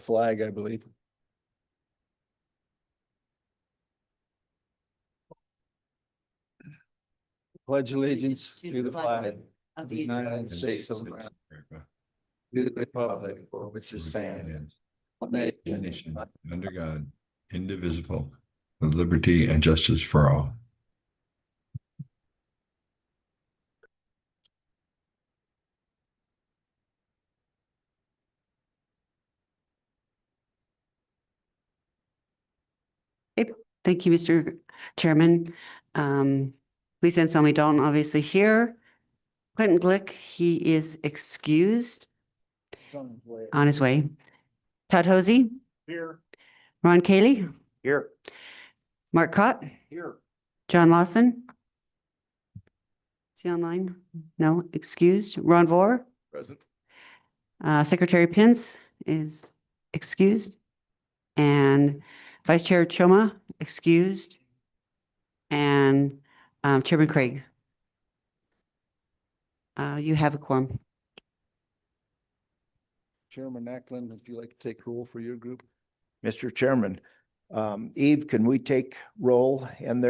flag, I believe. Pledge allegiance to the flag of the United States of America, to the republic for which it stands, one nation, under God, indivisible, with liberty and justice for all. Okay, thank you, Mr. Chairman. Lisa and Selmy Dalton, obviously here. Clinton Glick, he is excused on his way. Todd Hosey, Here. Ron Cayley, Here. Mark Cott, Here. John Lawson. Is he online? No, excused. Ron Vore, Present. Secretary Pence is excused. And Vice Chair Choma, excused. And Chairman Craig. You have a quorum. Chairman Ackland, would you like to take roll for your group? Mr. Chairman, Eve, can we take roll? And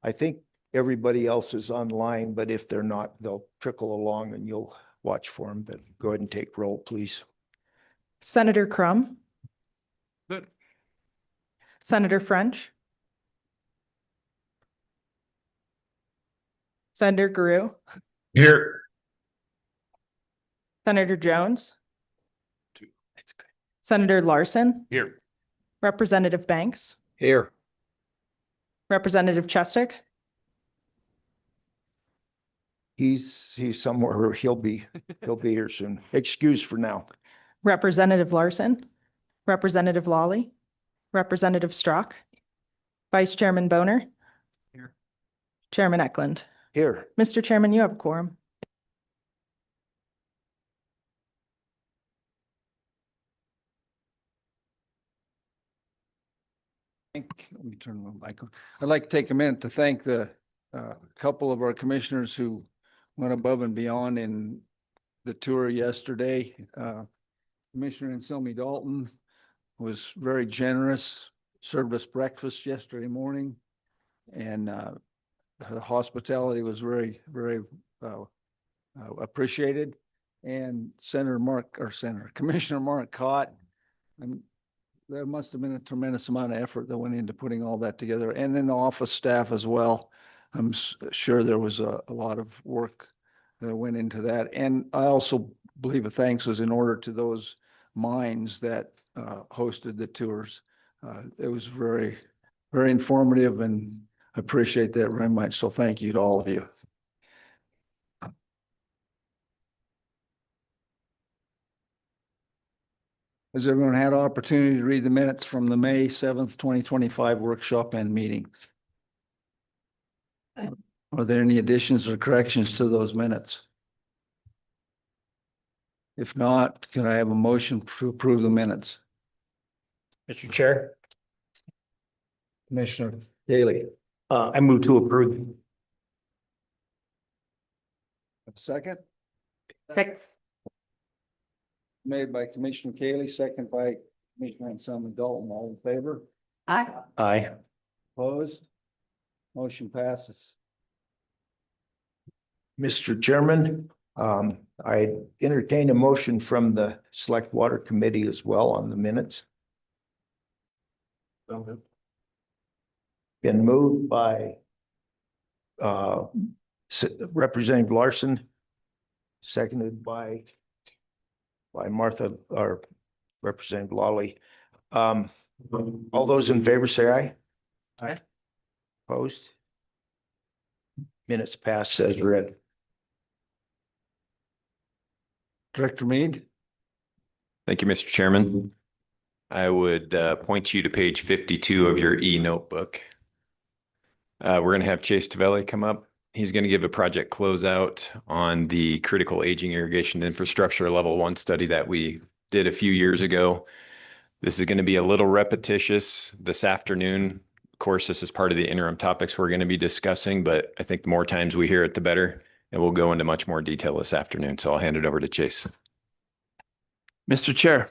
I think everybody else is online, but if they're not, they'll trickle along and you'll watch for them. But go ahead and take roll, please. Senator Crum. Good. Senator French. Senator Guru. Here. Senator Jones. Two. That's good. Senator Larson. Here. Representative Banks. Here. Representative Chestick. He's somewhere. He'll be here soon. Excused for now. Representative Larson. Representative Lawley. Representative Strock. Vice Chairman Boner. Here. Chairman Eklund. Here. Mr. Chairman, you have a quorum. Let me turn my mic on. I'd like to take a minute to thank the couple of our commissioners who went above and beyond in the tour yesterday. Commissioner Selmy Dalton was very generous, served us breakfast yesterday morning, and the hospitality was very, very appreciated. And Commissioner Mark Cott, and there must have been a tremendous amount of effort that went into putting all that together, and then the office staff as well. I'm sure there was a lot of work that went into that. And I also believe a thanks was in order to those minds that hosted the tours. It was very, very informative, and I appreciate that very much. So thank you to all of you. Has everyone had an opportunity to read the minutes from the May 7th, 2025 workshop and meeting? Are there any additions or corrections to those minutes? If not, can I have a motion to approve the minutes? Mr. Chair, Commissioner Daly. I move to approve. A second? Second. Made by Commissioner Cayley, second by Commissioner Selmy Dalton. All in favor? Aye. Aye. Opposed? Motion passes. Mr. Chairman, I entertain a motion from the Select Water Committee as well on the minutes. Been moved by Representative Larson, seconded by Martha or Representative Lawley. All those in favor say aye. Aye. Opposed? Minutes pass as read. Director Mead? Thank you, Mr. Chairman. I would point you to page 52 of your e-notebook. We're going to have Chase Tavelli come up. He's going to give a project closeout on the critical aging irrigation infrastructure level 1 study that we did a few years ago. This is going to be a little repetitious this afternoon. Of course, this is part of the interim topics we're going to be discussing, but I think the more times we hear it, the better. And we'll go into much more detail this afternoon. So I'll hand it over to Chase. Mr. Chair,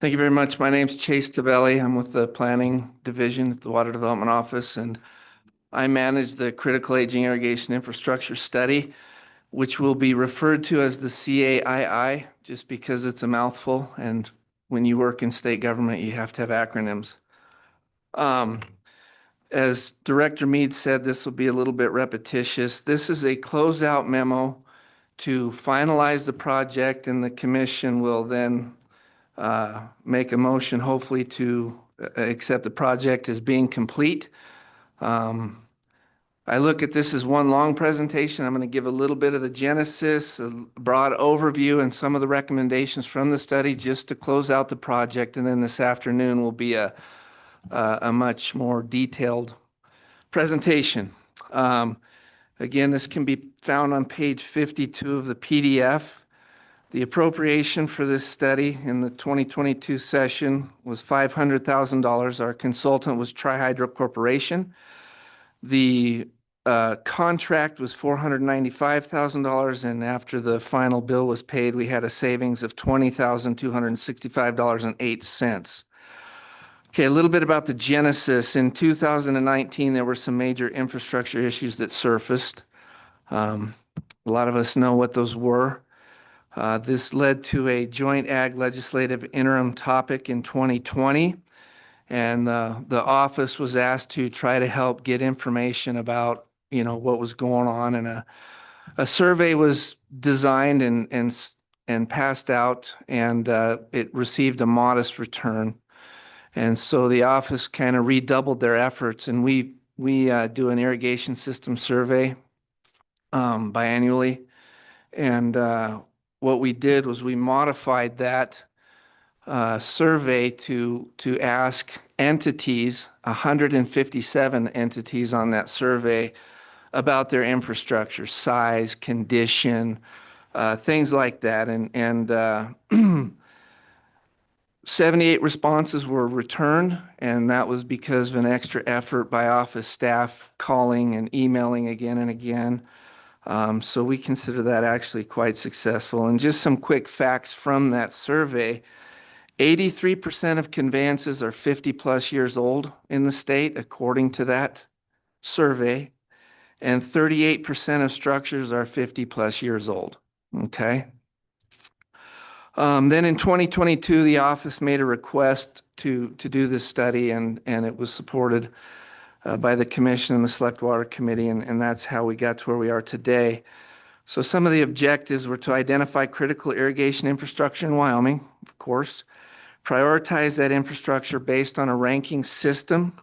Thank you very much. My name's Chase Tavelli. I'm with the Planning Division at the Water Development Office, and I manage the Critical Aging Irrigation Infrastructure Study, which will be referred to as the CAII, just because it's a mouthful, and when you work in state government, you have to have acronyms. As Director Mead said, this will be a little bit repetitious. This is a closeout memo to finalize the project, and the commission will then make a motion, hopefully, to accept the project as being complete. I look at this as one long presentation. I'm going to give a little bit of the genesis, a broad overview, and some of the recommendations from the study just to close out the project. And then this afternoon will be a much more detailed presentation. Again, this can be found on page 52 of the PDF. The appropriation for this study in the 2022 session was $500,000. Our consultant was Tri-Hydro Corporation. The contract was $495,000, and after the final bill was paid, we had a savings of $20,265.08. Okay, a little bit about the genesis. In 2019, there were some major infrastructure issues that surfaced. A lot of us know what those were. This led to a joint ag legislative interim topic in 2020. And the office was asked to try to help get information about, what was going on. And a survey was designed and passed out, and it received a modest return. And so the office kind of redoubled their efforts, and we do an irrigation system survey biannually. And what we did was we modified that survey to ask entities, 157 entities on that survey, about their infrastructure, size, condition, things like that. And 78 responses were returned, and that was because of an extra effort by office staff calling and emailing again and again. So we consider that actually quite successful. And just some quick facts from that survey: 83% of conveyances are 50+ years old in the state, according to that survey, and 38% of structures are 50+ years old. Okay. Then in 2022, the office made a request to do this study, and it was supported by the commission and the Select Water Committee, and that's how we got to where we are today. So some of the objectives were to identify critical irrigation infrastructure in Wyoming, of course, prioritize that infrastructure based on a ranking system,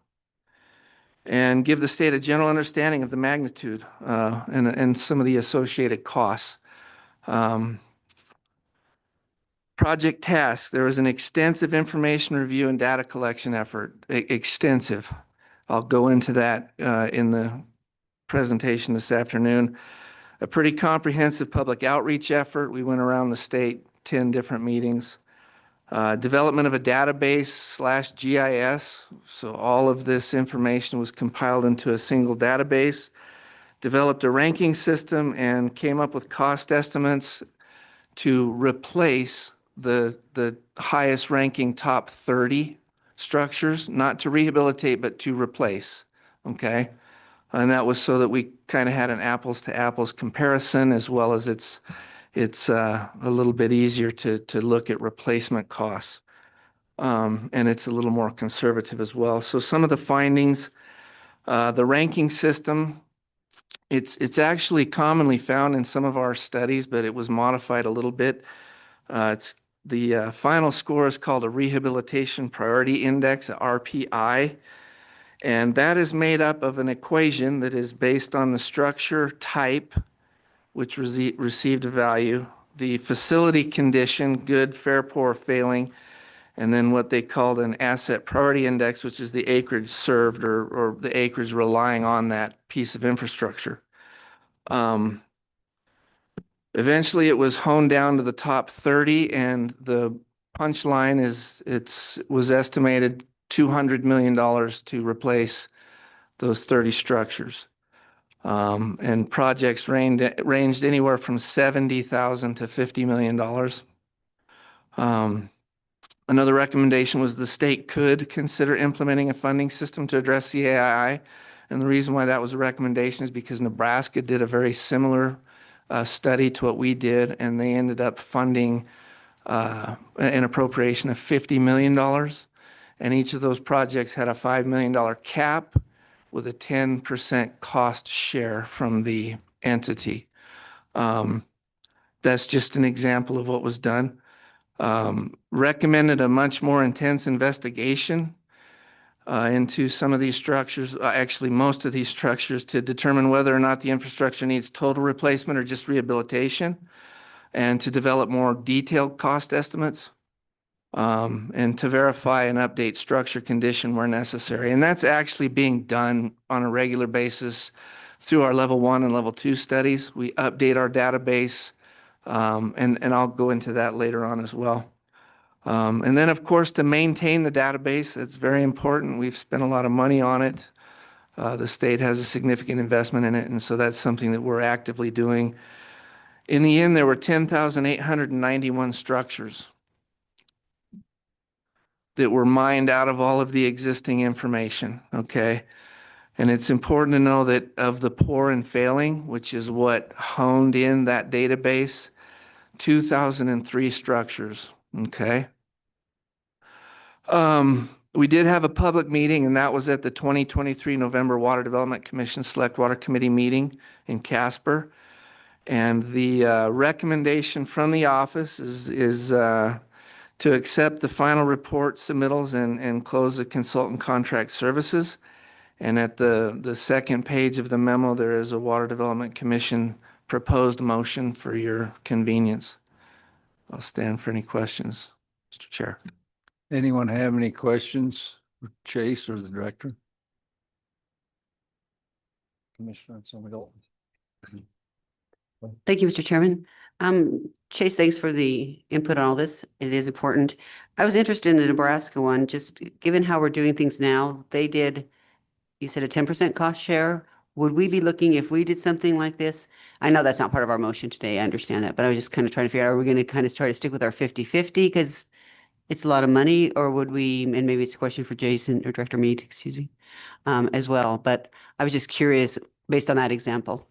and give the state a general understanding of the magnitude and some of the associated costs. Project tasks: there was an extensive information review and data collection effort. Extensive. I'll go into that in the presentation this afternoon. A pretty comprehensive public outreach effort. We went around the state, 10 different meetings. Development of a database/GIS. So all of this information was compiled into a single database. Developed a ranking system and came up with cost estimates to replace the highest ranking top 30 structures, not to rehabilitate, but to replace. Okay. And that was so that we kind of had an apples to apples comparison, as well as it's a little bit easier to look at replacement costs. And it's a little more conservative as well. So some of the findings: the ranking system, it's actually commonly found in some of our studies, but it was modified a little bit. It's the final score is called a Rehabilitation Priority Index, a RPI. And that is made up of an equation that is based on the structure type, which received a value, the facility condition, good, fair, poor, failing, and then what they called an asset priority index, which is the acreage served or the acreage relying on that piece of infrastructure. Eventually, it was honed down to the top 30, and the punchline is it was estimated $200 million to replace those 30 structures. And projects ranged anywhere from $70,000 to $50 million. Another recommendation was the state could consider implementing a funding system to address CAII. And the reason why that was a recommendation is because Nebraska did a very similar study to what we did, and they ended up funding an appropriation of $50 million. And each of those projects had a $5 million cap with a 10% cost share from the entity. That's just an example of what was done. Recommended a much more intense investigation into some of these structures, actually most of these structures, to determine whether or not the infrastructure needs total replacement or just rehabilitation, and to develop more detailed cost estimates, and to verify and update structure condition where necessary. And that's actually being done on a regular basis through our level 1 and level 2 studies. We update our database, and I'll go into that later on as well. And then, of course, to maintain the database, that's very important. We've spent a lot of money on it. The state has a significant investment in it, and so that's something that we're actively doing. In the end, there were 10,891 structures that were mined out of all of the existing information, okay? And it's important to know that of the poor and failing, which is what honed in that database, 2,003 structures, okay? We did have a public meeting, and that was at the 2023 November Water Development Commission Select Water Committee meeting in Casper. And the recommendation from the office is to accept the final report submittals and close the consultant contract services. And at the second page of the memo, there is a Water Development Commission proposed motion for your convenience. I'll stand for any questions, Mr. Chair. Anyone have any questions for Chase or the director? Commissioner Sommerville. Thank you, Mr. Chairman. Chase, thanks for the input on all this. It is important. I was interested in the Nebraska one, just given how we're doing things now. They did, you said a 10% cost share. Would we be looking, if we did something like this? I know that's not part of our motion today. I understand that, but I was just kind of trying to figure out, are we going to kind of try to stick with our 50-50 because it's a lot of money, or would we, and maybe it's a question for Jason or Director Mead, excuse me, as well. But I was just curious based on that example.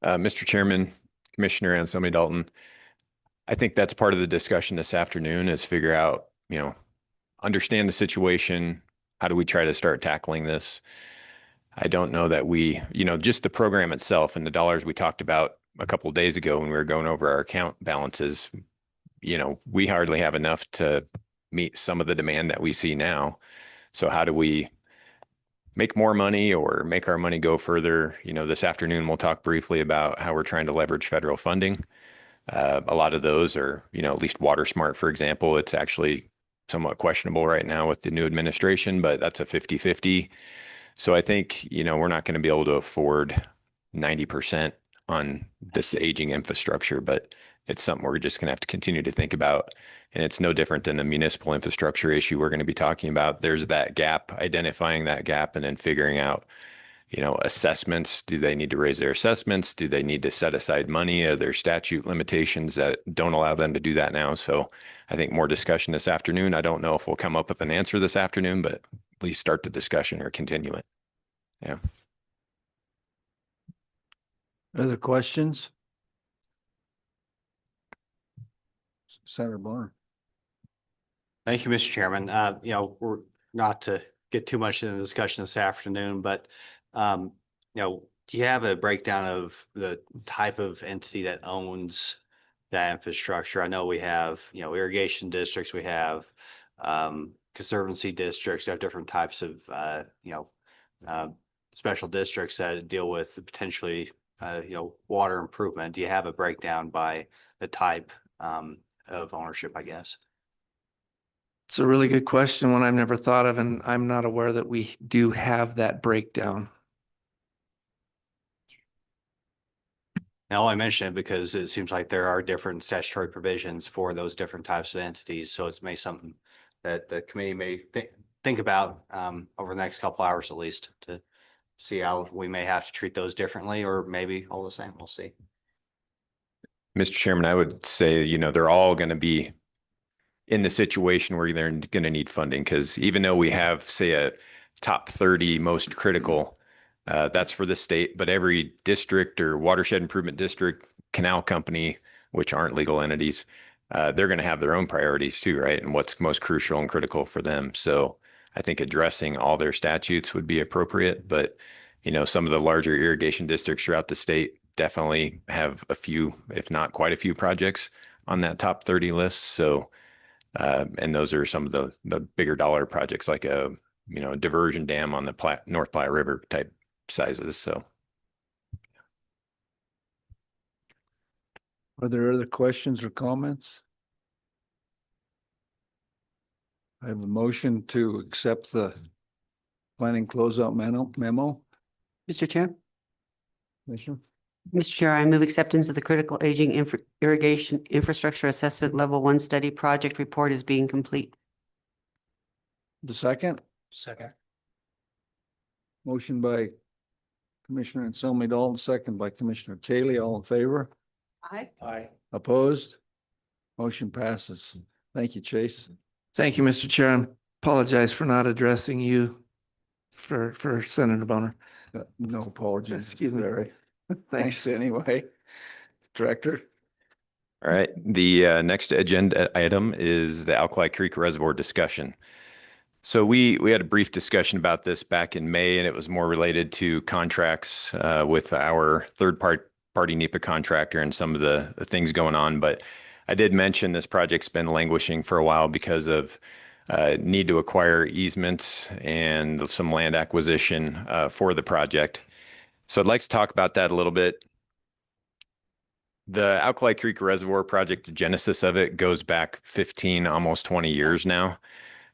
Mr. Chairman, Commissioner Anselmi Dalton, I think that's part of the discussion this afternoon is figure out, understand the situation. How do we try to start tackling this? I don't know that we, just the program itself and the dollars we talked about a couple of days ago when we were going over our account balances, we hardly have enough to meet some of the demand that we see now. So how do we make more money or make our money go further? This afternoon, we'll talk briefly about how we're trying to leverage federal funding. A lot of those are, at least Water Smart, for example, it's actually somewhat questionable right now with the new administration, but that's a 50-50. So I think, we're not going to be able to afford 90% on this aging infrastructure, but it's something we're just going to have to continue to think about. And it's no different than the municipal infrastructure issue we're going to be talking about. There's that gap, identifying that gap, and then figuring out, assessments. Do they need to raise their assessments? Do they need to set aside money? Are there statute limitations that don't allow them to do that now? So I think more discussion this afternoon. I don't know if we'll come up with an answer this afternoon, but at least start the discussion or continue it. Yeah. Other questions? Senator Bonner. Thank you, Mr. Chairman. We're not to get too much into the discussion this afternoon, but, do you have a breakdown of the type of entity that owns that infrastructure? I know we have, irrigation districts, we have, conservancy districts, we have different types of, special districts that deal with potentially, water improvement. Do you have a breakdown by the type, of ownership, I guess? It's a really good question, one I've never thought of, and I'm not aware that we do have that breakdown. Now, I mention it because it seems like there are different statutory provisions for those different types of entities. So it's something that the committee may think about over the next couple hours at least, to see how we may have to treat those differently or maybe all the same. We'll see. Mr. Chairman, I would say, they're all going to be in the situation where they're going to need funding. Because even though we have, say, a top 30 most critical, that's for the state, but every district or watershed improvement district, canal company, which aren't legal entities, they're going to have their own priorities too, right? And what's most crucial and critical for them. So I think addressing all their statutes would be appropriate, but some of the larger irrigation districts throughout the state definitely have a few, if not quite a few projects on that top 30 list. So, and those are some of the bigger dollar projects like a, diversion dam on the North Platte River type sizes. So. Are there other questions or comments? I have a motion to accept the planning closeout memo. Mr. Chair? Commissioner? Mr. Chair, I move acceptance of the critical aging irrigation infrastructure assessment level 1 study project report as being complete. The second? Second. Motion by Commissioner Anselmi Dalton, second by Commissioner Kaylee. All in favor? Aye. Aye. Opposed? Motion passes. Thank you, Chase. Thank you, Mr. Chair. I apologize for not addressing you for Senator Boner. No apologies. Excuse me. Larry. Thanks anyway. Director? All right. The next agenda item is the Alkali Creek Reservoir discussion. So we had a brief discussion about this back in May, and it was more related to contracts with our third-party NEPA contractor and some of the things going on. But I did mention this project's been languishing for a while because of need to acquire easements and some land acquisition for the project. So I'd like to talk about that a little bit. The Alkali Creek Reservoir project, the genesis of it goes back 15, almost 20 years now.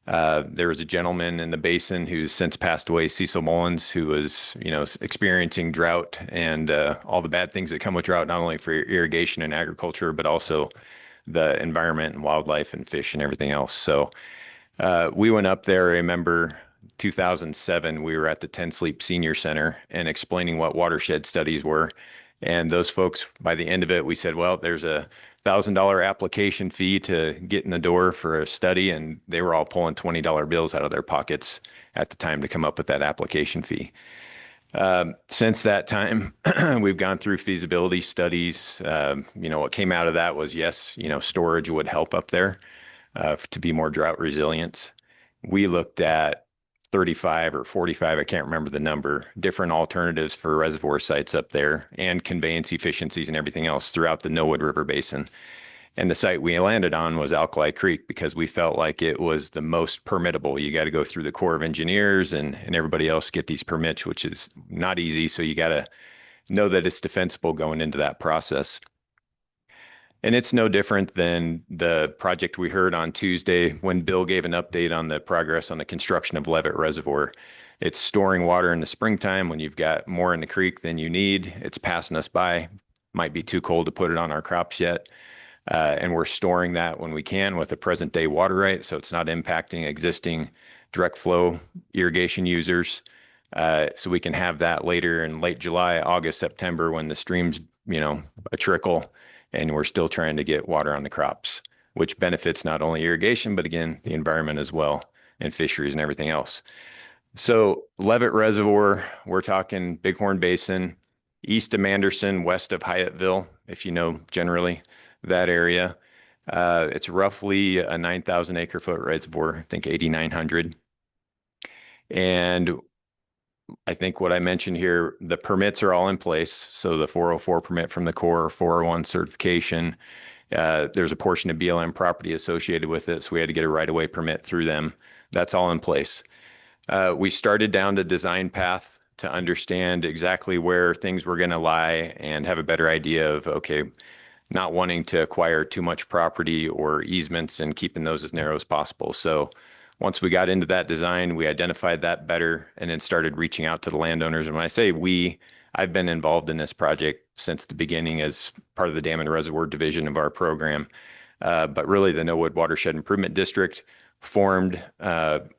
There was a gentleman in the basin who's since passed away, Cecil Mullins, who was, experiencing drought and all the bad things that come with drought, not only for irrigation and agriculture, but also the environment and wildlife and fish and everything else. So we went up there. I remember 2007, we were at the 10 Sleep Senior Center and explaining what watershed studies were. And those folks, by the end of it, we said, well, there's a $1,000 application fee to get in the door for a study. And they were all pulling $20 bills out of their pockets at the time to come up with that application fee. Since that time, we've gone through feasibility studies. What came out of that was, yes, storage would help up there to be more drought resilient. We looked at 35 or 45, I can't remember the number, different alternatives for reservoir sites up there and conveyance efficiencies and everything else throughout the Nowood River Basin. And the site we landed on was Alkali Creek because we felt like it was the most permittable. You got to go through the Corps of Engineers and everybody else get these permits, which is not easy. So you got to know that it's defensible going into that process. And it's no different than the project we heard on Tuesday when Bill gave an update on the progress on the construction of Levitt Reservoir. It's storing water in the springtime when you've got more in the creek than you need. It's passing us by. Might be too cold to put it on our crops yet. And we're storing that when we can with the present day water right. So it's not impacting existing direct flow irrigation users. So we can have that later in late July, August, September when the streams, a trickle. And we're still trying to get water on the crops, which benefits not only irrigation, but again, the environment as well, and fisheries and everything else. So Levitt Reservoir, we're talking Bighorn Basin, east of Manderson, west of Hyattville, if you know generally that area. It's roughly a 9,000 acre foot reservoir, I think 8,900. And I think what I mentioned here, the permits are all in place. So the 404 permit from the Corps, 401 certification, there's a portion of BLM property associated with it. So we had to get a right-of-way permit through them. That's all in place. We started down the design path to understand exactly where things were going to lie and have a better idea of, okay, not wanting to acquire too much property or easements and keeping those as narrow as possible. So once we got into that design, we identified that better and then started reaching out to the landowners. And when I say we, I've been involved in this project since the beginning as part of the Dam and Reservoir division of our program. But really the Nowood Watershed Improvement District formed.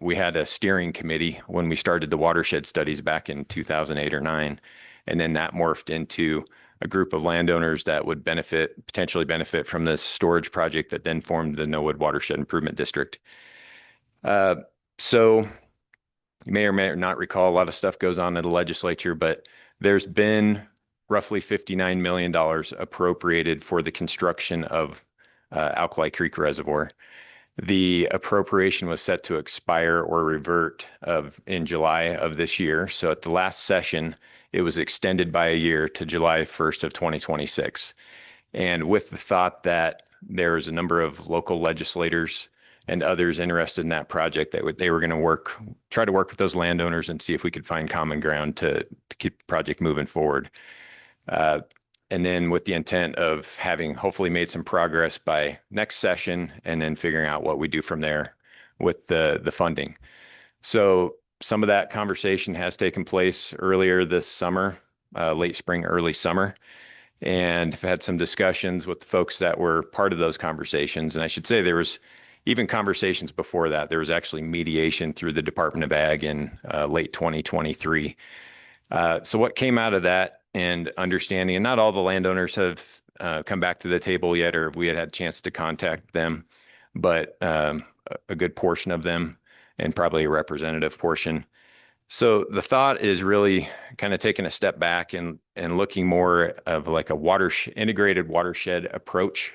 We had a steering committee when we started the watershed studies back in 2008 or 9. And then that morphed into a group of landowners that would potentially benefit from this storage project that then formed the Millwood Watershed Improvement District. So you may or may not recall, a lot of stuff goes on in the legislature, but there's been roughly $59 million appropriated for the construction of Alkali Creek Reservoir. The appropriation was set to expire or revert in July of this year. So at the last session, it was extended by a year to July 1st of 2026. And with the thought that there's a number of local legislators and others interested in that project, that they were going to try to work with those landowners and see if we could find common ground to keep the project moving forward. And then with the intent of having hopefully made some progress by next session and then figuring out what we do from there with the funding. So some of that conversation has taken place earlier this summer, late spring, early summer. And I've had some discussions with the folks that were part of those conversations. And I should say there was even conversations before that. There was actually mediation through the Department of Ag in late 2023. So what came out of that and understanding, and not all the landowners have come back to the table yet, or we had a chance to contact them, but a good portion of them and probably a representative portion. So the thought is really kind of taking a step back and looking more of like a integrated watershed approach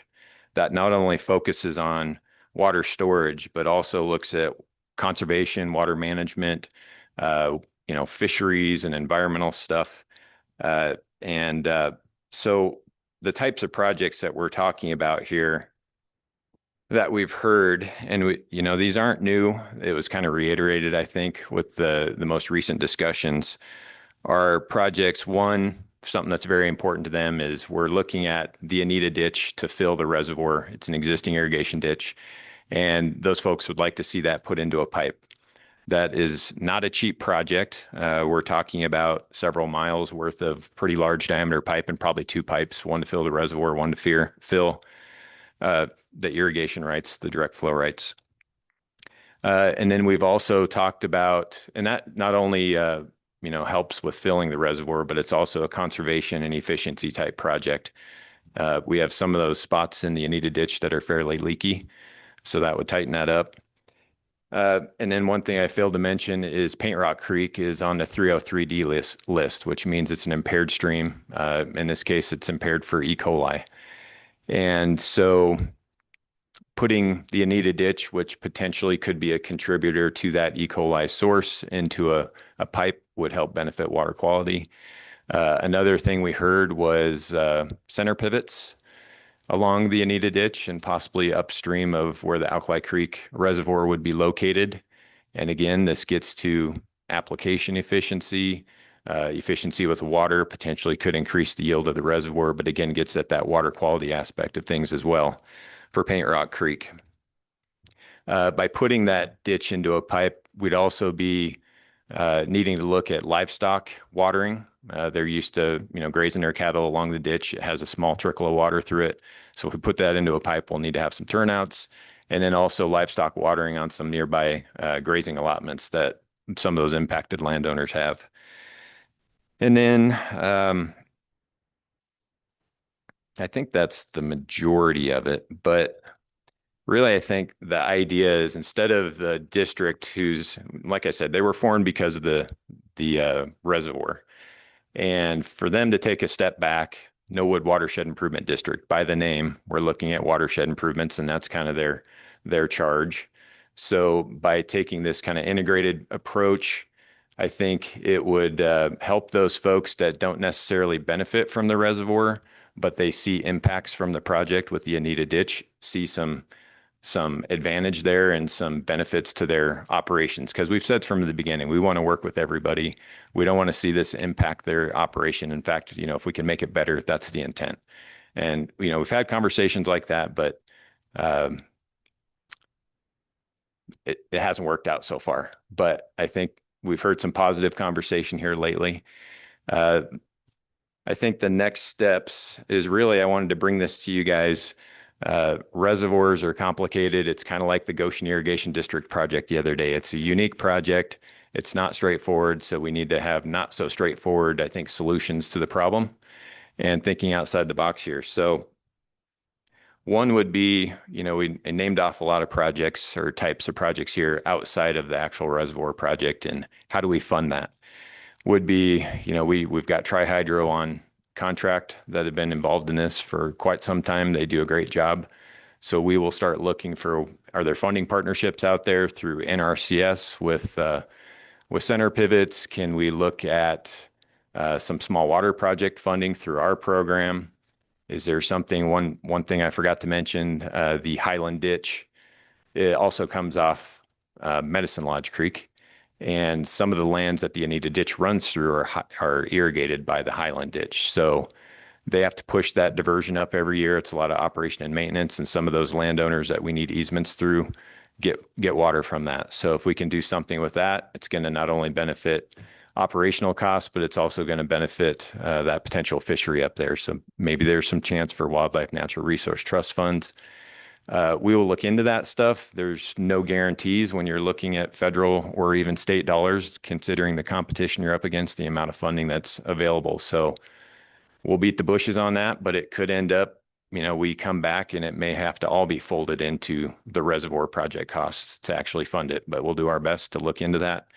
that not only focuses on water storage, but also looks at conservation, water management, fisheries and environmental stuff. So the types of projects that we're talking about here that we've heard, and these aren't new. It was kind of reiterated, I think, with the most recent discussions, are projects. One, something that's very important to them is we're looking at the Anita ditch to fill the reservoir. It's an existing irrigation ditch, and those folks would like to see that put into a pipe. That is not a cheap project. We're talking about several miles worth of pretty large diameter pipe, and probably two pipes, one to fill the reservoir, one to fill the irrigation rights, the direct flow rights. And then we've also talked about, and that not only helps with filling the reservoir, but it's also a conservation and efficiency type project. We have some of those spots in the Anita ditch that are fairly leaky, so that would tighten that up. And then one thing I failed to mention is Paint Rock Creek is on the 303D list, which means it's an impaired stream. In this case, it's impaired for E. coli. And so putting the Anita ditch, which potentially could be a contributor to that E. coli source, into a pipe would help benefit water quality. Another thing we heard was center pivots along the Anita ditch and possibly upstream of where the Alkali Creek Reservoir would be located. And again, this gets to application efficiency. Efficiency with water potentially could increase the yield of the reservoir, but again, gets at that water quality aspect of things as well for Paint Rock Creek. By putting that ditch into a pipe, we'd also be needing to look at livestock watering. They're used to, grazing their cattle along the ditch. It has a small trickle of water through it. So if we put that into a pipe, we'll need to have some turnouts, and then also livestock watering on some nearby grazing allotments that some of those impacted landowners have. And then I think that's the majority of it, but really, I think the idea is, instead of the district who's, like I said, they were formed because of the reservoir, and for them to take a step back, Millwood Watershed Improvement District, by the name, we're looking at watershed improvements, and that's kind of their charge. So by taking this kind of integrated approach, I think it would help those folks that don't necessarily benefit from the reservoir, but they see impacts from the project with the Anita ditch, see some advantage there and some benefits to their operations. Because we've said from the beginning, we want to work with everybody. We don't want to see this impact their operation. In fact, if we can make it better, that's the intent. And, we've had conversations like that, but it hasn't worked out so far. But I think we've heard some positive conversation here lately. I think the next steps is really, I wanted to bring this to you guys. Reservoirs are complicated. It's kind of like the Goshen Irrigation District project the other day. It's a unique project. It's not straightforward. So we need to have not so straightforward, I think, solutions to the problem. and thinking outside the box here. So one would be, we named off a lot of projects or types of projects here outside of the actual reservoir project, and how do we fund that? Would be, we've got Tri-Hydro on contract that have been involved in this for quite some time. They do a great job. So we will start looking for, are there funding partnerships out there through NRCS with center pivots? Can we look at some small water project funding through our program? Is there something, one thing I forgot to mention, the Highland Ditch, it also comes off Medicine Lodge Creek. And some of the lands that the Anita Ditch runs through are irrigated by the Highland Ditch. So they have to push that diversion up every year. It's a lot of operation and maintenance, and some of those landowners that we need easements through get water from that. So if we can do something with that, it's going to not only benefit operational costs, but it's also going to benefit that potential fishery up there. So maybe there's some chance for Wildlife Natural Resource Trust funds. We will look into that stuff. There's no guarantees when you're looking at federal or even state dollars, considering the competition you're up against, the amount of funding that's available. So we'll beat the bushes on that, but it could end up, we come back and it may have to all be folded into the reservoir project costs to actually fund it, but we'll do our best to look into that.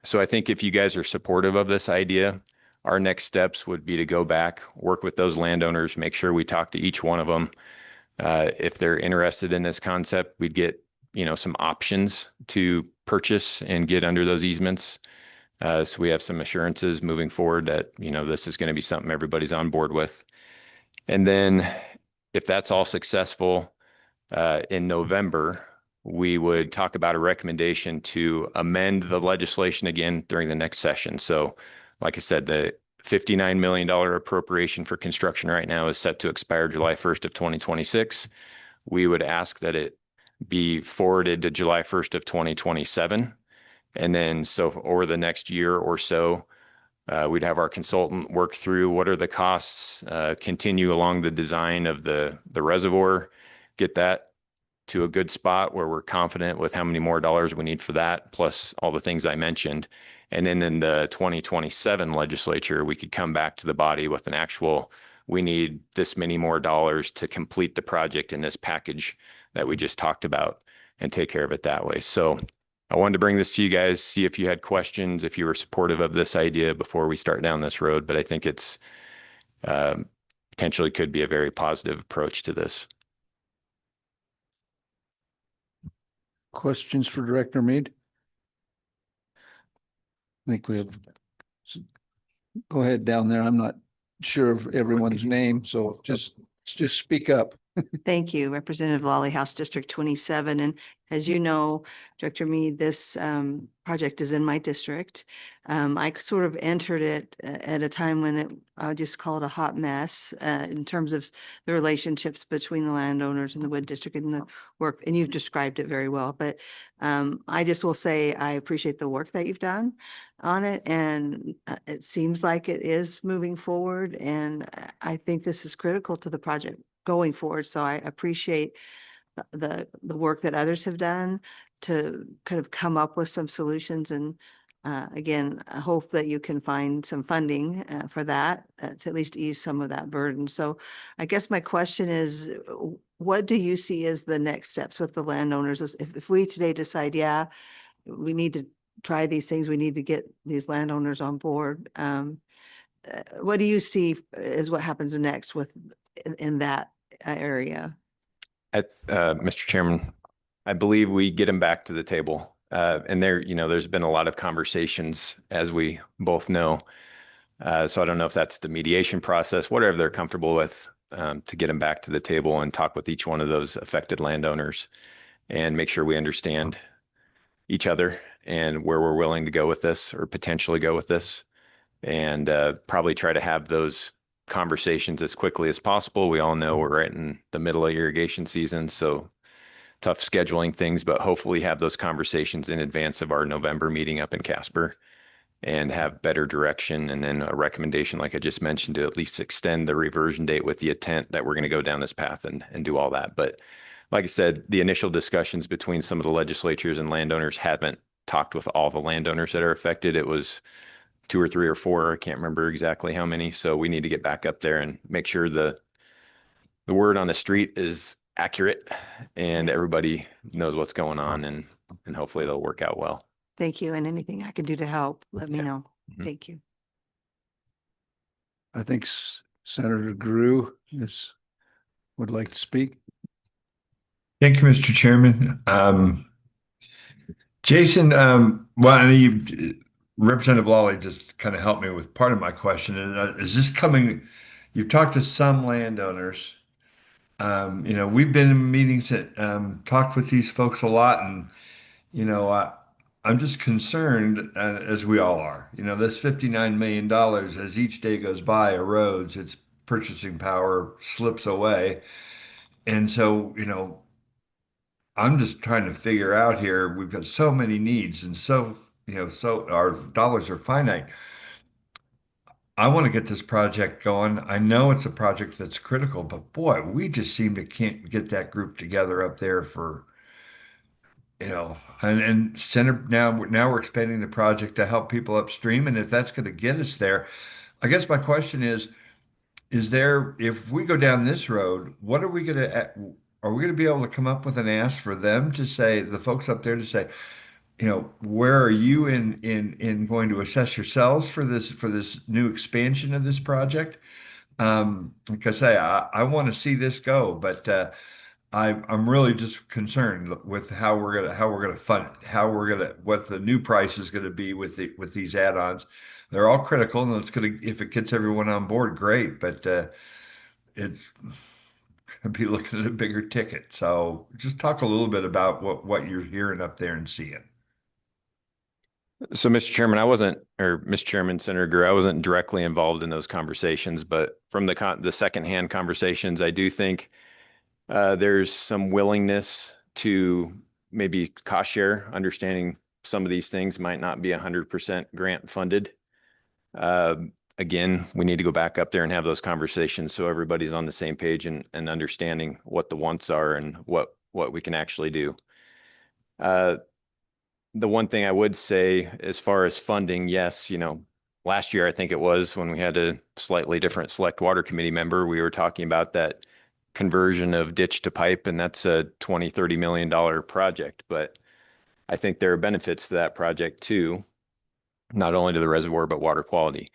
So I think if you guys are supportive of this idea, our next steps would be to go back, work with those landowners, make sure we talk to each one of them. If they're interested in this concept, we'd get, some options to purchase and get under those easements. So we have some assurances moving forward that, this is going to be something everybody's on board with. And then if that's all successful, in November, we would talk about a recommendation to amend the legislation again during the next session. So like I said, the $59 million appropriation for construction right now is set to expire July 1st of 2026. We would ask that it be forwarded to July 1st of 2027. And then, so over the next year or so, we'd have our consultant work through what are the costs, continue along the design of the reservoir, get that to a good spot where we're confident with how many more dollars we need for that, plus all the things I mentioned. And then in the 2027 legislature, we could come back to the body with an actual, we need this many more dollars to complete the project in this package that we just talked about, and take care of it that way. So I wanted to bring this to you guys, see if you had questions, if you were supportive of this idea before we start down this road. But I think it's potentially could be a very positive approach to this. Questions for Director Mead? I think we have, go ahead down there. I'm not sure of everyone's name, so just speak up. Thank you, Representative Lawley, House District 27. And as you know, Director Mead, this project is in my district. I sort of entered it at a time when I'll just call it a hot mess in terms of the relationships between the landowners and the Wood District and the work, and you've described it very well. But I just will say I appreciate the work that you've done on it, and it seems like it is moving forward. And I think this is critical to the project going forward. So I appreciate the work that others have done to kind of come up with some solutions. And again, I hope that you can find some funding for that to at least ease some of that burden. So I guess my question is, what do you see as the next steps with the landowners? If we today decide, yeah, we need to try these things, we need to get these landowners on board. What do you see as what happens next with in that area? Mr. Chairman, I believe we get them back to the table. And there's been a lot of conversations, as we both know. So I don't know if that's the mediation process, whatever they're comfortable with, to get them back to the table and talk with each one of those affected landowners and make sure we understand each other and where we're willing to go with this or potentially go with this, and probably try to have those conversations as quickly as possible. We all know we're right in the middle of irrigation season, so tough scheduling things, but hopefully have those conversations in advance of our November meeting up in Casper and have better direction. And then a recommendation, like I just mentioned, to at least extend the reversion date with the intent that we're going to go down this path and do all that. But like I said, the initial discussions between some of the legislatures and landowners haven't talked with all the landowners that are affected. It was 2 or 3 or 4. I can't remember exactly how many. So we need to get back up there and make sure the word on the street is accurate and everybody knows what's going on, and hopefully they'll work out well. Thank you. And anything I can do to help, let me Yeah. know. Mhm. Thank you. I think Senator Grew would like to speak. Thank you, Mr. Chairman. Jason, Representative Lawley just kind of helped me with part of my question. And is this coming? You've talked to some landowners. We've been in meetings that talked with these folks a lot, and I'm just concerned, as we all are. This $59 million, as each day goes by, erodes, its purchasing power slips away, and so I'm just trying to figure out here. We've got so many needs, and so our dollars are finite. I want to get this project going. I know it's a project that's critical, but boy, we just seem to can't get that group together up there for, and center now we're expanding the project to help people upstream. And if that's going to get us there, I guess my question is there, if we go down this road, what are we going to, are we going to be able to come up with an ask for them to say, the folks up there to say, where are you in going to assess yourselves for this new expansion of this project? Because I want to see this go, but I'm really just concerned with how we're gonna fund it, what the new price is gonna be with these add-ons. They're all critical, and if it gets everyone on board, great, but it's gonna be looking at a bigger ticket. So just talk a little bit about what you're hearing up there and seeing. So, Mr. Chairman, Mr. Chairman, Senator Greer, I wasn't directly involved in those conversations, but from the secondhand conversations, I do think there's some willingness to maybe cost share, understanding some of these things might not be 100% grant funded. Again, we need to go back up there and have those conversations so everybody's on the same page and understanding what the wants are and what we can actually do. The one thing I would say as far as funding, yes, last year, I think it was when we had a slightly different select water committee member, we were talking about that conversion of ditch to pipe, and that's a $20-30 million project. But I think there are benefits to that project too, not only to the reservoir, but water quality.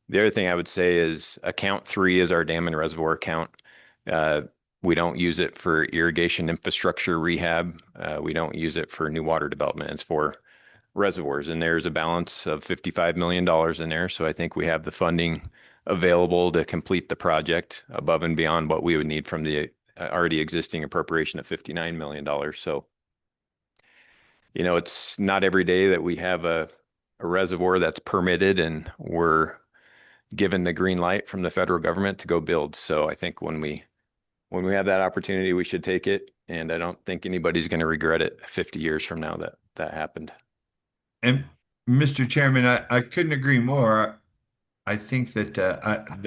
The other thing I would say is account 3 is our dam and reservoir account. We don't use it for irrigation infrastructure rehab. We don't use it for new water development. It's for reservoirs. And there's a balance of $55 million in there. So I think we have the funding available to complete the project above and beyond what we would need from the already existing appropriation of $59 million. So, it's not every day that we have a reservoir that's permitted and we're given the green light from the federal government to go build. So I think when we have that opportunity, we should take it. And I don't think anybody's going to regret it 50 years from now that happened. And Mr. Chairman, I couldn't agree more. I think that,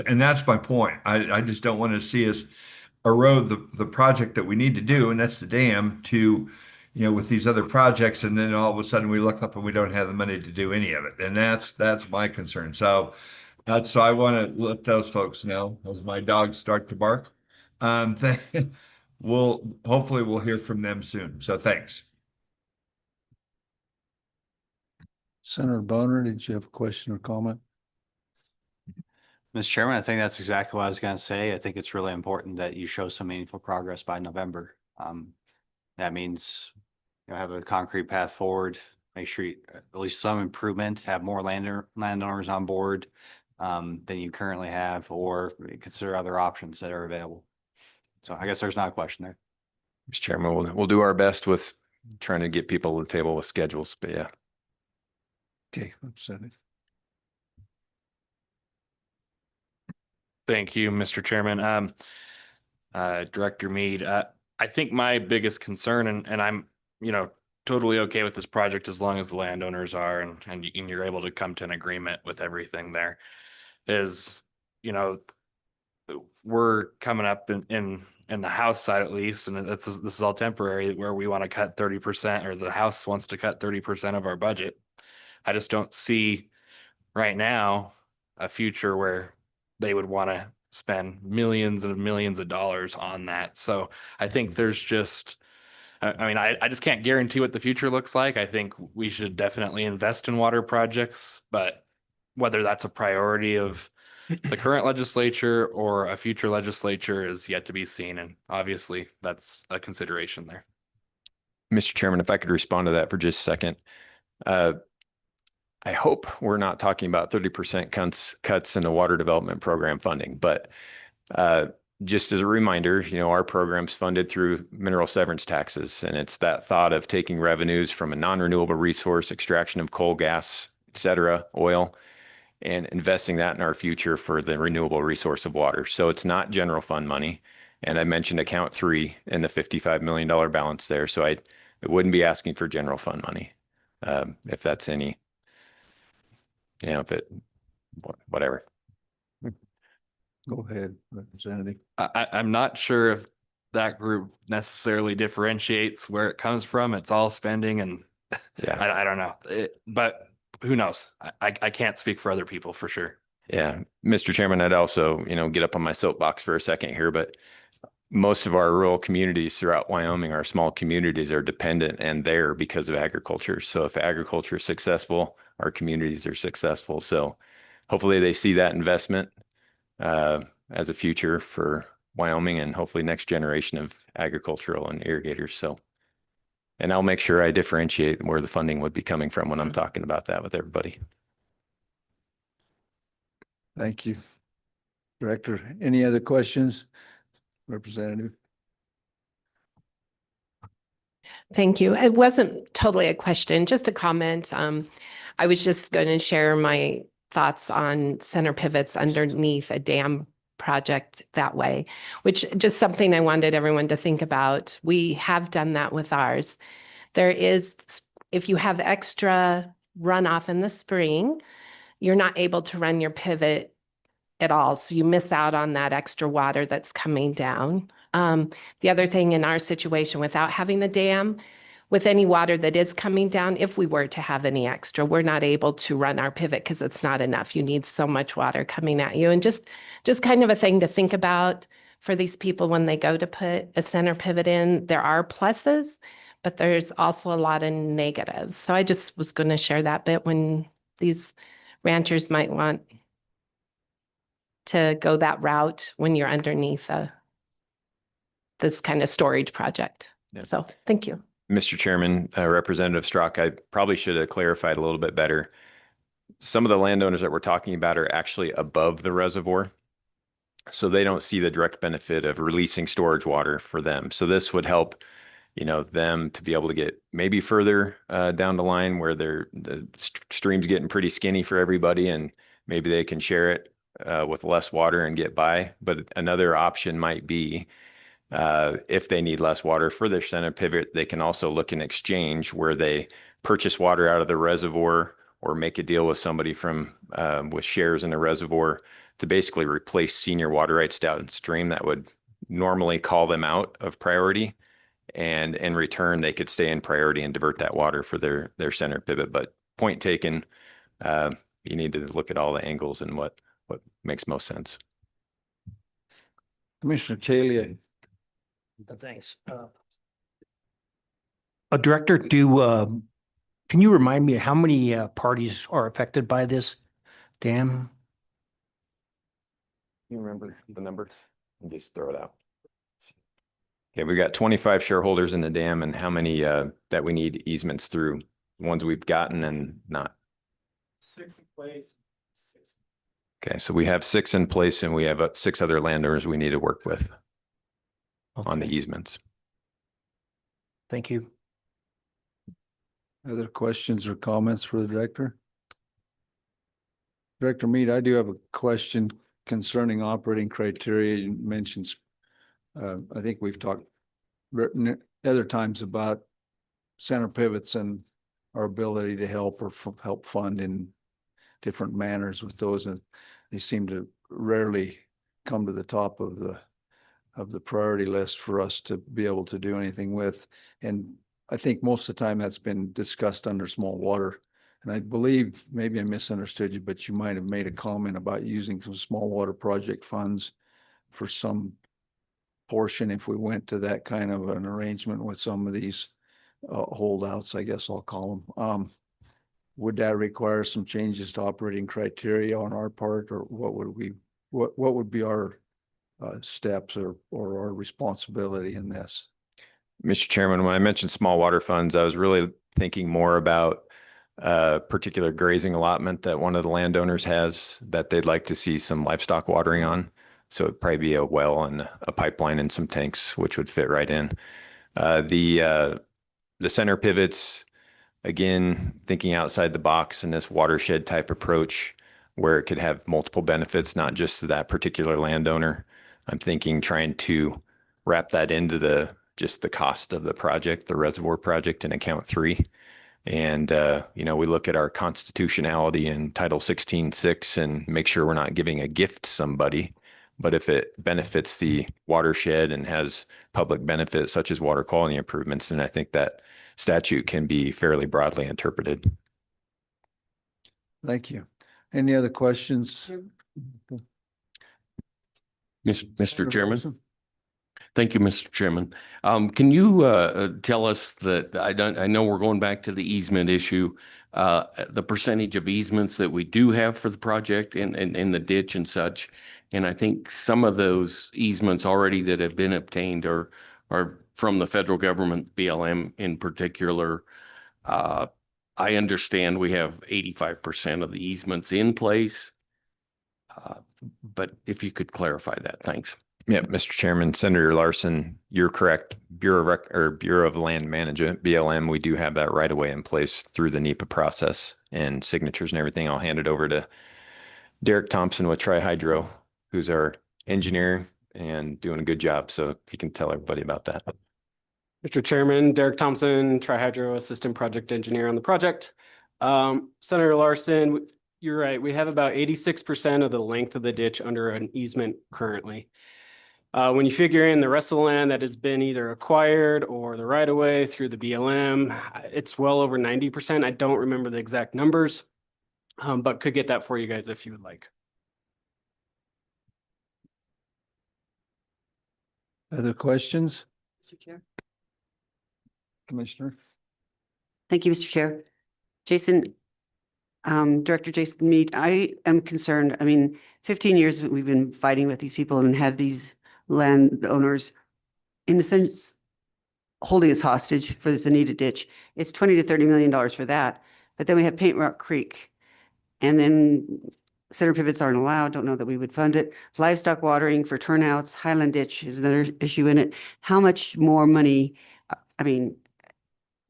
and that's my point. I just don't want to see us erode the project that we need to do, and that's the dam, to, with these other projects, and then all of a sudden we look up and we don't have the money to do any of it. And that's my concern. So I want to let those folks know as my dogs start to bark. Hopefully we'll hear from them soon. So thanks. Senator Boner, did you have a question or comment? Mr. Chairman, I think that's exactly what I was going to say. I think it's really important that you show some meaningful progress by November. That means have a concrete path forward, make sure at least some improvement, have more landowners on board than you currently have, or consider other options that are available. So I guess there's not a question there. Mr. Chairman, we'll do our best with trying to get people to the table with schedules, but yeah. Okay, Representative. Thank you, Mr. Chairman. Director Mead, I think my biggest concern, and I'm, totally okay with this project as long as the landowners are and you're able to come to an agreement with everything there, is, we're coming up in the House side at least, and this is all temporary, where we want to cut 30%, or the House wants to cut 30% of our budget. I just don't see right now a future where they would want to spend millions and millions of dollars on that. So I think there's just, I mean, I just can't guarantee what the future looks like. I think we should definitely invest in water projects, but whether that's a priority of the current legislature or a future legislature is yet to be seen. And obviously that's a consideration there. Mr. Chairman, if I could respond to that for just a second. I hope we're not talking about 30% cuts in the water development program funding, but just as a reminder, you know, our program's funded through mineral severance taxes, and it's that thought of taking revenues from a non-renewable resource, extraction of coal, gas, et cetera, oil, and investing that in our future for the renewable resource of water. So it's not general fund money. And I mentioned account 3 and the $55 million balance there. So I wouldn't be asking for general fund money, if that's any, you know, if it, whatever. Go ahead, Representative. I'm not sure if that group necessarily differentiates where it comes from. It's all spending and Yeah. I don't know. But who knows? I can't speak for other people for sure. Yeah. Mr. Chairman, I'd also, you know, get up on my soapbox for a second here, but most of our rural communities throughout Wyoming, our small communities are dependent and there because of agriculture. So if agriculture is successful, our communities are successful. So hopefully they see that investment as a future for Wyoming and hopefully next generation of agricultural and irrigators. So, and I'll make sure I differentiate where the funding would be coming from when I'm talking about that with everybody. Thank you. Director, any other questions? Representative? Thank you. It wasn't totally a question, just a comment. I was just going to share my thoughts on center pivots underneath a dam project that way, which just something I wanted everyone to think about. We have done that with ours. There is, if you have extra runoff in the spring, you're not able to run your pivot at all. So you miss out on that extra water that's coming down. The other thing in our situation, without having the dam, with any water that is coming down, if we were to have any extra, we're not able to run our pivot because it's not enough. You need so much water coming at you. And just kind of a thing to think about for these people when they go to put a center pivot in. There are pluses, but there's also a lot of negatives. So I just was going to share that bit when these ranchers might want to go that route when you're underneath this kind of storage project. Yeah. So thank you. Mr. Chairman, Representative Strzok, I probably should have clarified a little bit better. Some of the landowners that we're talking about are actually above the reservoir. So they don't see the direct benefit of releasing storage water for them. So this would help, you know, them to be able to get maybe further down the line where the stream's getting pretty skinny for everybody and maybe they can share it with less water and get by. But another option might be if they need less water for their center pivot, they can also look in exchange where they purchase water out of the reservoir or make a deal with somebody from with shares in the reservoir to basically replace senior water rights downstream that would normally call them out of priority. And in return, they could stay in priority and divert that water for their center pivot. But point taken, you need to look at all the angles and what makes most sense. Commissioner Taylor. Thanks. Director, can you remind me how many parties are affected by this dam? You remember the number? And just throw it out. Okay, we've got 25 shareholders in the dam and how many that we need easements through? Ones we've gotten and not. 6 in place. 6. Okay, so we have 6 in place and we have 6 other landowners we need to work with on the easements. Thank you. Other questions or comments for the director? Director Mead, I do have a question concerning operating criteria. You mentioned, I think we've talked other times about center pivots and our ability to help or help fund in different manners with those. And they seem to rarely come to the top of the priority list for us to be able to do anything with. And I think most of the time that's been discussed under small water And I believe, maybe I misunderstood you, but you might have made a comment about using some small water project funds for some portion if we went to that kind of an arrangement with some of these holdouts, I guess I'll call them. Would that require some changes to operating criteria on our part, or what would be our steps or our responsibility in this? Mr. Chairman, when I mentioned small water funds, I was really thinking more about a particular grazing allotment that one of the landowners has that they'd like to see some livestock watering on. So it'd probably be a well and a pipeline and some tanks, which would fit right in. The center pivots, again, thinking outside the box in this watershed type approach where it could have multiple benefits, not just to that particular landowner. I'm thinking trying to wrap that into just the cost of the project, the reservoir project in account 3. And, we look at our constitutionality in Title 16.6 and make sure we're not giving a gift to somebody. But if it benefits the watershed and has public benefits such as water quality improvements, then I think that statute can be fairly broadly interpreted. Thank you. Any other questions? Mr. Chairman. Thank you, Mr. Chairman. Can you tell us that I know we're going back to the easement issue, the percentage of easements that we do have for the project in the ditch and such. And I think some of those easements already that have been obtained are from the federal government, BLM in particular. I understand we have 85% of the easements in place. But if you could clarify that, thanks. Yeah, Mr. Chairman, Senator Larson, you're correct. Bureau of Land Management, BLM, we do have that right of way in place through the NEPA process and signatures and everything. I'll hand it over to Derek Thompson with Tri-Hydro, who's our engineer and doing a good job. So he can tell everybody about that. Mr. Chairman, Derek Thompson, Tri-Hydro Assistant Project Engineer on the project. Senator Larson, you're right. We have about 86% of the length of the ditch under an easement currently. When you figure in the rest of the land that has been either acquired or the right of way through the BLM, it's well over 90%. I don't remember the exact numbers, but could get that for you guys if you would like. Other questions? Mr. Chair. Commissioner? Thank you, Mr. Chair. Jason, Director Jason Mead, I am concerned. I mean, 15 years we've been fighting with these people and had these landowners, in a sense, holding us hostage for this Anita ditch. It's $20 to $30 million for that. But then we have Paint Rock Creek. And then center pivots aren't allowed. Don't know that we would fund it. Livestock watering for turnouts, Highland Ditch is another issue in it. How much more money? I mean,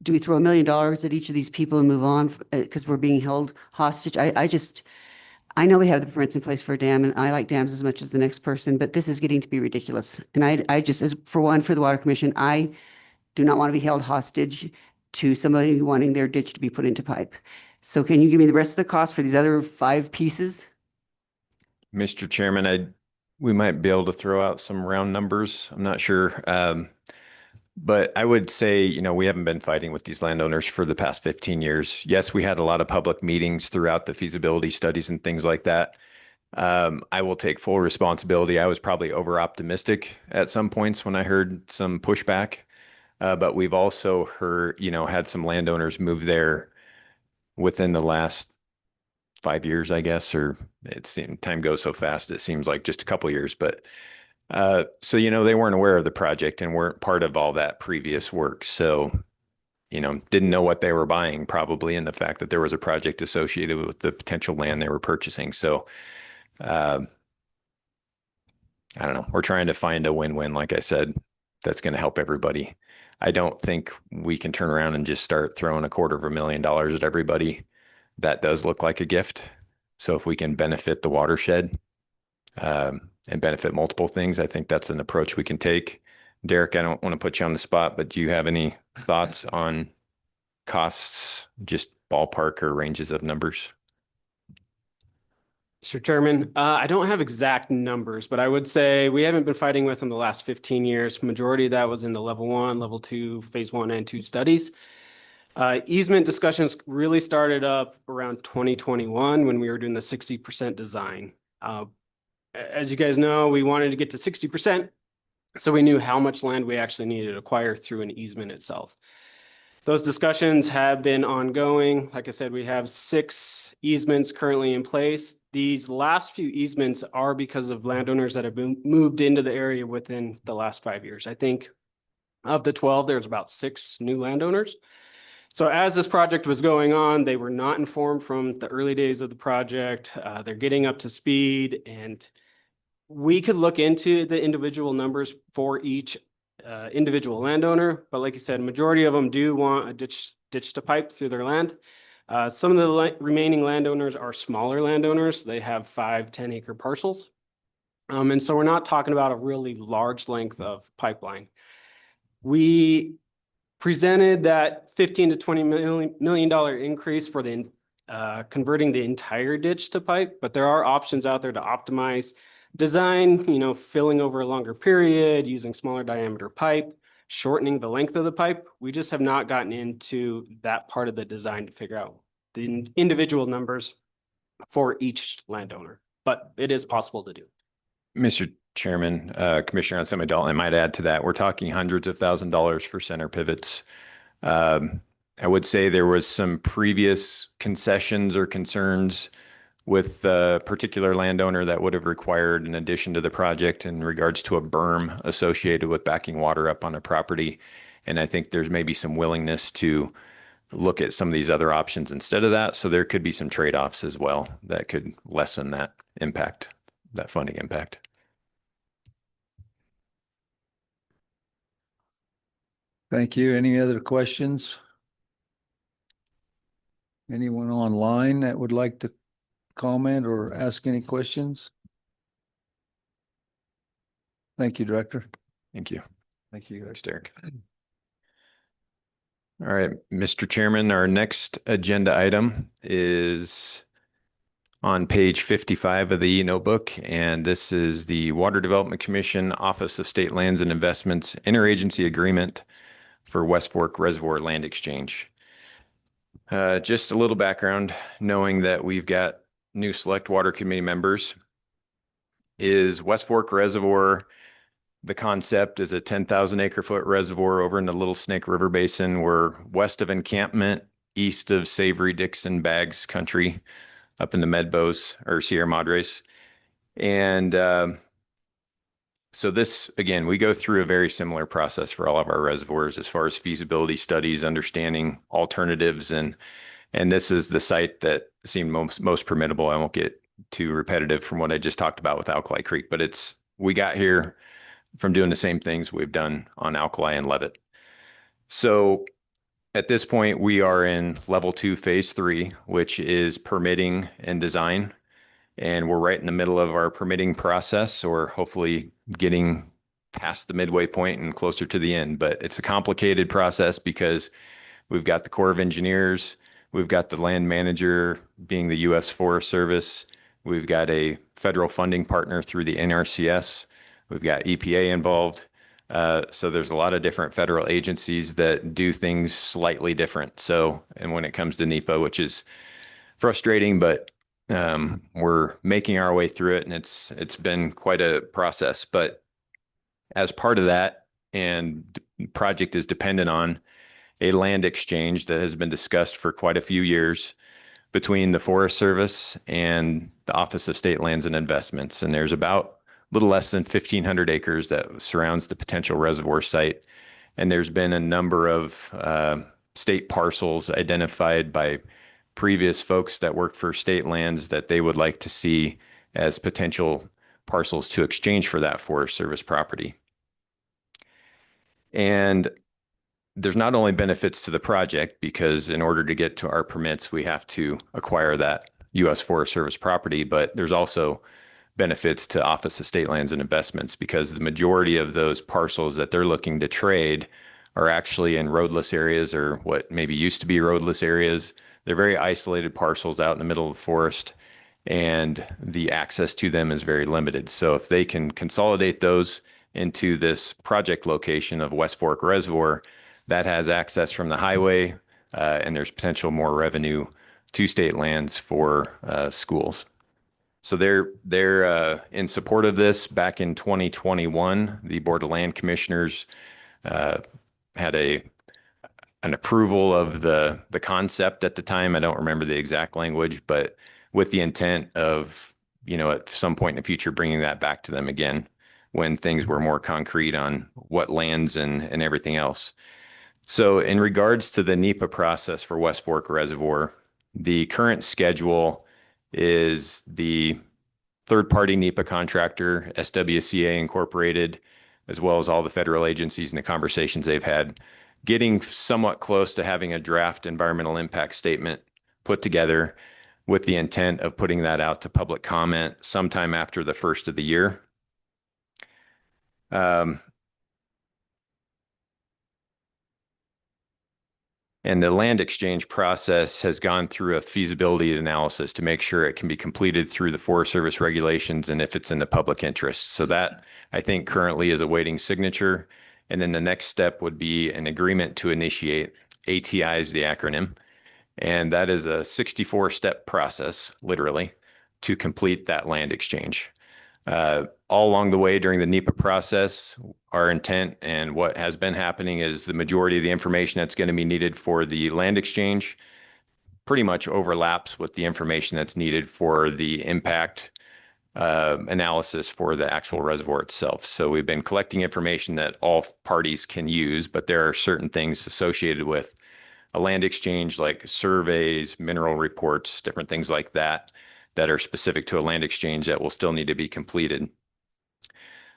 do we throw $1 million at each of these people and move on because we're being held hostage? I know we have the permits in place for a dam, and I like dams as much as the next person, but this is getting to be ridiculous. And I just, for the Water Commission, I do not want to be held hostage to somebody wanting their ditch to be put into pipe. So can you give me the rest of the cost for these other 5 pieces? Mr. Chairman, we might be able to throw out some round numbers. I'm not sure. But I would say, we haven't been fighting with these landowners for the past 15 years. Yes, we had a lot of public meetings throughout the feasibility studies and things like that. I will take full responsibility. I was probably over optimistic at some points when I heard some pushback. But we've also heard, had some landowners move there within the last 5 years, I guess, or time goes so fast. It seems like just a couple years, but so, they weren't aware of the project and weren't part of all that previous work. So, didn't know what they were buying probably, and the fact that there was a project associated with the potential land they were purchasing. So, I don't know. We're trying to find a win-win, like I said, that's going to help everybody. I don't think we can turn around and just start throwing $250,000 at everybody. That does look like a gift. So if we can benefit the watershed, and benefit multiple things, I think that's an approach we can take. Derek, I don't want to put you on the spot, but do you have any thoughts on costs, just ballpark or ranges of numbers? Mr. Chairman, I don't have exact numbers, but I would say we haven't been fighting with them the last 15 years. Majority of that was in the level 1, level 2, phase 1 and 2 studies. Easement discussions really started up around 2021 when we were doing the 60% design. As you guys know, we wanted to get to 60%, so we knew how much land we actually needed to acquire through an easement itself. Those discussions have been ongoing. Like I said, we have 6 easements currently in place. These last few easements are because of landowners that have been moved into the area within the last 5 years. I think of the 12, there's about 6 new landowners. So as this project was going on, they were not informed from the early days of the project. They're getting up to speed, and we could look into the individual numbers for each individual landowner, but like you said, majority of them do want a ditch to pipe through their land. Some of the remaining landowners are smaller landowners. They have 5-10 acre parcels. And so we're not talking about a really large length of pipeline. We presented that $15 to $20 million increase for the converting the entire ditch to pipe, but there are options out there to optimize design, filling over a longer period, using smaller diameter pipe, shortening the length of the pipe. We just have not gotten into that part of the design to figure out the individual numbers for each landowner, but it is possible to do. Mr. Chairman, Commissioner Ansemi Dalton, I might add to that. We're talking hundreds of $1,000s for center pivots. I would say there was some previous concessions or concerns with a particular landowner that would have required an addition to the project in regards to a berm associated with backing water up on a property. And I think there's maybe some willingness to look at some of these other options instead of that. So there could be some trade-offs as well that could lessen that impact, that funding impact. Thank you. Any other questions? Anyone online that would like to comment or ask any questions? Thank you, Director. Thank you. Thank you. Thanks, Derek. All right, Mr. Chairman, our next agenda item is on page 55 of the notebook, and this is the Water Development Commission Office of State Lands and Investments Interagency Agreement for West Fork Reservoir Land Exchange. Just a little background, knowing that we've got new select water committee members, is West Fork Reservoir. The concept is a 10,000 acre foot reservoir over in the Little Snake River Basin. We're west of encampment, east of Savory Dixon Bags country, up in the Medbos or Sierra Madres. And so this, again, we go through a very similar process for all of our reservoirs as far as feasibility studies, understanding alternatives, and this is the site that seemed most permittable. I won't get too repetitive from what I just talked about with Alkali Creek, but we got here from doing the same things we've done on Alkali and Levitt. So at this point, we are in level 2, phase 3, which is permitting and design. And we're right in the middle of our permitting process, or hopefully getting past the midway point and closer to the end. But it's a complicated process because we've got the Corps of Engineers, we've got the land manager being the U.S. Forest Service, we've got a federal funding partner through the NRCS, we've got EPA involved. So there's a lot of different federal agencies that do things slightly different. So, and when it comes to NEPA, which is frustrating, but we're making our way through it, and it's been quite a process. But as part of that, and the project is dependent on a land exchange that has been discussed for quite a few years between the Forest Service and the Office of State Lands and Investments. And there's about a little less than 1,500 acres that surrounds the potential reservoir site. And there's been a number of state parcels identified by previous folks that worked for state lands that they would like to see as potential parcels to exchange for that Forest Service property. And there's not only benefits to the project, because in order to get to our permits, we have to acquire that U.S. Forest Service property, but there's also benefits to Office of State Lands and Investments, because the majority of those parcels that they're looking to trade are actually in roadless areas, or what maybe used to be roadless areas. They're very isolated parcels out in the middle of the forest, and the access to them is very limited. So if they can consolidate those into this project location of West Fork Reservoir, that has access from the highway, and there's potential more revenue to state lands for schools. So they're in support of this. Back in 2021, the Board of Land Commissioners had an approval of the concept at the time. I don't remember the exact language, but with the intent of, at some point in the future, bringing that back to them again when things were more concrete on what lands and everything else. So in regards to the NEPA process for West Fork Reservoir, the current schedule is the third-party NEPA contractor, SWCA Incorporated, as well as all the federal agencies and the conversations they've had, getting somewhat close to having a draft environmental impact statement put together with the intent of putting that out to public comment sometime after the first of the year. And the land exchange process has gone through a feasibility analysis to make sure it can be completed through the Forest Service regulations and if it's in the public interest. So that, I think, currently is awaiting signature. And then the next step would be an agreement to initiate. ATI is the acronym. And that is a 64-step process, literally, to complete that land exchange. All along the way during the NEPA process, our intent and what has been happening is the majority of the information that's going to be needed for the land exchange pretty much overlaps with the information that's needed for the impact analysis for the actual reservoir itself. So we've been collecting information that all parties can use, but there are certain things associated with a land exchange like surveys, mineral reports, different things like that that are specific to a land exchange that will still need to be completed.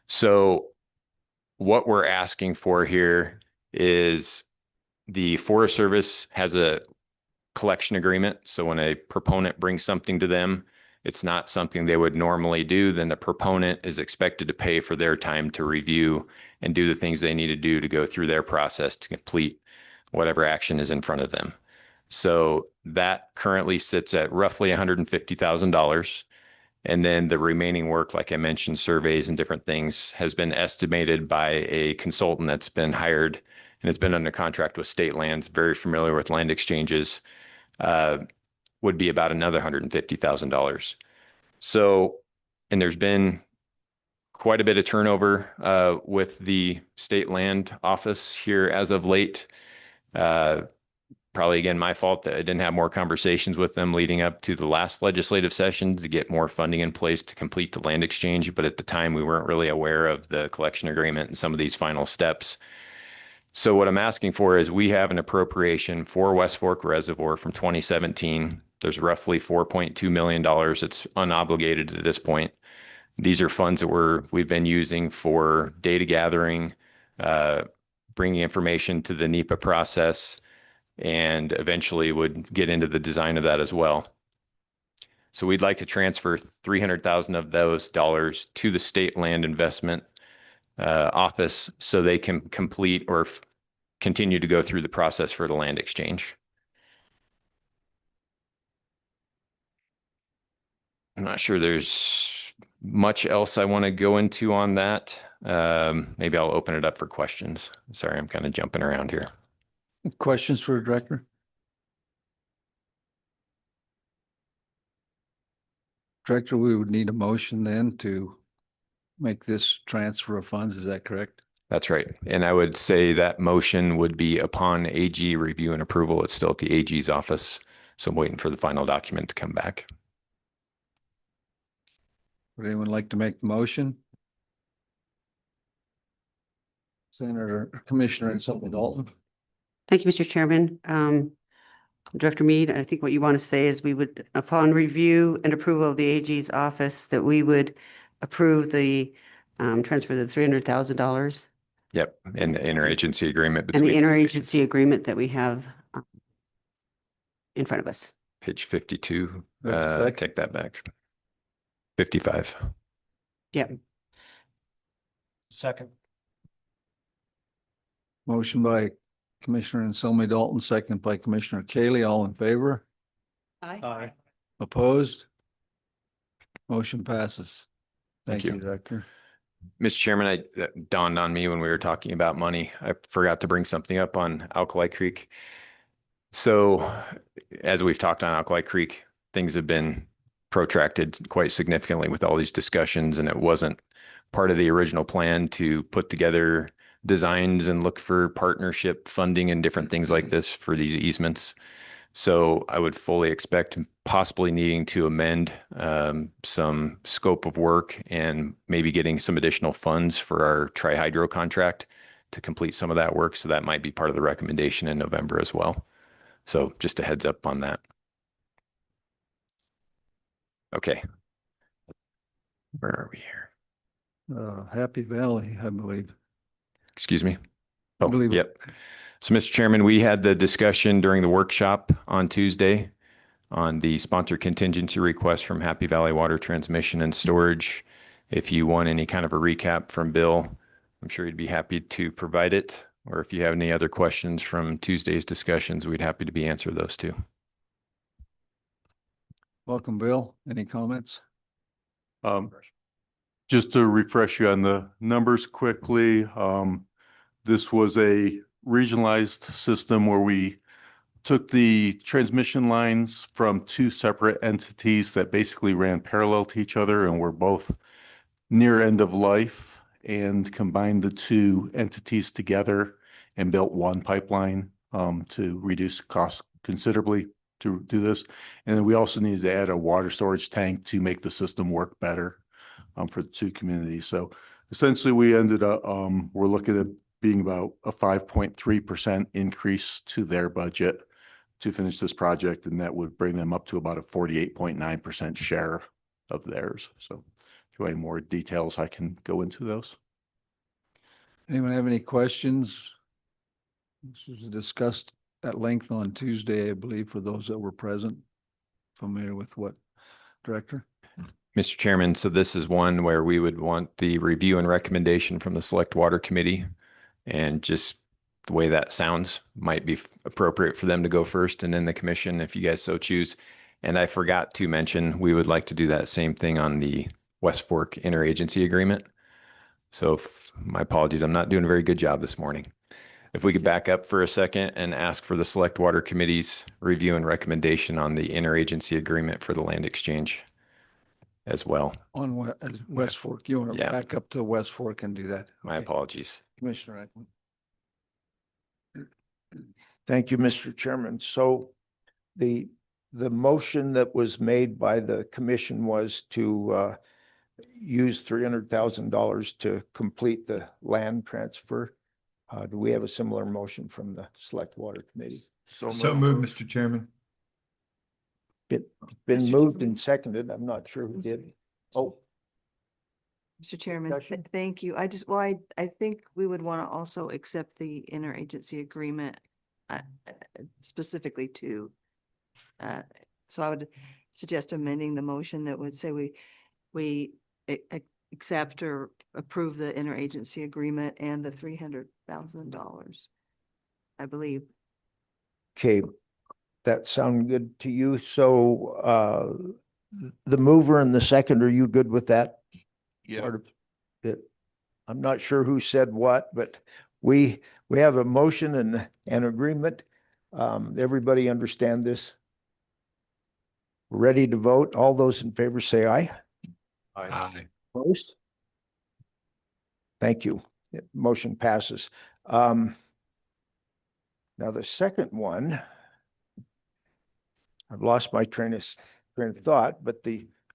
So what we're asking for here is the Forest Service has a collection agreement. So when a proponent brings something to them, it's not something they would normally do, then the proponent is expected to pay for their time to review and do the things they need to do to go through their process to complete whatever action is in front of them. So that currently sits at roughly $150,000. And then the remaining work, like I mentioned, surveys and different things, has been estimated by a consultant that's been hired and has been under contract with state lands, very familiar with land exchanges, would be about another $150,000. So, and there's been quite a bit of turnover with the state land office here as of late. Probably, again, my fault that I didn't have more conversations with them leading up to the last legislative session to get more funding in place to complete the land exchange. But at the time, we weren't really aware of the collection agreement and some of these final steps. So what I'm asking for is we have an appropriation for West Fork Reservoir from 2017. There's roughly $4.2 million. It's unobligated at this point. These are funds that we've been using for data gathering, bringing information to the NEPA process, and eventually would get into the design of that as well. So we'd like to transfer $300,000 of those dollars to the state land investment office so they can complete or continue to go through the process for the land exchange. I'm not sure there's much else I want to go into on that. Maybe I'll open it up for questions. Sorry, I'm kind of jumping around here. Questions for the director? Director, we would need a motion then to make this transfer of funds. Is that correct? That's right. And I would say that motion would be upon AG review and approval. It's still at the AG's office. So I'm waiting for the final document to come back. Would anyone like to make the motion? Senator, Commissioner Anselmo Dalton. Thank you, Mr. Chairman. Director Mead, I think what you want to say is we would, upon review and approval of the AG's office, that we would approve the transfer of the $300,000. Yep. And the interagency agreement. And the between interagency agreement that we have in front of us. page 52. Back. Take that back. 55. Yep. Second. Motion by Commissioner Anselmo Dalton, second by Commissioner Kaylee. All in favor? Aye. Opposed? Motion passes. Thank Thank you, Director. Mr. Chairman, it dawned on me when we were talking about money. I forgot to bring something up on Alkali Creek. So as we've talked on Alkali Creek, things have been protracted quite significantly with all these discussions, and it wasn't part of the original plan to put together designs and look for partnership funding and different things like this for these easements. So I would fully expect possibly needing to amend some scope of work and maybe getting some additional funds for our tri-hydro contract to complete some of that work. So that might be part of the recommendation in November as well. So just a heads up on that. Okay. Where are we here? Happy Valley, I believe. Excuse me. I Oh, believe it. yep. So, Mr. Chairman, we had the discussion during the workshop on Tuesday on the sponsor contingency request from Happy Valley Water Transmission and Storage. If you want any kind of a recap from Bill, I'm sure he'd be happy to provide it. Or if you have any other questions from Tuesday's discussions, we'd happy to answer those too. Welcome, Bill. Any comments? Just to refresh you on the numbers quickly, this was a regionalized system where we took the transmission lines from two separate entities that basically ran parallel to each other and were both near end of life, and combined the two entities together and built one pipeline to reduce costs considerably to do this. And then we also needed to add a water storage tank to make the system work better for the two communities. So essentially we ended up, we're looking at being about a 5.3% increase to their budget to finish this project. And that would bring them up to about a 48.9% share of theirs. So if you want any more details, I can go into those. Anyone have any questions? This was discussed at length on Tuesday, I believe, for those that were present. Familiar with what, Director? Mr. Chairman, so this is one where we would want the review and recommendation from the Select Water Committee, and just the way that sounds might be appropriate for them to go first and then the commission if you guys so choose. And I forgot to mention, we would like to do that same thing on the West Fork interagency agreement. So my apologies, I'm not doing a very good job this morning. If we could back up for a second and ask for the Select Water Committee's review and recommendation on the interagency agreement for the land exchange as well. On West Fork, you want to Yeah. back up to West Fork and do that? My Okay. apologies. Commissioner Eklund. Thank you, Mr. Chairman. So the motion that was made by the commission was to use $300,000 to complete the land transfer. Do we have a similar motion from the Select Water Committee? So moved, Mr. Chairman. Been moved and seconded. I'm not sure who did. Oh, Mr. Chairman, Discussion? thank you. I think we would want to also accept the interagency agreement specifically to, so I would suggest amending the motion that would say we accept or approve the interagency agreement and the $300,000, I believe. okay. That sound good to you? So the mover and the second, are you good with that? Yeah. Part of it. I'm not sure who said what, but we have a motion and an agreement. Everybody understand this? Ready to vote? All those in favor say aye. Aye. Opposed? Thank you. Motion passes. Now the second one, I've lost my train of thought, but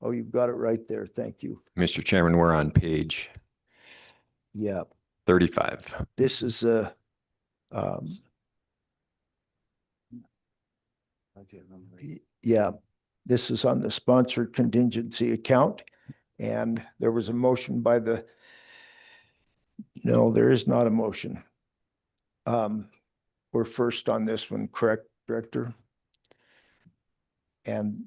oh, you've got it right there. Thank you. Mr. Chairman, we're on page Yeah, 35. this is yeah, this is on the sponsored contingency account. And there was a motion by no, there is not a motion. We're first on this one, correct, Director? And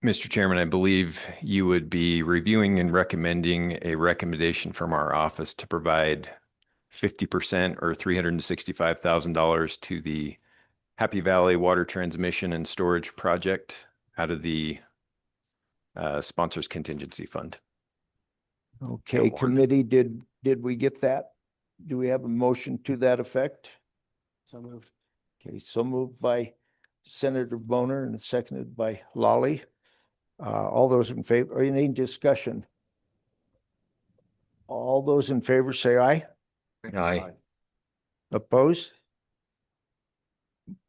Mr. Chairman, I believe you would be reviewing and recommending a recommendation from our office to provide 50% or $365,000 to the Happy Valley Water Transmission and Storage Project out of the Sponsors Contingency Fund. okay, committee, did we get that? Do we have a motion to that effect? So moved. Okay, so moved by Senator Boner and seconded by Lawley. All those in favor, or any discussion? All those in favor say aye. Aye. Opposed?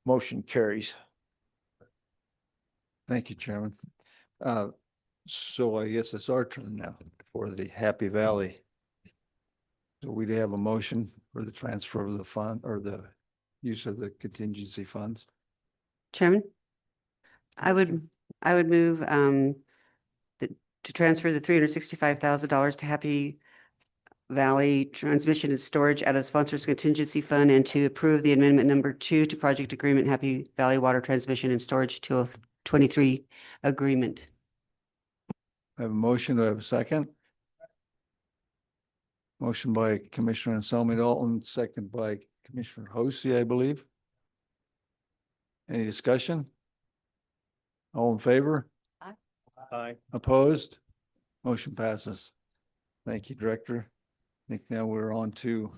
Motion carries. Thank you, Chairman. So I guess it's our turn now for the Happy Valley. So we'd have a motion for the transfer of the fund or the use of the contingency funds. Chairman, I would move to transfer the $365,000 to Happy Valley Transmission and Storage out of sponsors contingency fund and to approve the amendment number 2 to project agreement Happy Valley Water Transmission and Storage 2023 agreement. I have a motion. Do I have a second? Motion by Commissioner Anselmi Dalton, second by Commissioner Hosey, I believe. Any discussion? All in favor? Aye. Aye. Opposed? Motion passes. Thank you, Director. I think now we're on to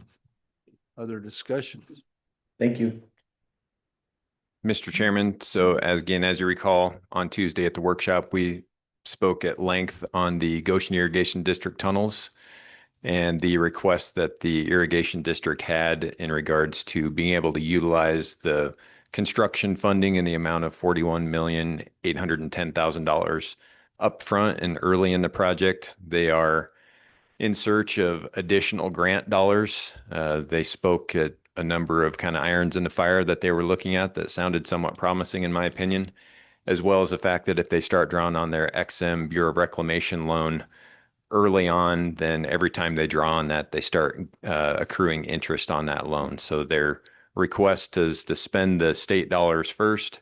other discussions. Thank you. Mr. Chairman, so as you recall, on Tuesday at the workshop, we spoke at length on the Goshen Irrigation District tunnels and the request that the Irrigation District had in regards to being able to utilize the construction funding in the amount of $41,810,000 upfront and early in the project. They are in search of additional grant dollars. They spoke at a number of kind of irons in the fire that they were looking at that sounded somewhat promising in my opinion, as well as the fact that if they start drawing on their XM Bureau of Reclamation loan early on, then every time they draw on that, they start accruing interest on that loan. So their request is to spend the state dollars first.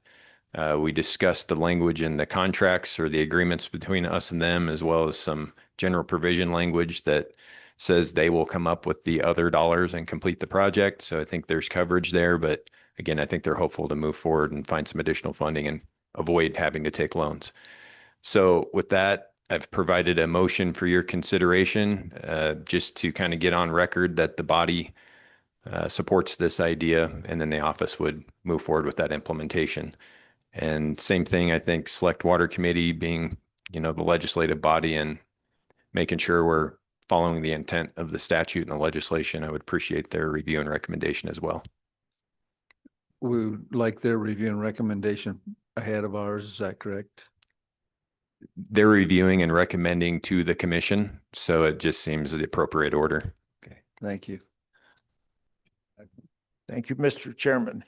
We discussed the language in the contracts or the agreements between us and them, as well as some general provision language that says they will come up with the other dollars and complete the project. So I think there's coverage there, but again, I think they're hopeful to move forward and find some additional funding and avoid having to take loans. So with that, I've provided a motion for your consideration, just to kind of get on record that the body supports this idea, and then the office would move forward with that implementation. And same thing, I think Select Water Committee being, the legislative body and making sure we're following the intent of the statute and the legislation, I would appreciate their review and recommendation as well. We would like their review and recommendation ahead of ours. Is that correct? They're reviewing and recommending to the commission, so it just seems the appropriate order. Okay, thank you. Thank you, Mr. Chairman.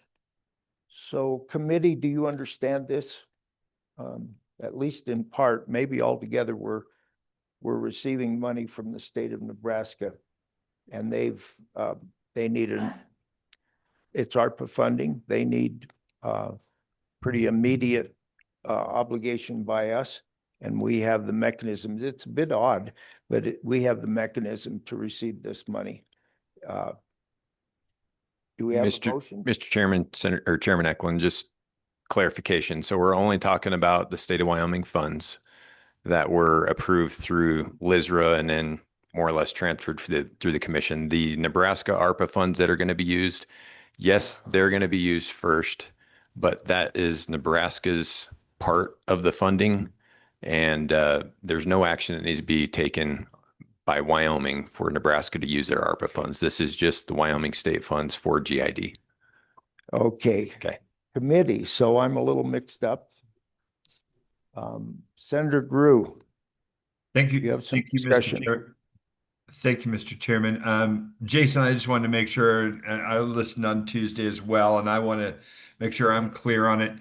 So committee, do you understand this? At least in part, maybe altogether, we're receiving money from the state of Nebraska, and they need it's ARPA funding. They need pretty immediate obligation by us, and we have the mechanisms. It's a bit odd, but we have the mechanism to receive this money. Do we have a motion? Mr. Chairman, Chairman Eklund, just clarification. So we're only talking about the state of Wyoming funds that were approved through LISRA and then more or less transferred through the commission. The Nebraska ARPA funds that are going to be used, yes, they're going to be used first, but that is Nebraska's part of the funding. And there's no action that needs to be taken by Wyoming for Nebraska to use their ARPA funds. This is just the Wyoming state funds for GID. Okay. Okay. Committee, so I'm a little mixed up. Senator Grew. Thank you. You have some Thank you, discussion. Thank you, Mr. Chairman. Jason, I just wanted to make sure, I listened on Tuesday as well, and I want to make sure I'm clear on it.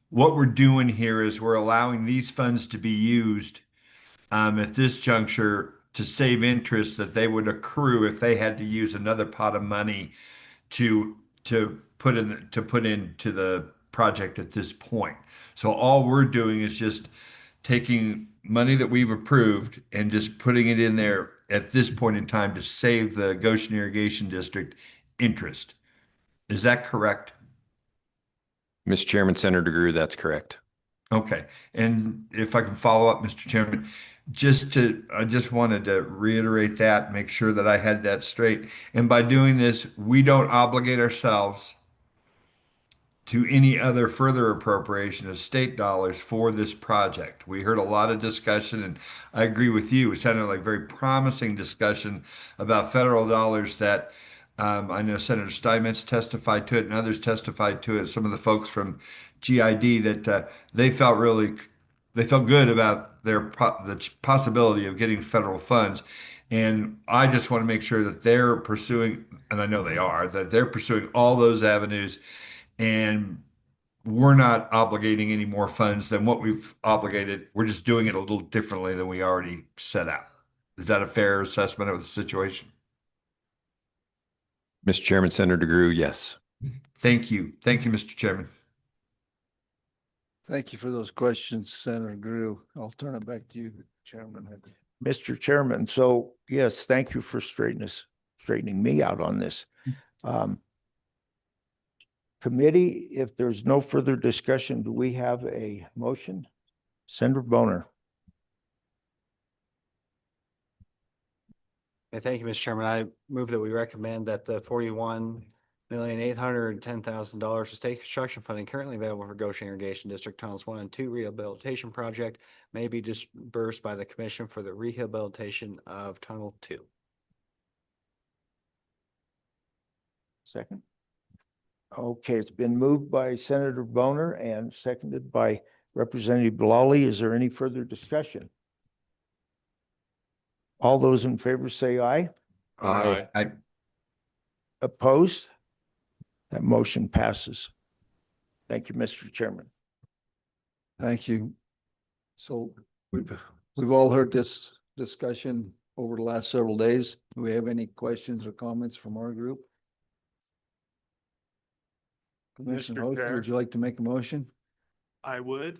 What we're doing here is we're allowing these funds to be used at this juncture to save interest that they would accrue if they had to use another pot of money to put into the project at this point. So all we're doing is just taking money that we've approved and just putting it in there at this point in time to save the Goshen Irrigation District interest. Is that correct? Mr. Chairman, Senator Grew, that's correct. Okay. And if I can follow up, Mr. Chairman, I just wanted to reiterate that, make sure that I had that straight. And by doing this, we don't obligate ourselves to any other further appropriation of state dollars for this project. We heard a lot of discussion, and I agree with you. It sounded like very promising discussion about federal dollars that I know Senator Steinmetz testified to it and others testified to it. Some of the folks from GID that they felt good about the possibility of getting federal funds. And I just want to make sure that they're pursuing, and I know they are, that they're pursuing all those avenues, and we're not obligating any more funds than what we've obligated. We're just doing it a little differently than we already set out. Is that a fair assessment of the situation? Mr. Chairman, Senator Drew, yes. Thank you. Thank you, Mr. Chairman. Thank you for those questions, Senator Drew. I'll turn it back to you, Chairman. Mr. Chairman, so yes, thank you for straightening me out on this. Committee, if there's no further discussion, do we have a motion? Senator Boner. Thank you, Mr. Chairman. I move that we recommend that the $41,810,000 of state construction funding currently available for Goshen Irrigation District Tunnels 1 and 2 rehabilitation project may be disbursed by the Commission for the rehabilitation of Tunnel 2. Second. Okay, it's been moved by Senator Boner and seconded by Representative Lawley. Is there any further discussion? All those in favor say aye. Aye. Aye. Opposed? That motion passes. Thank you, Mr. Chairman. Thank you. So we've all heard this discussion over the last several days. Do we have any questions or comments from our group? Commissioner Host, would you like to make a motion? I would.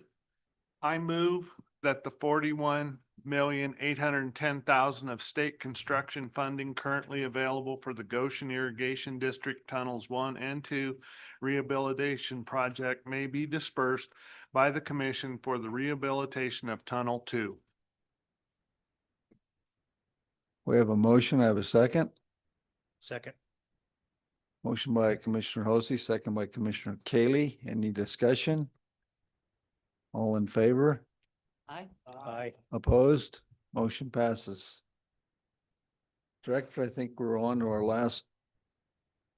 I move that the 41,810,000 of state construction funding currently available for the Goshen Irrigation District Tunnels 1 and 2 rehabilitation project may be dispersed by the Commission for the rehabilitation of Tunnel 2. We have a motion. I have a second. Second. Motion by Commissioner Hosey, second by Commissioner Kaylee. Any discussion? All in favor? Aye. Aye. Opposed? Motion passes. Director, I think we're on to our last.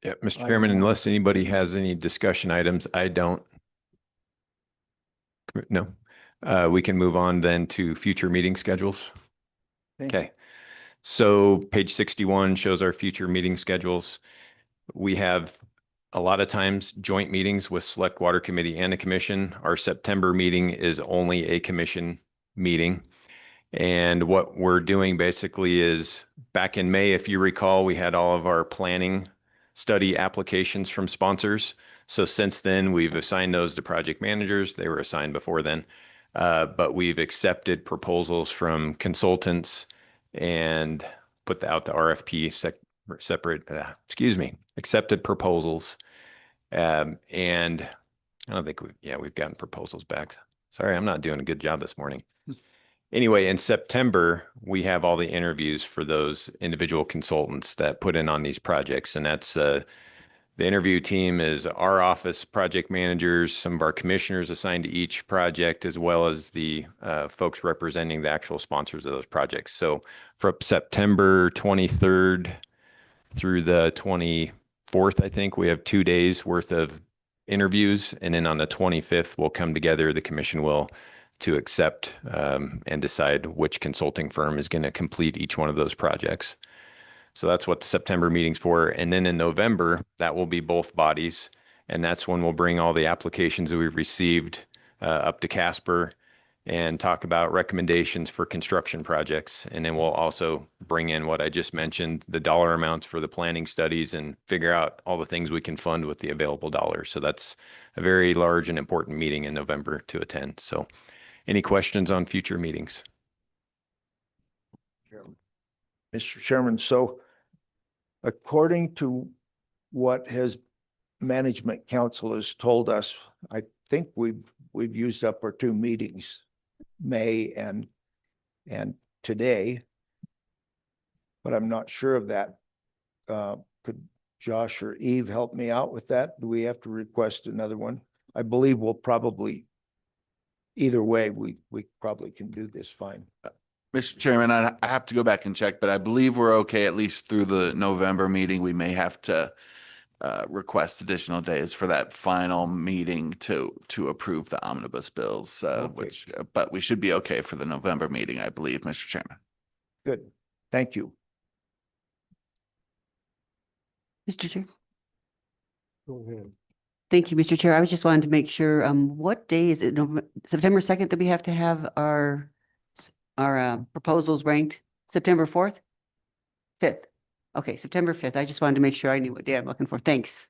Yeah, Mr. Chairman, unless anybody has any discussion items, I don't. No. We can move on then to future meeting schedules. Okay. So page 61 shows our future meeting schedules. We have a lot of times joint meetings with Select Water Committee and a commission. Our September meeting is only a commission meeting. And what we're doing basically is back in May, if you recall, we had all of our planning study applications from sponsors. So since then, we've assigned those to project managers. They were assigned before then. But we've accepted proposals from consultants and put out the RFP accepted proposals. And I don't think we've gotten proposals back. Sorry, I'm not doing a good job this morning. Anyway, in September, we have all the interviews for those individual consultants that put in on these projects. And that's the interview team is our office project managers, some of our commissioners assigned to each project, as well as the folks representing the actual sponsors of those projects. So from September 23rd through the 24th, I think we have 2 days worth of interviews. And then on the 25th, we'll come together, the commission will, to accept and decide which consulting firm is going to complete each one of those projects. So that's what the September meeting's for. And then in November, that will be both bodies. And that's when we'll bring all the applications that we've received up to Casper and talk about recommendations for construction projects. And then we'll also bring in what I just mentioned, the dollar amounts for the planning studies, and figure out all the things we can fund with the available dollars. So that's a very large and important meeting in November to attend. So any questions on future meetings? Mr. Chairman, so according to what his management council has told us, I think we've used up our 2 meetings, May and today, but I'm not sure of that. Could Josh or Eve help me out with that? Do we have to request another one? I believe we'll probably, either way, we probably can do this fine. Mr. Chairman, I have to go back and check, but I believe we're okay at least through the November meeting. We may have to request additional days for that final meeting to approve the omnibus bills, which, but we should be okay for the November meeting, I believe, Mr. Chairman. Good. Thank you. Mr. Chair. Go ahead. Thank you, Mr. Chair. I was just wanted to make sure, what day is it? September 2nd that we have to have our proposals ranked? September 4th? 5th? Okay, September 5th. I just wanted to make sure I knew what day I'm looking for. Thanks.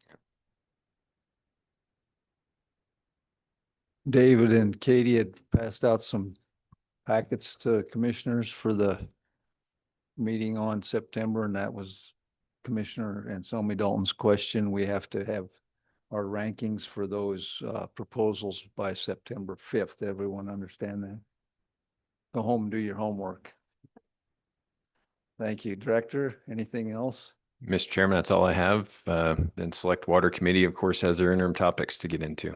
David and Katie had passed out some packets to commissioners for the meeting on September, and that was Commissioner Anselmi Dalton's question. We have to have our rankings for those proposals by September 5th. Everyone understand that? Go home and do your homework. Thank you. Director, anything else? Mr. Chairman, that's all I have. Then Select Water Committee, of course, has their interim topics to get into.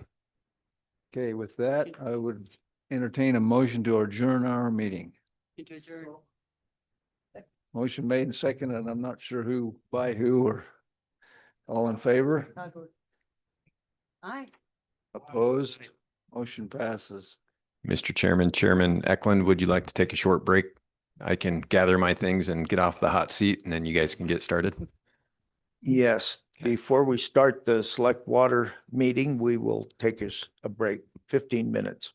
Okay, with that, I would entertain a motion to adjourn our meeting. Motion made and seconded, and I'm not sure who by who or all in favor? Aye. Opposed? Motion passes. Mr. Chairman, Chairman Eklund, would you like to take a short break? I can gather my things and get off the hot seat, and then you guys can get started. Yes, before we start the select water meeting, we will take us a break, 15 minutes.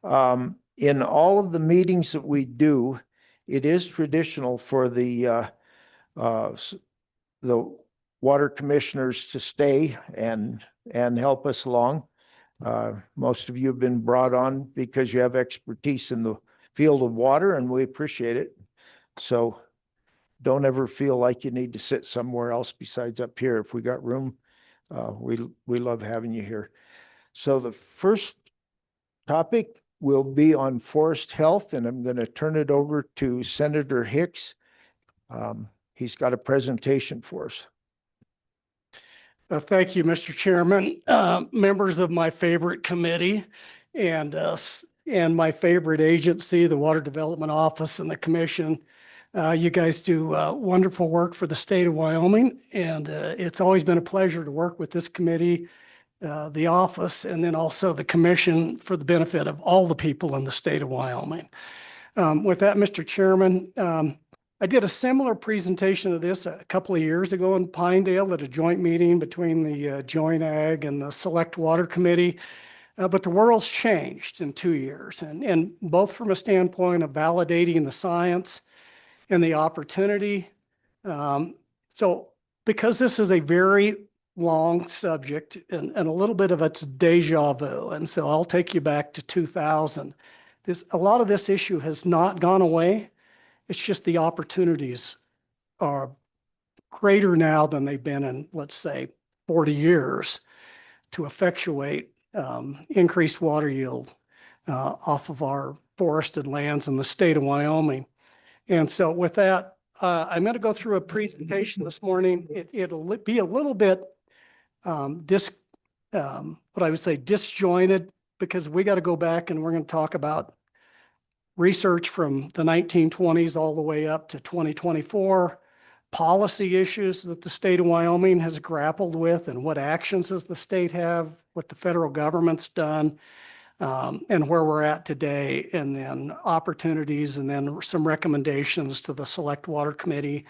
In all of the meetings that we do, it is traditional for the water commissioners to stay and help us along. Most of you have been brought on because you have expertise in the field of water, and we appreciate it. So don't ever feel like you need to sit somewhere else besides up here. If we got room, we love having you here. So the first topic will be on forest health, and I'm going to turn it over to Senator Hicks. He's got a presentation for us. Thank you, Mr. Chairman, members of my favorite committee and my favorite agency, the Water Development Office and the Commission. You guys do wonderful work for the state of Wyoming, and it's always been a pleasure to work with this committee, the office, and then also the commission for the benefit of all the people in the state of Wyoming. With that, Mr. Chairman, I did a similar presentation of this a couple of years ago in Pinedale at a joint meeting between the Joint Ag and the Select Water Committee. But the world's changed in 2 years, and both from a standpoint of validating the science and the opportunity. So because this is a very long subject and a little bit of it's deja vu, and so I'll take you back to 2000. A lot of this issue has not gone away. It's just the opportunities are greater now than they've been in, let's say, 40 years to effectuate increased water yield off of our forested lands in the state of Wyoming. And so with that, I'm going to go through a presentation this morning. It'll be a little bit what I would say disjointed, because we got to go back and we're going to talk about research from the 1920s all the way up to 2024, policy issues that the state of Wyoming has grappled with, and what actions does the state have, what the federal government's done, and where we're at today, and then opportunities, and then some recommendations to the Select Water Committee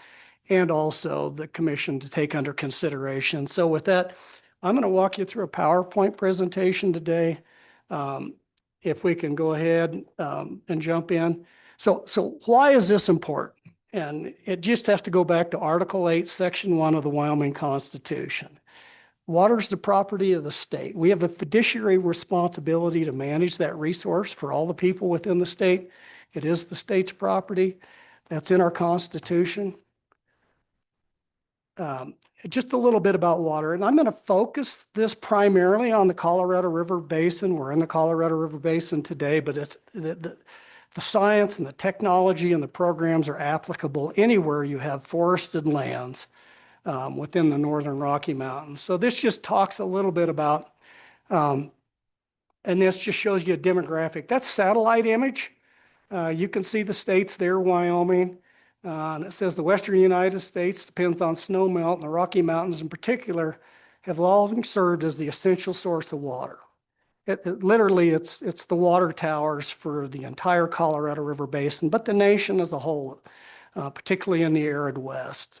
and also the commission to take under consideration. So with that, I'm going to walk you through a PowerPoint presentation today. If we can go ahead and jump in. So why is this important? And it just has to go back to Article 8, Section 1 of the Wyoming Constitution. Water is the property of the state. We have a fiduciary responsibility to manage that resource for all the people within the state. It is the state's property. That's in our Constitution. Just a little bit about water, and I'm going to focus this primarily on the Colorado River Basin. We're in the Colorado River Basin today, but it's the science and the technology and the programs are applicable anywhere you have forested lands within the Northern Rocky Mountains. So this just talks a little bit about, and this just shows you a demographic. That's satellite image. You can see the states there, Wyoming. And it says the Western United States depends on snow melt, and the Rocky Mountains in particular have long served as the essential source of water. Literally, it's the water towers for the entire Colorado River Basin, but the nation as a whole, particularly in the arid West.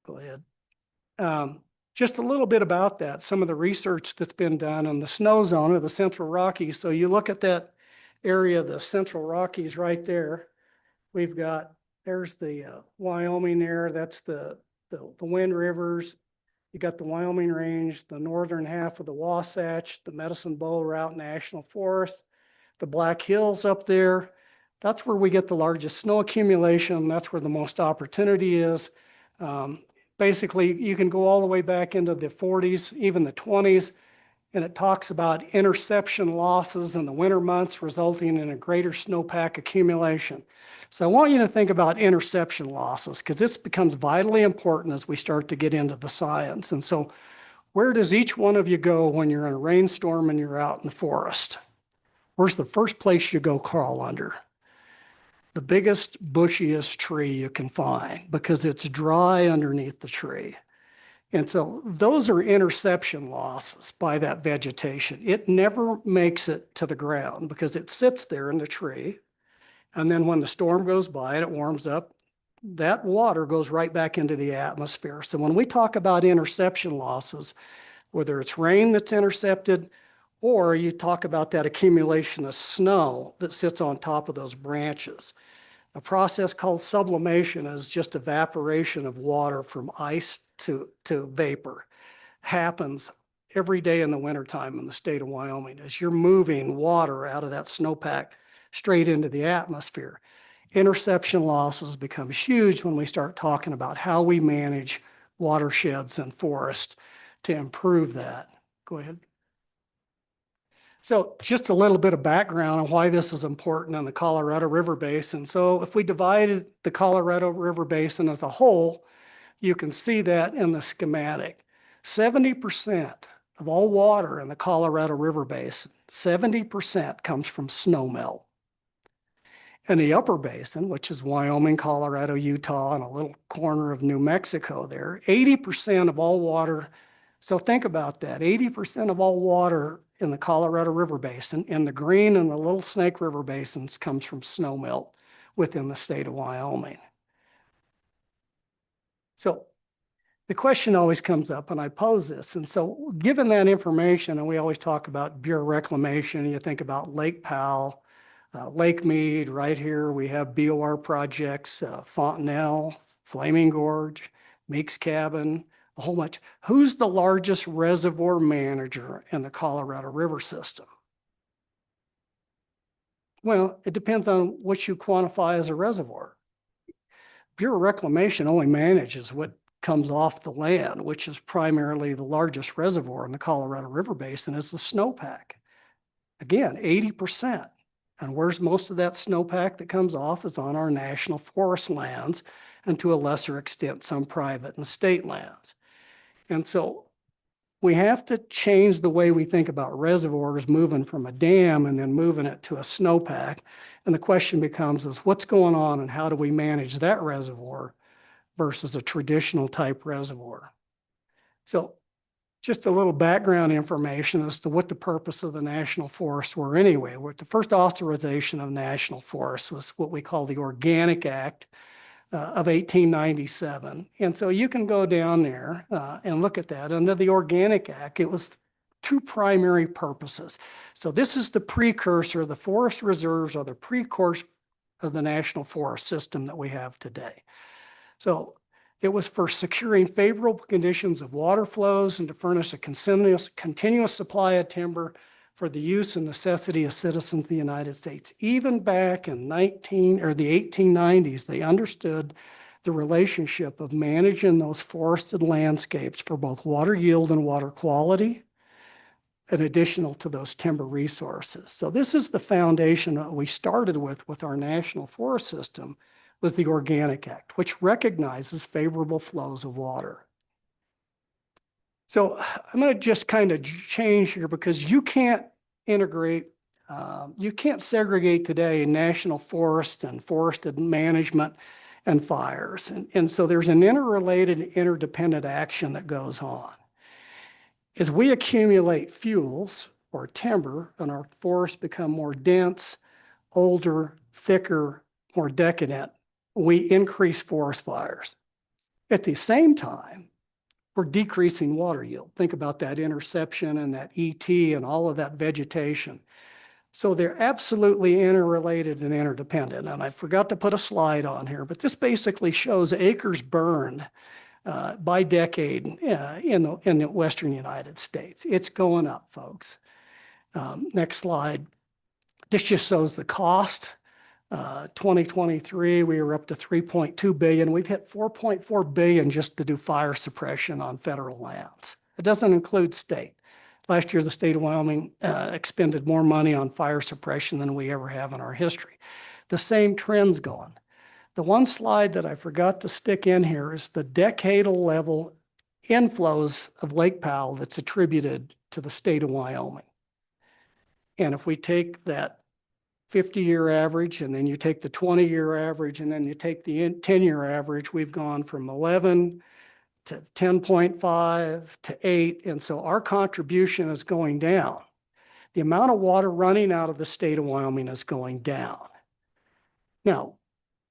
Go ahead. Just a little bit about that, some of the research that's been done on the snow zone of the Central Rockies. So you look at that area, the Central Rockies right there. We've got, there's the Wyoming there, that's the Wind Rivers. You got the Wyoming Range, the northern half of the Wasatch, the Medicine Bow Route National Forest, the Black Hills up there. That's where we get the largest snow accumulation. That's where the most opportunity is. Basically, you can go all the way back into the 40s, even the 20s, and it talks about interception losses in the winter months resulting in a greater snowpack accumulation. So I want you to think about interception losses, because this becomes vitally important as we start to get into the science. And so where does each one of you go when you're in a rainstorm and you're out in the forest? Where's the first place you go crawl under? The biggest, bushiest tree you can find, because it's dry underneath the tree. And so those are interception losses by that vegetation. It never makes it to the ground because it sits there in the tree. And then when the storm goes by and it warms up, that water goes right back into the atmosphere. So when we talk about interception losses, whether it's rain that's intercepted Or you talk about that accumulation of snow that sits on top of those branches. A process called sublimation is just evaporation of water from ice to vapor. Happens every day in the wintertime in the state of Wyoming as you're moving water out of that snowpack straight into the atmosphere. Interception losses become huge when we start talking about how we manage watersheds and forests to improve that. Go ahead. So just a little bit of background on why this is important in the Colorado River Basin. So if we divided the Colorado River Basin as a whole, you can see that in the schematic. 70% of all water in the Colorado River Basin, 70% comes from snowmelt. In the upper basin, which is Wyoming, Colorado, Utah, and a little corner of New Mexico there, 80% of all water. So think about that. 80% of all water in the Colorado River Basin, in the Green and the Little Snake River Basins, comes from snowmelt within the state of Wyoming. So the question always comes up, and I pose this. And so given that information, and we always talk about Bureau of Reclamation, you think about Lake Powell, Lake Mead, right here we have BOR projects, Fontenelle, Flaming Gorge, Meeks Cabin, a whole bunch. Who's the largest reservoir manager in the Colorado River system? Well, it depends on what you quantify as a reservoir. Bureau of Reclamation only manages what comes off the land, which is primarily the largest reservoir in the Colorado River Basin is the snowpack. Again, 80%. And where's most of that snowpack that comes off is on our national forest lands, and to a lesser extent, some private and state lands. And so we have to change the way we think about reservoirs, moving from a dam and then moving it to a snowpack. And the question becomes is what's going on and how do we manage that reservoir versus a traditional type reservoir? So just a little background information as to what the purpose of the national forests were anyway. The first authorization of national forests was what we call the Organic Act of 1897. And so you can go down there and look at that. Under the Organic Act, it was two primary purposes. So this is the precursor. The forest reserves are the precursor of the national forest system that we have today. So it was for securing favorable conditions of water flows and to furnish a continuous supply of timber for the use and necessity of citizens of the United States. Even back in the 1890s, they understood the relationship of managing those forested landscapes for both water yield and water quality, in addition to those timber resources. So this is the foundation that we started with our national forest system, was the Organic Act, which recognizes favorable flows of water. So I'm going to just kind of change here because you can't integrate, you can't segregate today national forests and forested management and fires. And so there's an interrelated, interdependent action that goes on. As we accumulate fuels or timber and our forests become more dense, older, thicker, more decadent, we increase forest fires. At the same time, we're decreasing water yield. Think about that interception and that ET and all of that vegetation. So they're absolutely interrelated and interdependent. And I forgot to put a slide on here, but this basically shows acres burned by decade in the Western United States. It's going up, folks. Next slide. This just shows the cost. 2023, we were up to 3.2 billion. We've hit 4.4 billion just to do fire suppression on federal lands. It doesn't include state. Last year, the state of Wyoming expended more money on fire suppression than we ever have in our history. The same trend's going. The one slide that I forgot to stick in here is the decadal level inflows of Lake Powell that's attributed to the state of Wyoming. And if we take that 50-year average, and then you take the 20-year average, and then you take the 10-year average, we've gone from 11 to 10.5 to 8. And so our contribution is going down. The amount of water running out of the state of Wyoming is going down. Now,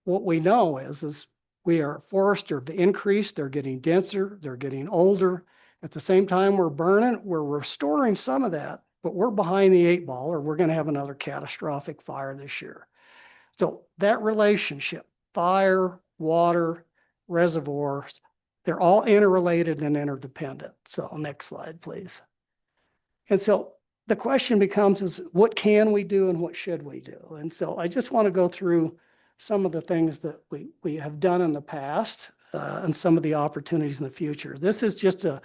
what we know is we are forests are increased, they're getting denser, they're getting older. At the same time we're burning, we're restoring some of that, but we're behind the 8 ball, or we're going to have another catastrophic fire this year. So that relationship, fire, water, reservoirs, they're all interrelated and interdependent. So next slide, please. And so the question becomes is what can we do and what should we do? And so I just want to go through some of the things that we have done in the past and some of the opportunities in the future. This is just a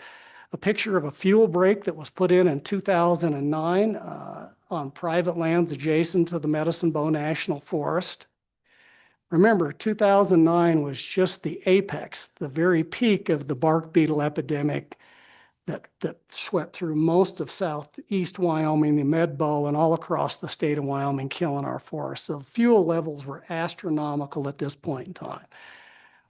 picture of a fuel break that was put in 2009 on private lands adjacent to the Medicine Bow National Forest. Remember, 2009 was just the apex, the very peak of the bark beetle epidemic that swept through most of southeast Wyoming, the Med Bow, and all across the state of Wyoming, killing our forests. So fuel levels were astronomical at this point in time.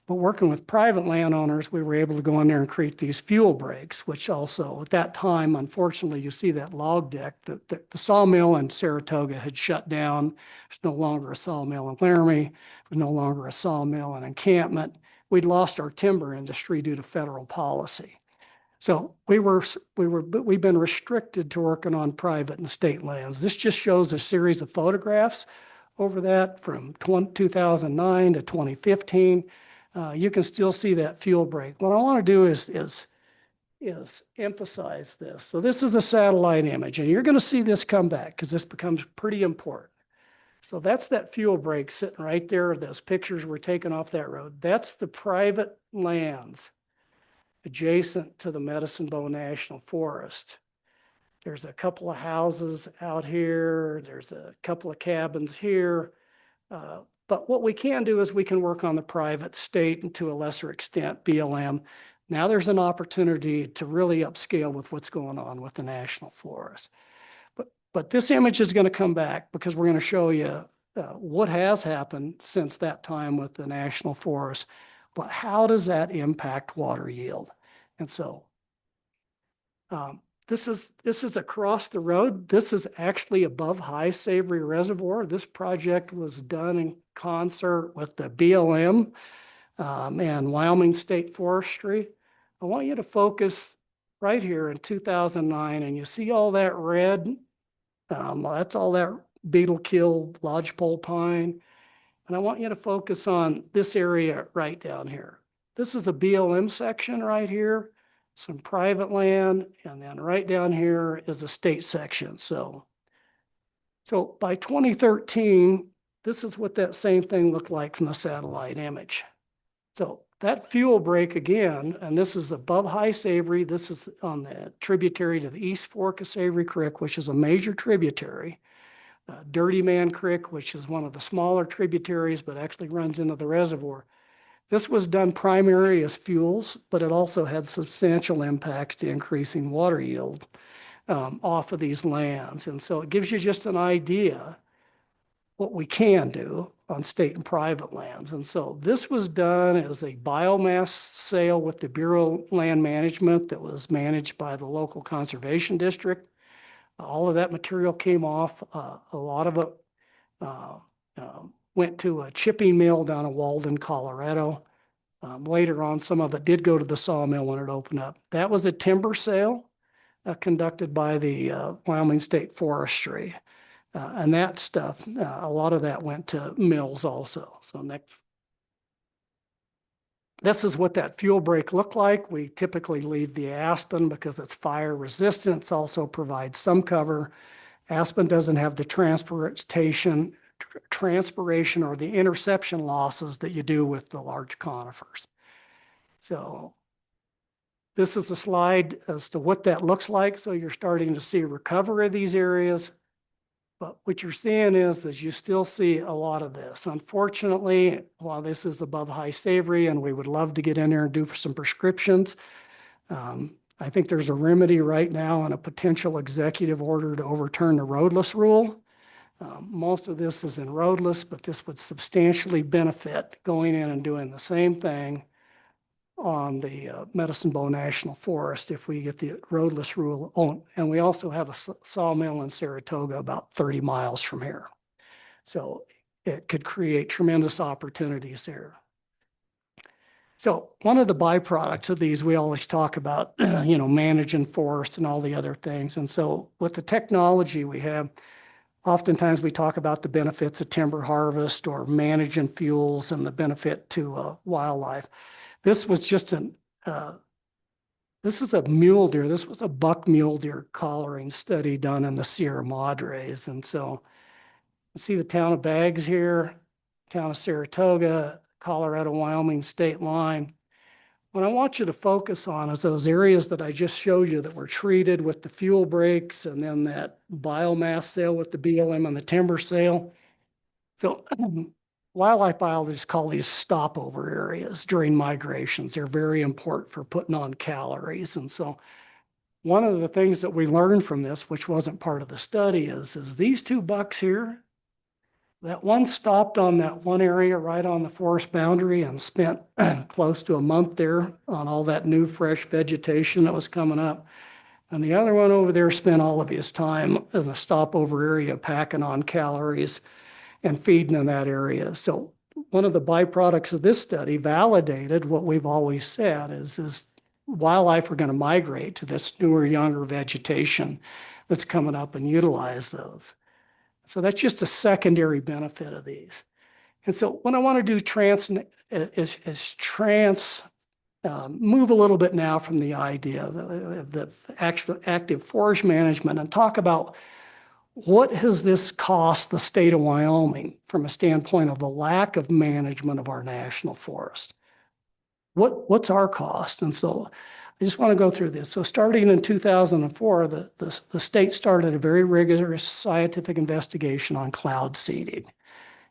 But working with private landowners, we were able to go in there and create these fuel breaks, which also at that time, unfortunately, you see that log deck, the sawmill in Saratoga had shut down. There's no longer a sawmill in Laramie. There's no longer a sawmill in Encampment. We'd lost our timber industry due to federal policy. So we've been restricted to working on private and state lands. This just shows a series of photographs over that from 2009 to 2015. You can still see that fuel break. What I want to do is emphasize this. So this is a satellite image, and you're going to see this come back because this becomes pretty important. So that's that fuel break sitting right there. Those pictures were taken off that road. That's the private lands adjacent to the Medicine Bow National Forest. There's a couple of houses out here. There's a couple of cabins here. But what we can do is we can work on the private, state, and to a lesser extent, BLM. Now there's an opportunity to really upscale with what's going on with the National Forest. But this image is going to come back because we're going to show you what has happened since that time with the National Forest. But how does that impact water yield? And so this is across the road. This is actually above High Savory Reservoir. This project was done in concert with the BLM and Wyoming State Forestry. I want you to focus right here in 2009, and you see all that red. That's all that beetle-killed lodgepole pine. And I want you to focus on this area right down here. This is a BLM section right here, some private land, and then right down here is a state section. So by 2013, this is what that same thing looked like from the satellite image. So that fuel break again, and this is above High Savory. This is on the tributary to the East Fork of Savory Creek, which is a major tributary. Dirty Man Creek, which is one of the smaller tributaries, but actually runs into the reservoir. This was done primarily as fuels, but it also had substantial impacts to increasing water yield off of these lands. And so it gives you just an idea what we can do on state and private lands. And so this was done as a biomass sale with the Bureau of Land Management that was managed by the local conservation district. All of that material came off. A lot of it went to a chipping mill down in Walden, Colorado. Later on, some of it did go to the sawmill when it opened up. That was a timber sale conducted by the Wyoming State Forestry. And that stuff, a lot of that went to mills also. So next. This is what that fuel break looked like. We typically leave the aspen because it's fire resistance, also provides some cover. Aspen doesn't have the transpiration or the interception losses that you do with the large conifers. So this is a slide as to what that looks like. So you're starting to see recovery of these areas. But what you're seeing is you still see a lot of this. Unfortunately, while this is above High Savory and we would love to get in there and do some prescriptions, I think there's a remedy right now and a potential executive order to overturn the roadless rule. Most of this is in roadless, but this would substantially benefit going in and doing the same thing on the Medicine Bow National Forest if we get the roadless rule on. And we also have a sawmill in Saratoga about 30 miles from here. So it could create tremendous opportunities there. So one of the byproducts of these, we always talk about, managing forest and all the other things. And so with the technology we have, oftentimes we talk about the benefits of timber harvest or managing fuels and the benefit to wildlife. This was just this is a mule deer. This was a buck mule deer collaring study done in the Sierra Madres. And so you see the town of Baggs here, town of Saratoga, Colorado, Wyoming state line. What I want you to focus on is those areas that I just showed you that were treated with the fuel breaks and then that biomass sale with the BLM and the timber sale. So wildlife biologists call these stopover areas during migrations. They're very important for putting on calories. And so one of the things that we learned from this, which wasn't part of the study, is these two bucks here, that one stopped on that one area right on the forest boundary and spent close to a month there on all that new fresh vegetation that was coming up. And the other one over there spent all of his time as a stopover area packing on calories and feeding in that area. So one of the byproducts of this study validated what we've always said is wildlife are going to migrate to this newer, younger vegetation that's coming up and utilize those. So that's just a secondary benefit of these. And so what I want to do is move a little bit now from the idea of the actual active forest management and talk about what has this cost the state of Wyoming from a standpoint of the lack of management of our national forest. What's our cost? And so I just want to go through this. So starting in 2004, the state started a very rigorous scientific investigation on cloud seeding.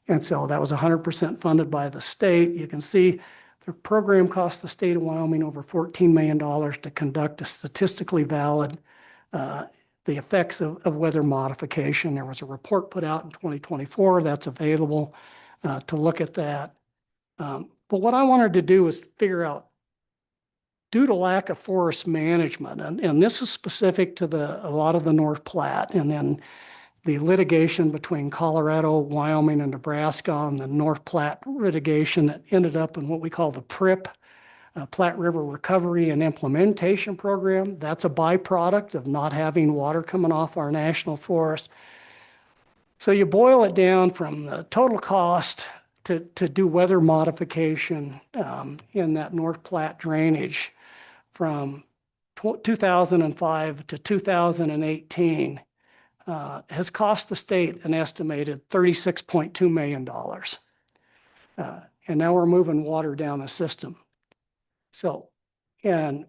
And so that was 100% funded by the state. You can see the program cost the state of Wyoming over $14 million to conduct a statistically valid the effects of weather modification. There was a report put out in 2024 that's available to look at that. But what I wanted to do is figure out, due to lack of forest management, and this is specific to a lot of the North Platte, and then the litigation between Colorado, Wyoming, and Nebraska on the North Platte litigation that ended up in what we call the PRIP, Platte River Recovery and Implementation Program. That's a byproduct of not having water coming off our national forest. So you boil it down from the total cost to do weather modification in that North Platte drainage from 2005 to 2018 has cost the state an estimated $36.2 million. And now we're moving water down the system. So, and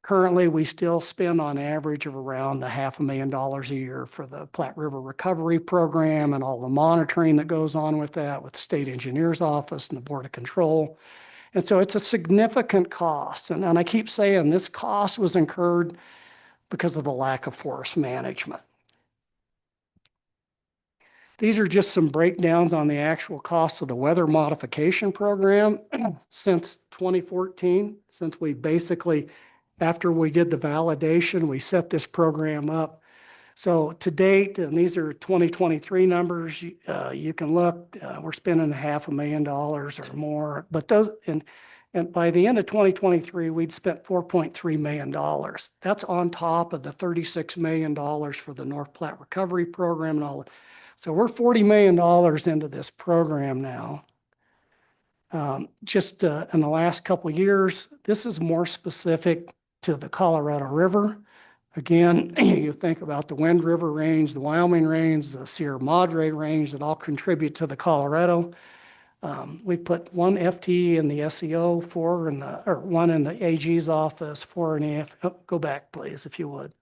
currently we still spend on average of around $500,000 a year for the Platte River Recovery Program and all the monitoring that goes on with that with the State Engineer's Office and the Board of Control. And so it's a significant cost. And I keep saying this cost was incurred because of the lack of forest management. These are just some breakdowns on the actual costs of the weather modification program since 2014, since we basically, after we did the validation, we set this program up. So to date, and these are 2023 numbers, you can look, we're spending $500,000 or more, but those, and by the end of 2023, we'd spent $4.3 million. That's on top of the $36 million for the North Platte Recovery Program and all. So we're $40 million into this program now. Just in the last couple of years, this is more specific to the Colorado River. Again, you think about the Wind River Range, the Wyoming Range, the Sierra Madre Range that all contribute to the Colorado. We put one FTE in the SEO, one in the AG's office, 4 in the go back, please, if you would.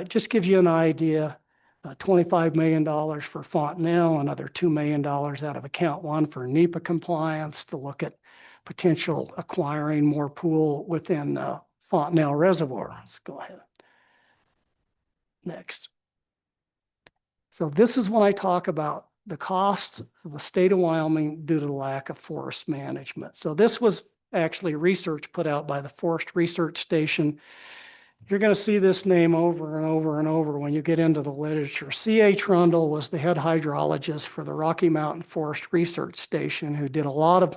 Just gives you an idea. $25 million for Fontenelle, another $2 million out of account one for NEPA compliance to look at potential acquiring more pool within Fontenelle Reservoir. Let's go ahead. Next. So this is when I talk about the costs of the state of Wyoming due to the lack of forest management. So this was actually research put out by the Forest Research Station. You're going to see this name over and over and over when you get into the literature. C.A. Trundle was the head hydrologist for the Rocky Mountain Forest Research Station who did a lot of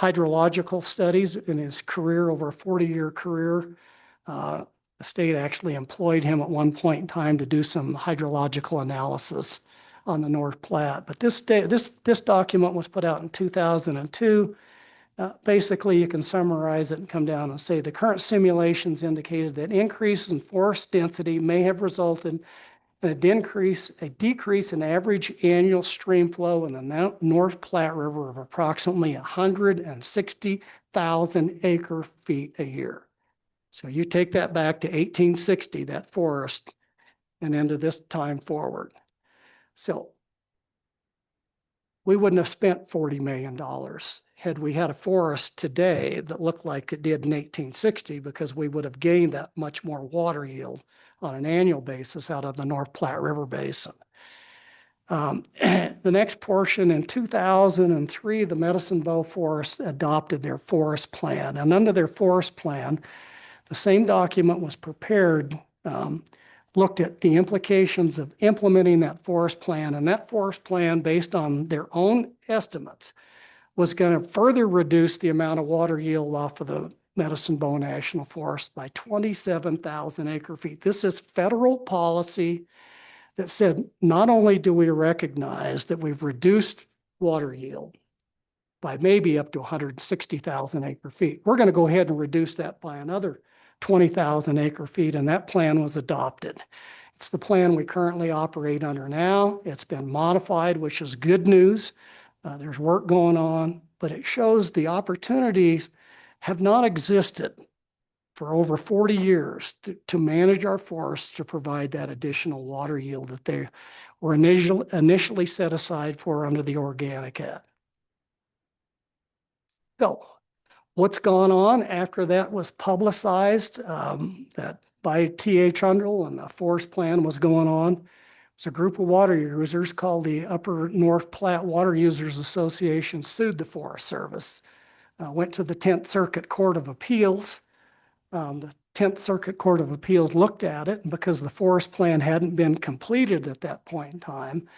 hydrological studies in his career, over a 40-year career. The state actually employed him at one point in time to do some hydrological analysis on the North Platte. But this document was put out in 2002. Basically, you can summarize it and come down and say the current simulations indicated that increases in forest density may have resulted in a decrease in average annual stream flow in the North Platte River of approximately 160,000 acre feet a year. So you take that back to 1860, that forest, and into this time forward. So we wouldn't have spent $40 million had we had a forest today that looked like it did in 1860, because we would have gained that much more water yield on an annual basis out of the North Platte River Basin. The next portion, in 2003, the Medicine Bow Forest adopted their forest plan. And under their forest plan, the same document was prepared, looked at the implications of implementing that forest plan. And that forest plan, based on their own estimates, was going to further reduce the amount of water yield off of the Medicine Bow National Forest by 27,000 acre feet. This is federal policy that said, not only do we recognize that we've reduced water yield by maybe up to 160,000 acre feet, we're going to go ahead and reduce that by another 20,000 acre feet, and that plan was adopted. It's the plan we currently operate under now. It's been modified, which is good news. There's work going on, but it shows the opportunities have not existed for over 40 years to manage our forests to provide that additional water yield that they were initially set aside for under the Organic Act. So what's gone on after that was publicized, that by T.H. Hundrell, and the forest plan was going on. There's a group of water users called the Upper North Platte Water Users Association sued the Forest Service, went to the 10th Circuit Court of Appeals. The 10th Circuit Court of Appeals looked at it, and because the forest plan hadn't been completed at that point in time,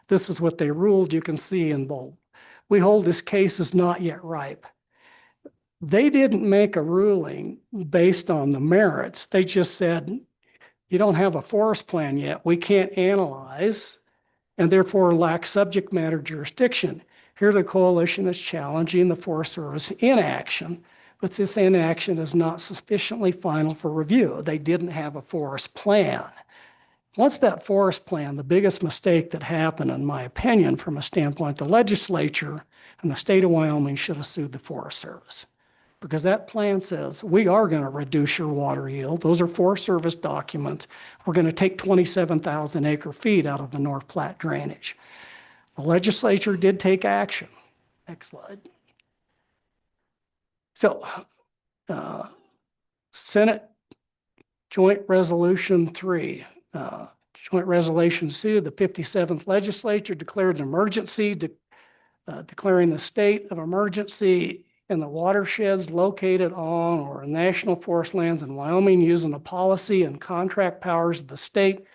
this is what they ruled. You can see in bold. We hold this case is not yet ripe. They didn't make a ruling based on the merits. They just said, you don't have a forest plan yet. We can't analyze, and therefore lack subject matter jurisdiction. Here the coalition is challenging the Forest Service inaction, but this inaction is not sufficiently final for review. They didn't have a forest plan. Once that forest plan, the biggest mistake that happened, in my opinion, from a standpoint, the legislature and the state of Wyoming should have sued the Forest Service, because that plan says we are going to reduce your water yield. Those are Forest Service documents. We're going to take 27,000 acre feet out of the North Platte drainage. The legislature did take action. Next slide. So, Senate Joint Resolution 3, Joint Resolution 2, the 57th Legislature declared an emergency, declaring the state of emergency in the watersheds located on or national forest lands in Wyoming, using the policy and contract powers of the state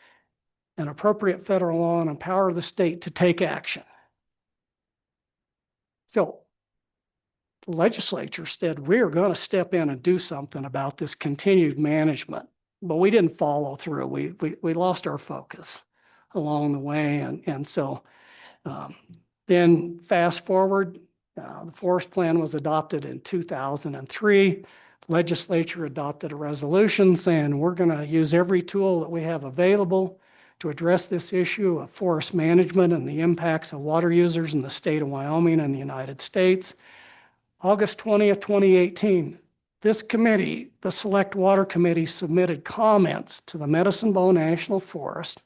and appropriate federal law, and empower the state to take action. So the legislature said, we're going to step in and do something about this continued management, but we didn't follow through. We lost our focus along the way. And so then fast forward, the forest plan was adopted in 2003. Legislature adopted a resolution saying we're going to use every tool that we have available to address this issue of forest management and the impacts of water users in the state of Wyoming and the United States. August 20th, 2018, this committee, the Select Water Committee, submitted comments to the Medicine Bow National Forest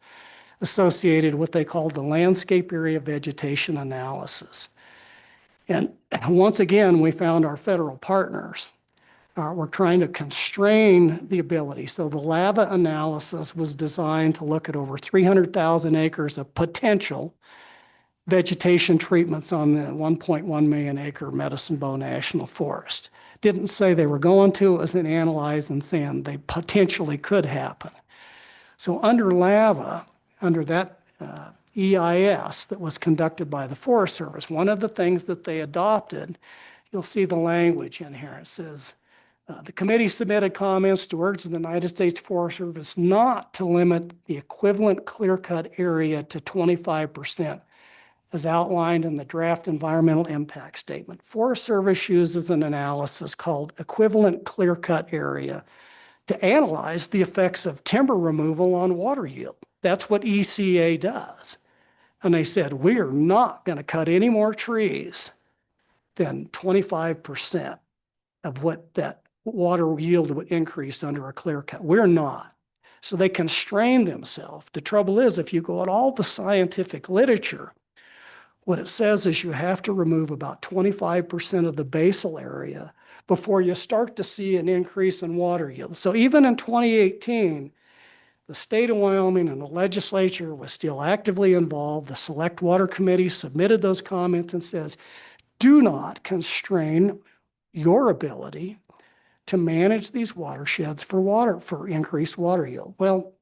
associated with what they called the landscape area vegetation analysis. And once again, we found our federal partners were trying to constrain the ability. So the lava analysis was designed to look at over 300,000 acres of potential vegetation treatments on the 1.1 million acre Medicine Bow National Forest. Didn't say they were going to, it was an analyze and saying they potentially could happen. So under lava, under that EIS that was conducted by the Forest Service, one of the things that they adopted you'll see the language in here. It says, the committee submitted comments to urge the United States Forest Service not to limit the equivalent clear-cut area to 25% as outlined in the draft environmental impact statement. Forest Service uses an analysis called equivalent clear-cut area to analyze the effects of timber removal on water yield. That's what ECA does. And they said, we are not going to cut any more trees than 25% of what that water yield would increase under a clear cut. We're not. So they constrain themselves. The trouble is, if you go at all the scientific literature, what it says is you have to remove about 25% of the basal area before you start to see an increase in water yield. So even in 2018, the state of Wyoming and the legislature was still actively involved. The Select Water Committee submitted those comments and says, do not constrain your ability to manage these watersheds for increased water yield. Well,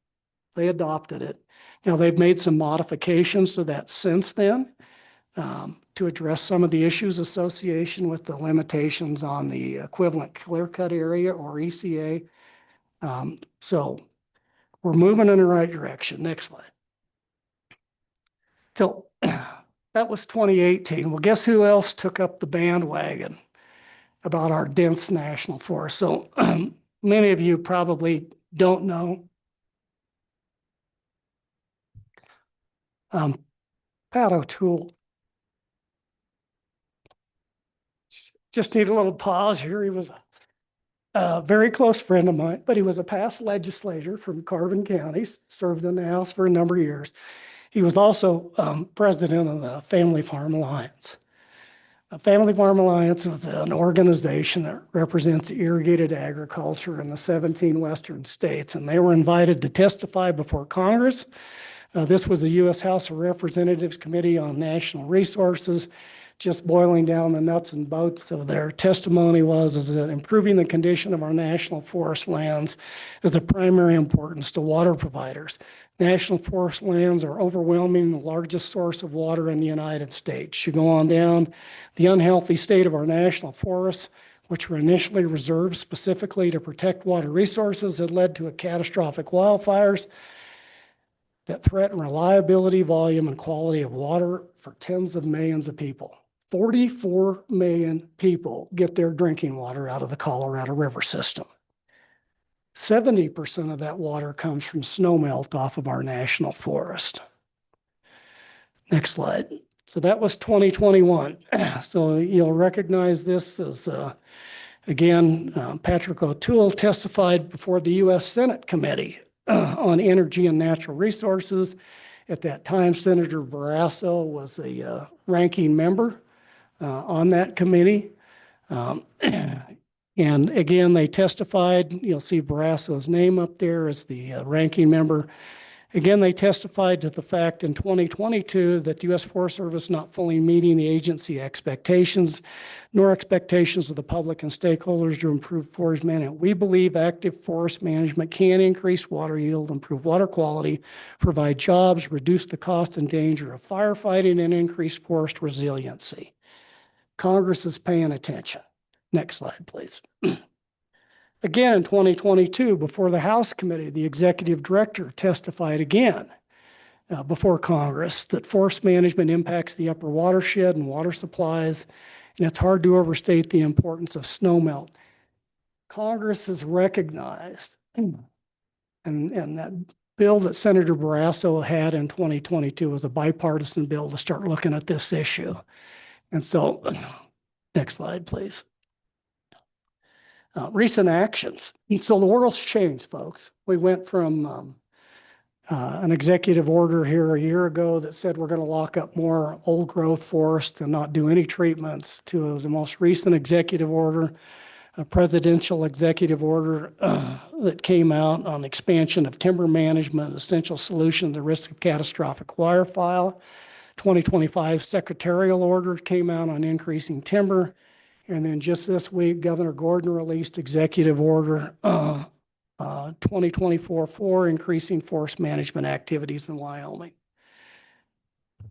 they adopted it. Now they've made some modifications to that since then to address some of the issues associated with the limitations on the equivalent clear cut area or ECA. So we're moving in the right direction. Next slide. So that was 2018. Well, guess who else took up the bandwagon about our dense national forest? So many of you probably don't know. Pat O'Toole. Just need a little pause here. He was a very close friend of mine, but he was a past legislator from Carbon County, served in the House for a number of years. He was also president of the Family Farm Alliance. The Family Farm Alliance is an organization that represents irrigated agriculture in the 17 western states, and they were invited to testify before Congress. This was the U.S. House of Representatives Committee on National Resources. Just boiling down the nuts and bolts of their testimony is that improving the condition of our national forest lands is of primary importance to water providers. National forest lands are overwhelming the largest source of water in the United States. You go on down, the unhealthy state of our national forests, which were initially reserved specifically to protect water resources, had led to a catastrophic wildfires that threaten reliability, volume, and quality of water for tens of millions of people. 44 million people get their drinking water out of the Colorado River system. 70% of that water comes from snowmelt off of our national forest. Next slide. So that was 2021. So you'll recognize this as, again, Patrick O'Toole testified before the U.S. Senate Committee on Energy and Natural Resources. At that time, Senator Barrasso was a ranking member on that committee. And again, they testified, you'll see Barrasso's name up there as the ranking member. Again, they testified to the fact in 2022 that the U.S. Forest Service not fully meeting the agency expectations, nor expectations of the public and stakeholders to improve forest management. We believe active forest management can increase water yield, improve water quality, provide jobs, reduce the cost and danger of firefighting, and increase forest resiliency. Congress is paying attention. Next slide, please. Again, in 2022, before the House Committee, the executive director testified again before Congress that forest management impacts the upper watershed and water supplies, and it's hard to overstate the importance of snowmelt. Congress has recognized, and that bill that Senator Barrasso had in 2022 was a bipartisan bill to start looking at this issue. And so, next slide, please. Recent actions. So the world's changed, folks. We went from an executive order here a year ago that said we're going to lock up more old growth forest and not do any treatments to the most recent executive order, a presidential executive order that came out on expansion of timber management, essential solution to the risk of catastrophic wildfire. 2025 secretarial order came out on increasing timber. And then just this week, Governor Gordon released executive order 2024-4, increasing forest management activities in Wyoming.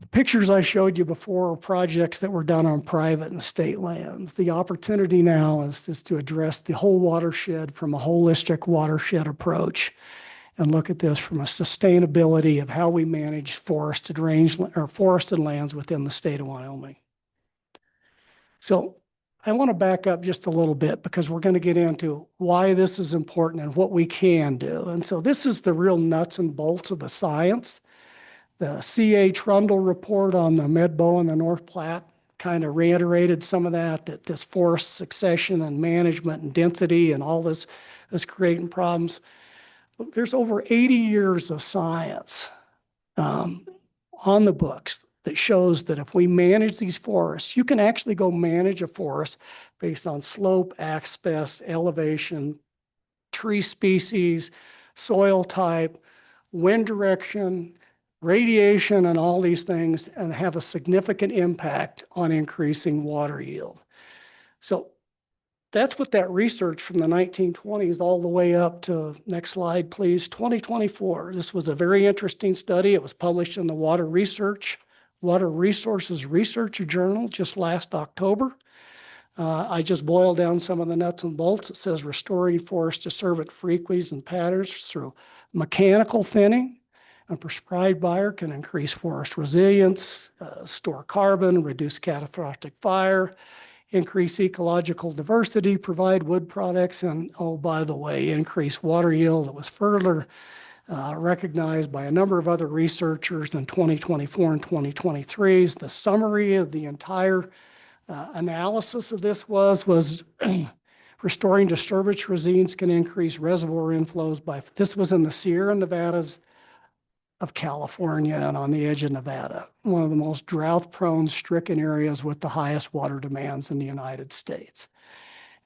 The pictures I showed you before are projects that were done on private and state lands. The opportunity now is to address the whole watershed from a holistic watershed approach and look at this from a sustainability of how we manage forested lands within the state of Wyoming. So I want to back up just a little bit because we're going to get into why this is important and what we can do. And so this is the real nuts and bolts of the science. The C.A. Trundle report on the Medbo and the North Platte kind of reiterated some of that this forest succession and management and density and all this is creating problems. But there's over 80 years of science on the books that shows that if we manage these forests, you can actually go manage a forest based on slope, aspect, elevation, tree species, soil type, wind direction, radiation, and all these things, and have a significant impact on increasing water yield. So that's what that research from the 1920s all the way up to, next slide, please, 2024. This was a very interesting study. It was published in the Water Resources Research Journal just last October. I just boiled down some of the nuts and bolts. It says restoring forest disturbance frequencies and patterns through mechanical thinning. A prescribed buyer can increase forest resilience, store carbon, reduce catastrophic fire, increase ecological diversity, provide wood products, and, oh, by the way, increase water yield. That was further recognized by a number of other researchers in 2024 and 2023. The summary of the entire analysis of this was restoring disturbance regimes can increase reservoir inflows by, this was in the Sierra Nevadas of California and on the edge of Nevada, one of the most drought-prone, stricken areas with the highest water demands in the United States.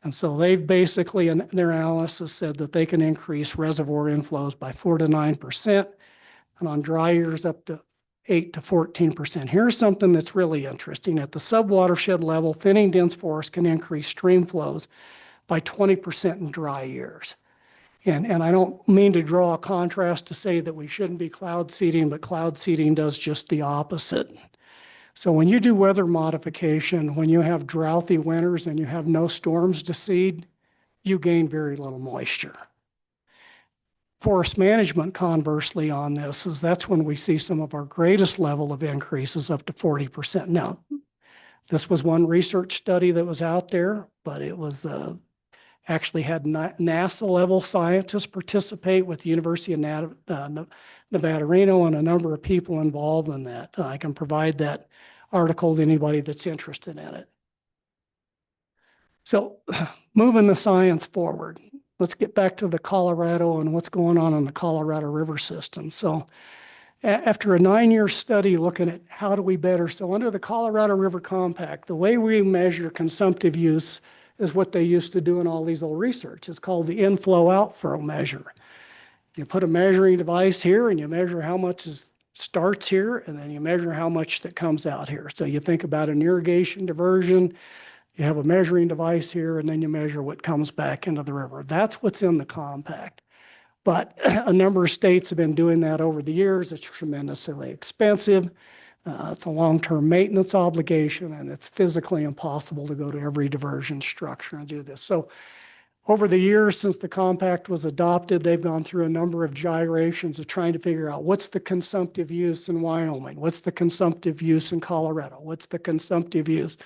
And so they've basically, in their analysis, said that they can increase reservoir inflows by 4 to 9%, and on dry years up to 8 to 14%. Here's something that's really interesting. At the subwatershed level, thinning dense forests can increase stream flows by 20% in dry years. And I don't mean to draw a contrast to say that we shouldn't be cloud seeding, but cloud seeding does just the opposite. So when you do weather modification, when you have droughty winters and you have no storms to seed, you gain very little moisture. Forest management, conversely, on this is that's when we see some of our greatest level of increases up to 40%. Now, this was one research study that was out there, but it was actually had NASA level scientists participate with the University of Nevada, Reno, and a number of people involved in that. I can provide that article to anybody that's interested in it. So moving the science forward, let's get back to the Colorado and what's going on in the Colorado River system. So after a 9-year study looking at how do we better, so under the Colorado River Compact, the way we measure consumptive use is what they used to do in all these old research. It's called the inflow outflow measure. You put a measuring device here and you measure how much starts here, and then you measure how much that comes out here. So you think about an irrigation diversion, you have a measuring device here, and then you measure what comes back into the river. That's what's in the compact. But a number of states have been doing that over the years. It's tremendously expensive. It's a long-term maintenance obligation, and it's physically impossible to go to every diversion structure and do this. So over the years since the compact was adopted, they've gone through a number of gyrations of trying to figure out what's the consumptive use in Wyoming, what's the consumptive use in Colorado, what's the consumptive use.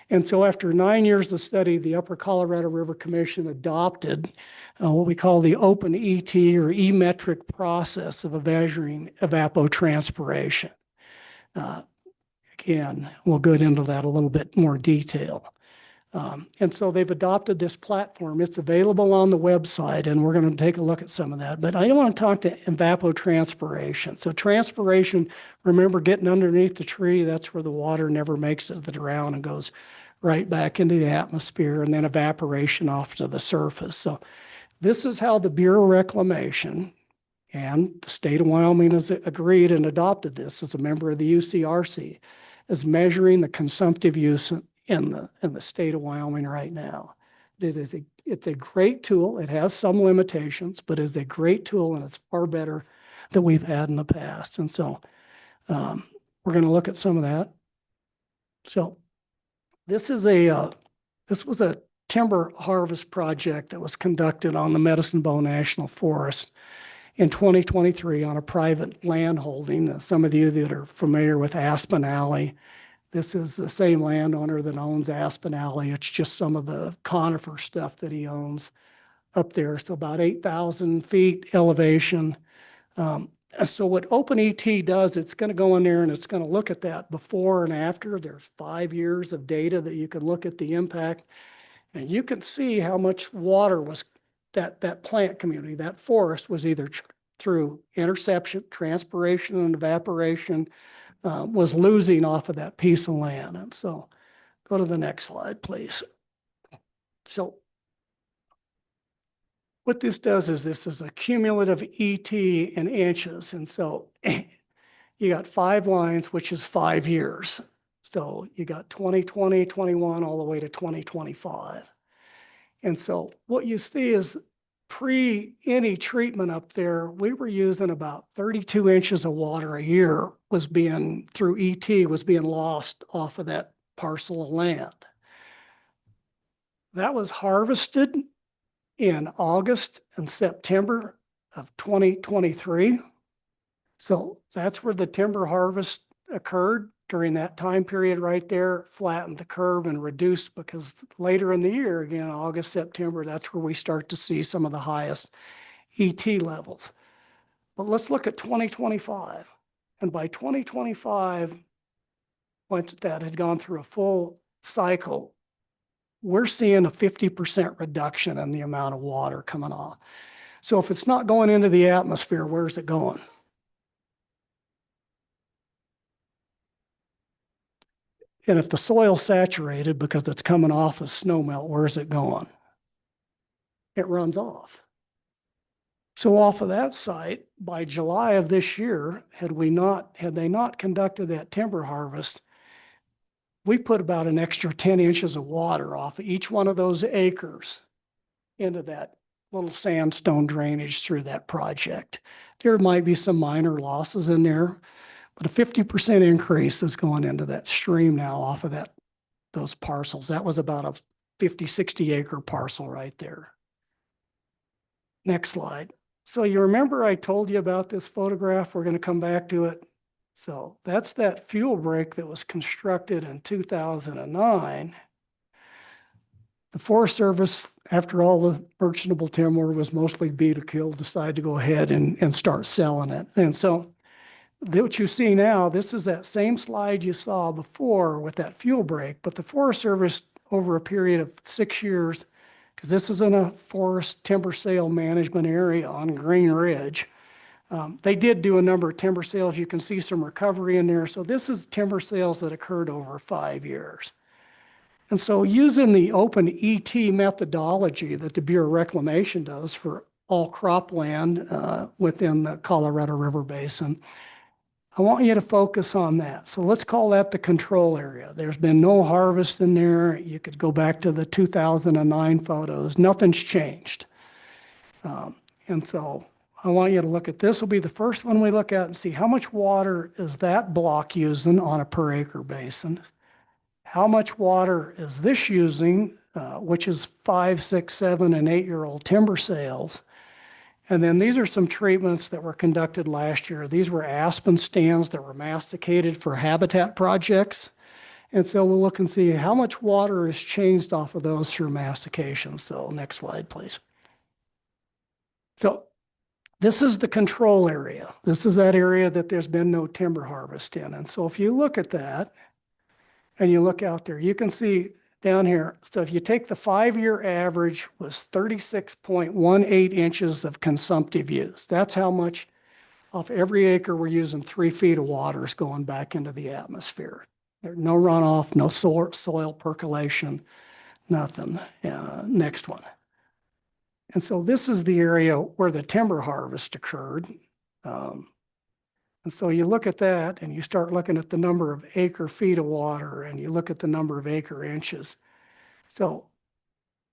And so after 9 years of study, the Upper Colorado River Commission adopted what we call the open ET or E-metric process of measuring evapotranspiration. Again, we'll go into that a little bit more detail. And so they've adopted this platform. It's available on the website, and we're going to take a look at some of that. But I want to talk to evapotranspiration. So transpiration, remember getting underneath the tree, that's where the water never makes it to the ground and goes right back into the atmosphere, and then evaporation off to the surface. So this is how the Bureau of Reclamation and the state of Wyoming has agreed and adopted this as a member of the UCRC, is measuring the consumptive use in the state of Wyoming right now. It's a great tool. It has some limitations, but it's a great tool, and it's far better than we've had in the past. And so we're going to look at some of that. So this was a timber harvest project that was conducted on the Medicine Bow National Forest in 2023 on a private land holding. Some of you that are familiar with Aspen Alley, this is the same landowner that owns Aspen Alley. It's just some of the conifer stuff that he owns up there. So about 8,000 feet elevation. So what OpenET does, it's going to go in there and it's going to look at that before and after. There's 5 years of data that you can look at the impact. And you can see how much water was that plant community, that forest was either through interception, transpiration, and evaporation, was losing off of that piece of land. And so go to the next slide, please. So what this does is this is a cumulative ET in inches. And so you got 5 lines, which is 5 years. So you got 2020, 21, all the way to 2025. And so what you see is pre any treatment up there, we were using about 32 inches of water a year was being, through ET, was being lost off of that parcel of land. That was harvested in August and September of 2023. So that's where the timber harvest occurred during that time period right there, flattened the curve and reduced, because later in the year, again, August, September, that's where we start to see some of the highest ET levels. But let's look at 2025. And by 2025, once that had gone through a full cycle, we're seeing a 50% reduction in the amount of water coming off. So if it's not going into the atmosphere, where's it going? And if the soil's saturated because it's coming off as snow melt, where's it going? It runs off. So off of that site, by July of this year, had they not conducted that timber harvest, we put about an extra 10 inches of water off of each one of those acres into that little sandstone drainage through that project. There might be some minor losses in there, but a 50% increase is going into that stream now off of those parcels. That was about a 50, 60 acre parcel right there. Next slide. So you remember I told you about this photograph? We're going to come back to it. So that's that fuel break that was constructed in 2009. The Forest Service, after all the merchantable timber was mostly beat or killed, decided to go ahead and start selling it. And so what you see now, this is that same slide you saw before with that fuel break, but the Forest Service over a period of 6 years, because this is in a forest timber sale management area on Green Ridge, they did do a number of timber sales. You can see some recovery in there. So this is timber sales that occurred over 5 years. And so using the open ET methodology that the Bureau of Reclamation does for all cropland within the Colorado River Basin, I want you to focus on that. So let's call that the control area. There's been no harvest in there. You could go back to the 2009 photos. Nothing's changed. And so I want you to look at this. Will be the first one we look at and see how much water is that block using on a per acre basin. How much water is this using, which is 5, 6, 7, and 8-year-old timber sales. And then these are some treatments that were conducted last year. These were aspen stands that were masticated for habitat projects. And so we'll look and see how much water is changed off of those through mastication. So next slide, please. So this is the control area. This is that area that there's been no timber harvest in. And so if you look at that and you look out there, you can see down here. So if you take the 5-year average was 36.18 inches of consumptive use. That's how much off every acre we're using 3 feet of water is going back into the atmosphere. There's no runoff, no soil percolation, nothing. Next one. And so this is the area where the timber harvest occurred. And so you look at that and you start looking at the number of acre feet of water and you look at the number of acre inches. So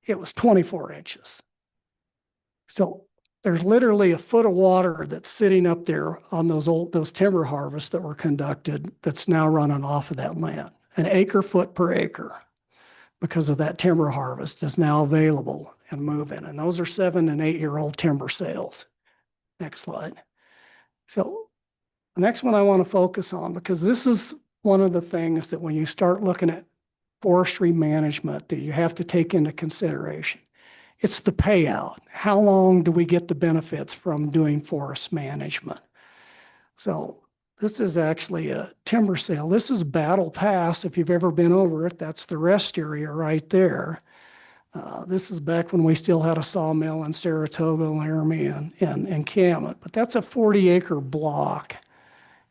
it was 24 inches. So there's literally a foot of water that's sitting up there on those timber harvests that were conducted that's now running off of that land. An acre foot per acre because of that timber harvest is now available and moving. And those are 7 and 8 year old timber sales. Next slide. So the next one I want to focus on, because this is one of the things that when you start looking at forestry management that you have to take into consideration. It's the payout. How long do we get the benefits from doing forest management? So this is actually a timber sale. This is Battle Pass. If you've ever been over it, that's the rest area right there. This is back when we still had a sawmill in Saratoga, Laramie, and Camet. But that's a 40-acre block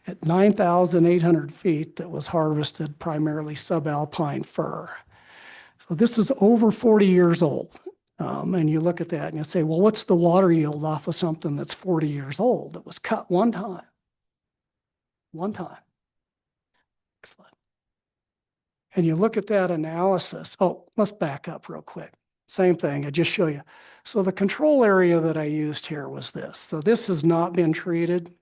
at 9,800 feet that was harvested primarily subalpine fir. So this is over 40 years old. And you look at that and you say, well, what's the water yield off of something that's 40 years old that was cut one time? One time. Next slide. And you look at that analysis. Oh, let's back up real quick. Same thing, I just show you. So the control area that I used here was this. So this has not been treated.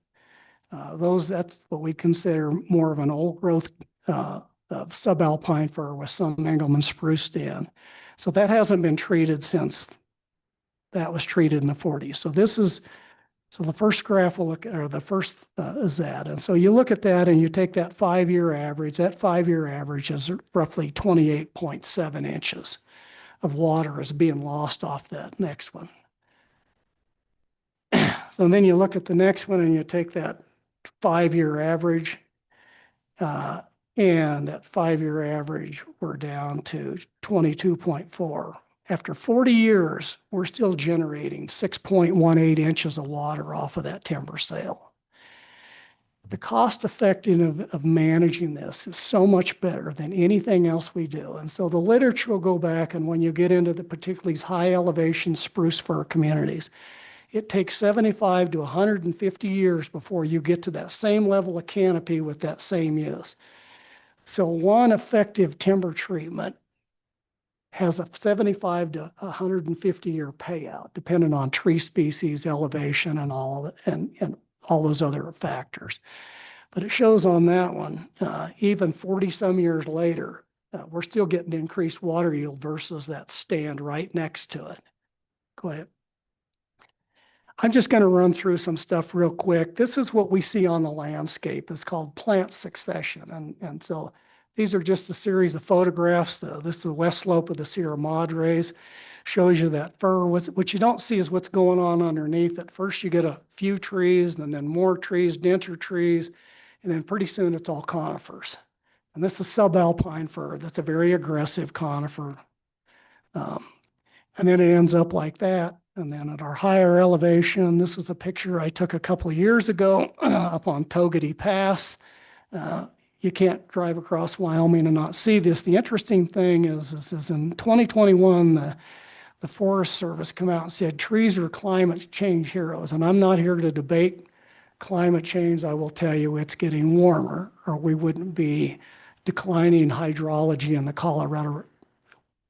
That's what we consider more of an old growth of subalpine fir with some Engelmann spruce stand. So that hasn't been treated since that was treated in the 40s. So this is, so the first graph will look, or the first is that. And so you look at that and you take that 5-year average. That 5-year average is roughly 28.7 inches of water is being lost off that next one. So then you look at the next one and you take that 5-year average, and at 5-year average, we're down to 22.4. After 40 years, we're still generating 6.18 inches of water off of that timber sale. The cost effectiveness of managing this is so much better than anything else we do. And so the literature will go back, and when you get into the particularly high elevation spruce fir communities, it takes 75 to 150 years before you get to that same level of canopy with that same use. So one effective timber treatment has a 75 to 150 year payout, depending on tree species, elevation, and all those other factors. But it shows on that one, even 40 some years later, we're still getting increased water yield versus that stand right next to it. Go ahead. I'm just going to run through some stuff real quick. This is what we see on the landscape. It's called plant succession. And so these are just a series of photographs. This is the west slope of the Sierra Madres. Shows you that fir. What you don't see is what's going on underneath it. First, you get a few trees, and then more trees, denser trees, and then pretty soon it's all conifers. And this is subalpine fir. That's a very aggressive conifer. And then it ends up like that. And then at our higher elevation, this is a picture I took a couple of years ago up on Togety Pass. You can't drive across Wyoming and not see this. The interesting thing is in 2021, the Forest Service come out and said trees are climate change heroes. And I'm not here to debate climate change. I will tell you it's getting warmer, or we wouldn't be declining hydrology in the Colorado.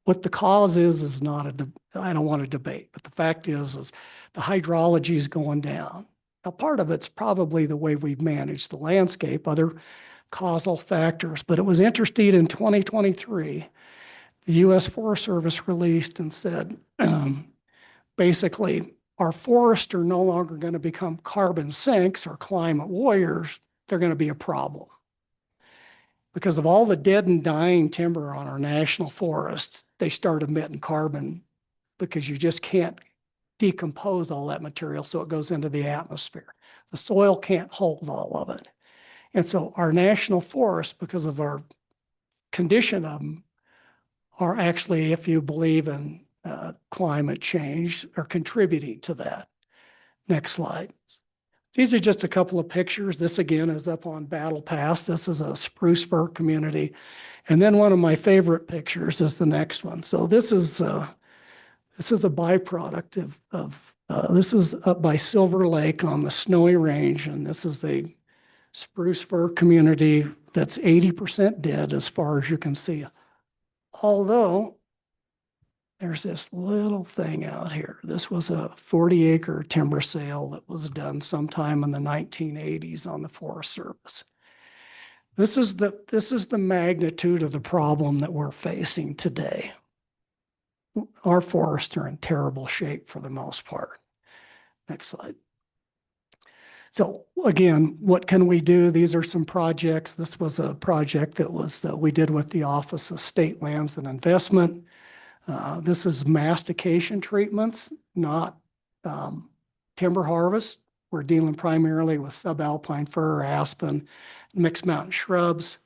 What the cause is not I don't want to debate, but the fact is the hydrology is going down. Now, part of it's probably the way we've managed the landscape, other causal factors, but it was interesting in 2023, the U.S. Forest Service released and said, basically, our forests are no longer going to become carbon sinks or climate warriors. They're going to be a problem. Because of all the dead and dying timber on our national forests, they start emitting carbon because you just can't decompose all that material, so it goes into the atmosphere. The soil can't hold all of it. And so our national forests, because of our condition of them, are actually, if you believe in climate change, are contributing to that. Next slide. These are just a couple of pictures. This again is up on Battle Pass. This is a spruce fir community. And then one of my favorite pictures is the next one. So this is a byproduct of this is up by Silver Lake on the Snowy Range. And this is a spruce fir community that's 80% dead as far as you can see. Although there's this little thing out here. This was a 40-acre timber sale that was done sometime in the 1980s on the Forest Service. This is the magnitude of the problem that we're facing today. Our forests are in terrible shape for the most part. Next slide. So again, what can we do? These are some projects. This was a project that we did with the Office of State Lands and Investment. This is mastication treatments, not timber harvest. We're dealing primarily with subalpine fir, aspen, mixed mountain shrubs.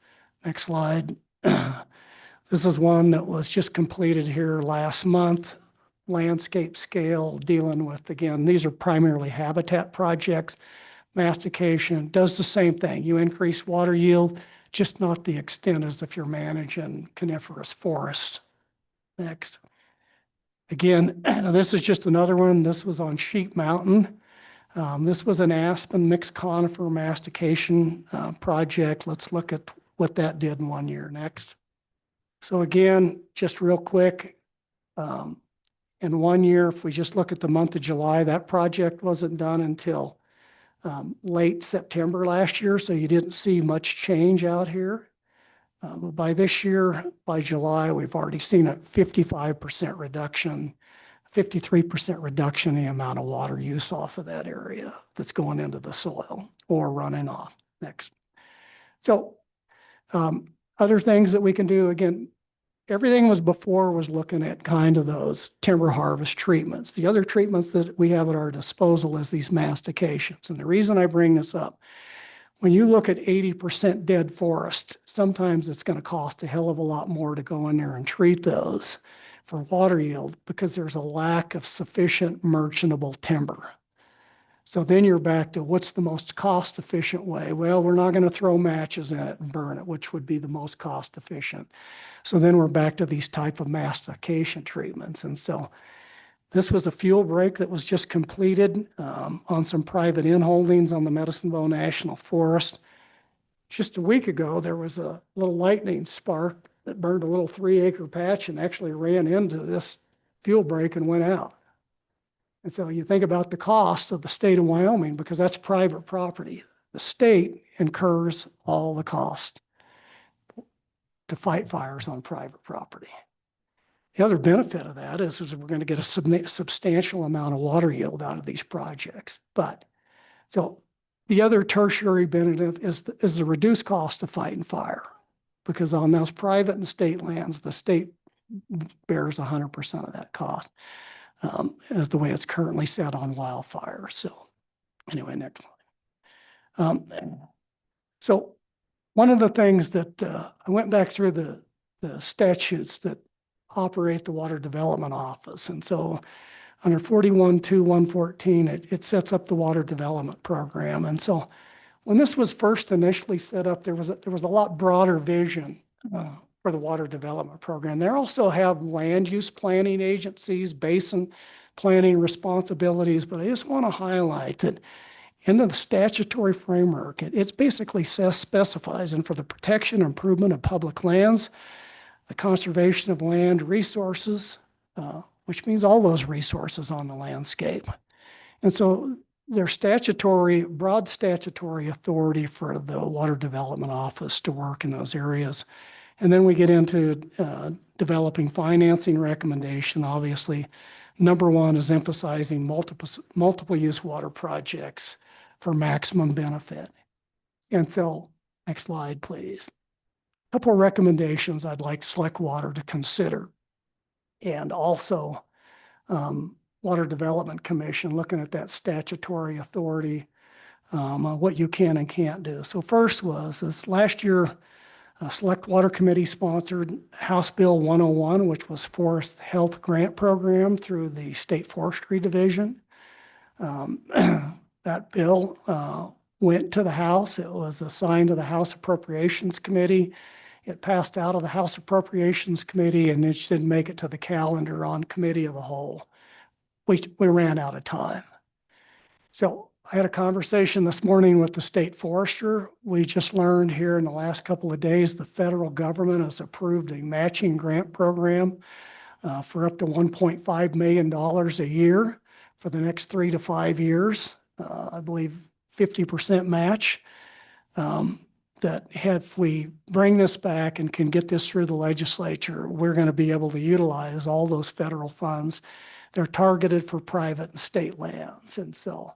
Next slide. This is one that was just completed here last month. Landscape scale, dealing with, again, these are primarily habitat projects. Mastication does the same thing. You increase water yield, just not the extent as if you're managing coniferous forests. Next. Again, this is just another one. This was on Sheep Mountain. This was an aspen mixed conifer mastication project. Let's look at what that did in 1 year. Next. So again, just real quick, in 1 year, if we just look at the month of July, that project wasn't done until late September last year, so you didn't see much change out here. But by this year, by July, we've already seen a 55% reduction, 53% reduction in the amount of water use off of that area that's going into the soil or running off. Next. So other things that we can do, again, everything was looking at kind of those timber harvest treatments. The other treatments that we have at our disposal is these mastications. And the reason I bring this up, when you look at 80% dead forest, sometimes it's going to cost a hell of a lot more to go in there and treat those for water yield because there's a lack of sufficient merchantable timber. So then you're back to what's the most cost efficient way? Well, we're not going to throw matches in it and burn it, which would be the most cost efficient. So then we're back to these type of mastication treatments. And so this was a fuel break that was just completed on some private inholdings on the Medicine Bow National Forest. Just a week ago, there was a little lightning spark that burned a little 3-acre patch and actually ran into this fuel break and went out. And so you think about the cost of the state of Wyoming, because that's private property. The state incurs all the cost to fight fires on private property. The other benefit of that is we're going to get a substantial amount of water yield out of these projects. But so the other tertiary benefit is the reduced cost of fighting fire, because on those private and state lands, the state bears 100% of that cost. As the way it's currently set on wildfire. So anyway, next slide. So one of the things that I went back through the statutes that operate the Water Development Office. And so under 41-2-114, it sets up the Water Development Program. And so when this was first initially set up, there was a lot broader vision for the Water Development Program. They also have land use planning agencies, basin planning responsibilities, but I just want to highlight that in the statutory framework, it basically specifies, and for the protection and improvement of public lands, the conservation of land resources, which means all those resources on the landscape. And so there's broad statutory authority for the Water Development Office to work in those areas. And then we get into developing financing recommendation. Obviously, number one is emphasizing multiple use water projects for maximum benefit. And so, next slide, please. A couple of recommendations I'd like Select Water to consider. And also, Water Development Commission, looking at that statutory authority, what you can and can't do. So first was this last year, Select Water Committee sponsored House Bill 101, which was Forest Health Grant Program through the State Forestry Division. That bill went to the House. It was assigned to the House Appropriations Committee. It passed out of the House Appropriations Committee and it just didn't make it to the calendar on Committee of the Whole. We ran out of time. So I had a conversation this morning with the state forester. We just learned here in the last couple of days, the federal government has approved a matching grant program for up to $1.5 million a year for the next 3 to 5 years. I believe 50% match. That if we bring this back and can get this through the legislature, we're going to be able to utilize all those federal funds. They're targeted for private and state lands. And so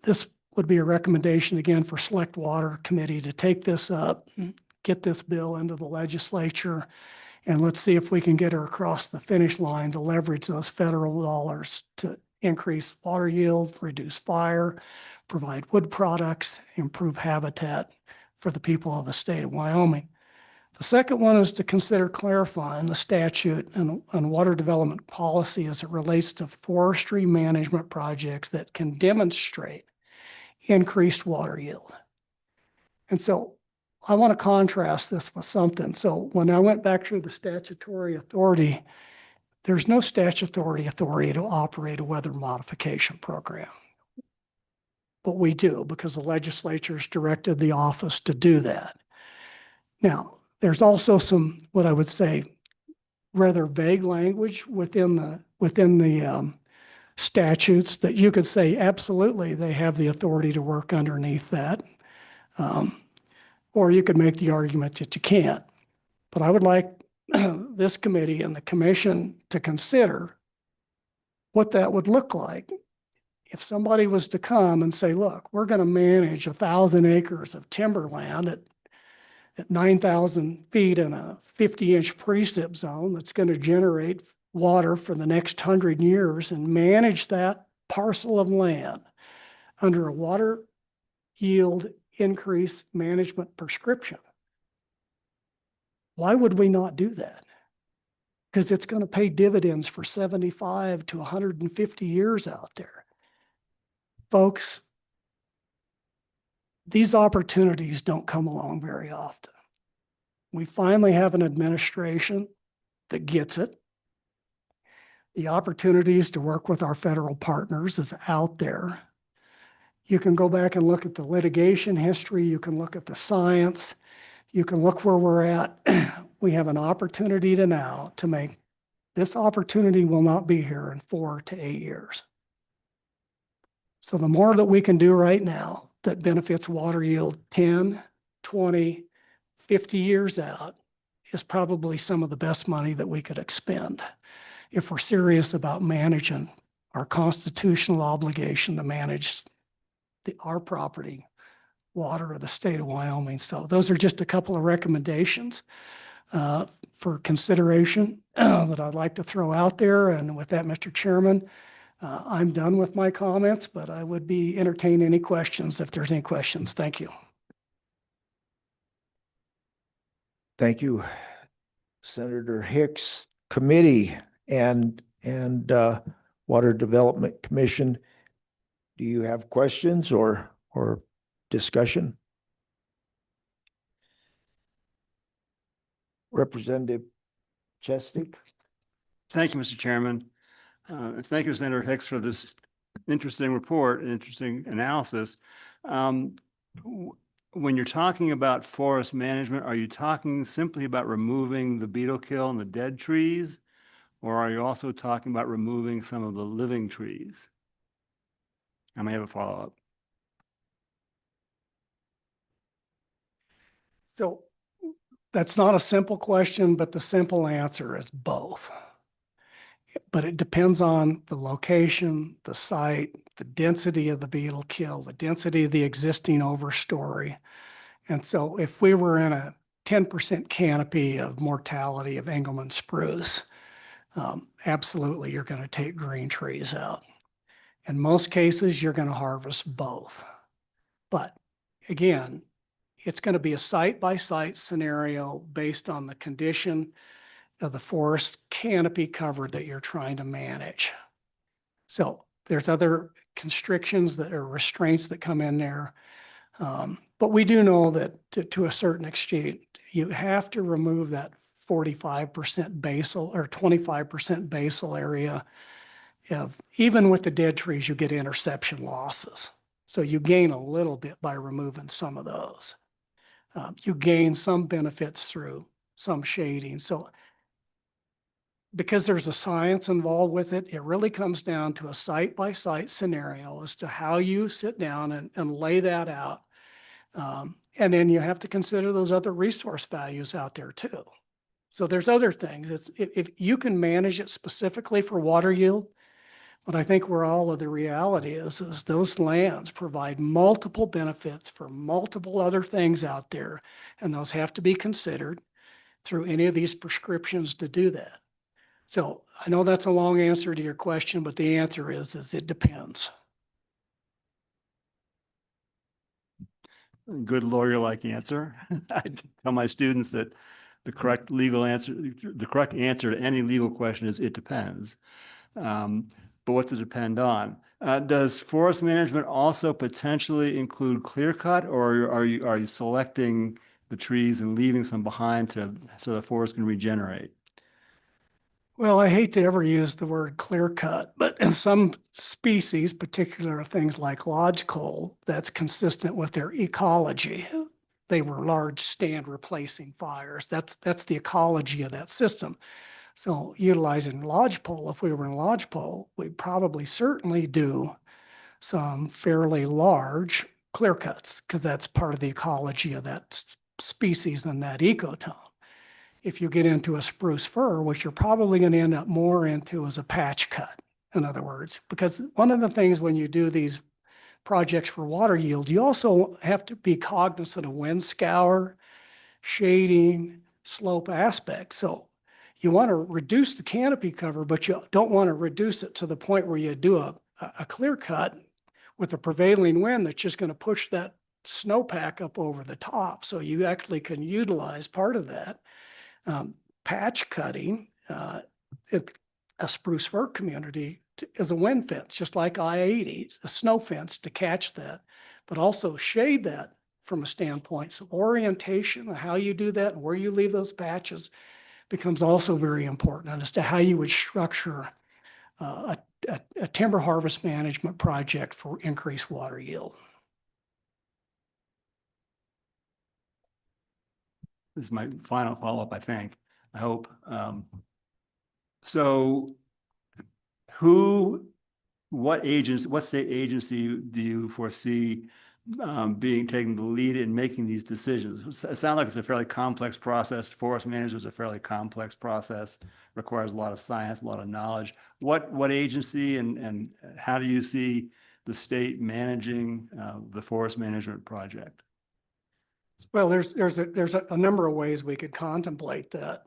this would be a recommendation again for Select Water Committee to take this up, get this bill into the legislature, and let's see if we can get her across the finish line to leverage those federal dollars to increase water yield, reduce fire, provide wood products, improve habitat for the people of the state of Wyoming. The second one is to consider clarifying the statute and water development policy as it relates to forestry management projects that can demonstrate increased water yield. And so I want to contrast this with something. So when I went back through the statutory authority, there's no statutory authority to operate a weather modification program. But we do because the legislature's directed the office to do that. Now, there's also some, what I would say, rather vague language within the statutes that you could say, absolutely, they have the authority to work underneath that. Or you could make the argument that you can't. But I would like this committee and the commission to consider what that would look like. If somebody was to come and say, look, we're going to manage 1,000 acres of timberland at 9,000 feet in a 50-inch precip zone that's going to generate water for the next 100 years and manage that parcel of land under a water yield increase management prescription. Why would we not do that? Because it's going to pay dividends for 75 to 150 years out there. Folks, these opportunities don't come along very often. We finally have an administration that gets it. The opportunities to work with our federal partners is out there. You can go back and look at the litigation history. You can look at the science. You can look where we're at. We have an opportunity now to make this opportunity will not be here in 4 to 8 years. So the more that we can do right now that benefits water yield 10, 20, 50 years out is probably some of the best money that we could expend if we're serious about managing our constitutional obligation to manage our property, water of the state of Wyoming. So those are just a couple of recommendations for consideration that I'd like to throw out there. And with that, Mr. Chairman, I'm done with my comments, but I would be entertaining any questions if there's any questions. Thank you. Thank you, Senator Hicks. Committee and Water Development Commission. Do you have questions or discussion? Representative Chestik. Thank you, Mr. Chairman. Thank you, Senator Hicks, for this interesting report and interesting analysis. When you're talking about forest management, are you talking simply about removing the beetle kill and the dead trees? Or are you also talking about removing some of the living trees? I may have a follow-up. So that's not a simple question, but the simple answer is both. But it depends on the location, the site, the density of the beetle kill, the density of the existing overstory. And so if we were in a 10% canopy of mortality of Engelmann spruce, absolutely you're going to take green trees out. In most cases, you're going to harvest both. But again, it's going to be a site-by-site scenario based on the condition of the forest canopy cover that you're trying to manage. So there's other constrictions that are restraints that come in there. But we do know that to a certain extent, you have to remove that 45% basal or 25% basal area. Even with the dead trees, you get interception losses. So you gain a little bit by removing some of those. You gain some benefits through some shading. So because there's a science involved with it, it really comes down to a site-by-site scenario as to how you sit down and lay that out. And then you have to consider those other resource values out there too. So there's other things. If you can manage it specifically for water yield, but I think where all of the reality is those lands provide multiple benefits for multiple other things out there, and those have to be considered through any of these prescriptions to do that. So I know that's a long answer to your question, but the answer is it depends. Good lawyer-like answer. I tell my students that the correct answer to any legal question is it depends. But what's it depend on? Does forest management also potentially include clear cut, or are you selecting the trees and leaving some behind so the forest can regenerate? Well, I hate to ever use the word clear cut, but in some species, particular things like lodgepole, that's consistent with their ecology. They were large stand replacing fires. That's the ecology of that system. So utilizing lodgepole, if we were in lodgepole, we'd probably certainly do some fairly large clear cuts because that's part of the ecology of that species and that ecotone. If you get into a spruce fir, what you're probably going to end up more into is a patch cut, in other words, because one of the things when you do these projects for water yield, you also have to be cognizant of wind scour, shading, slope aspects. So you want to reduce the canopy cover, but you don't want to reduce it to the point where you do a clear cut with a prevailing wind that's just going to push that snowpack up over the top. So you actually can utilize part of that. Patch cutting, a spruce fir community is a wind fence, just like I-80, a snow fence to catch that, but also shade that from a standpoint. So orientation and how you do that and where you leave those patches becomes also very important as to how you would structure a timber harvest management project for increased water yield. This is my final follow-up, I think, I hope. So what state agency do you foresee taking the lead in making these decisions? It sounds like it's a fairly complex process. Forest management is a fairly complex process, requires a lot of science, a lot of knowledge. What agency and how do you see the state managing the forest management project? Well, there's a number of ways we could contemplate that.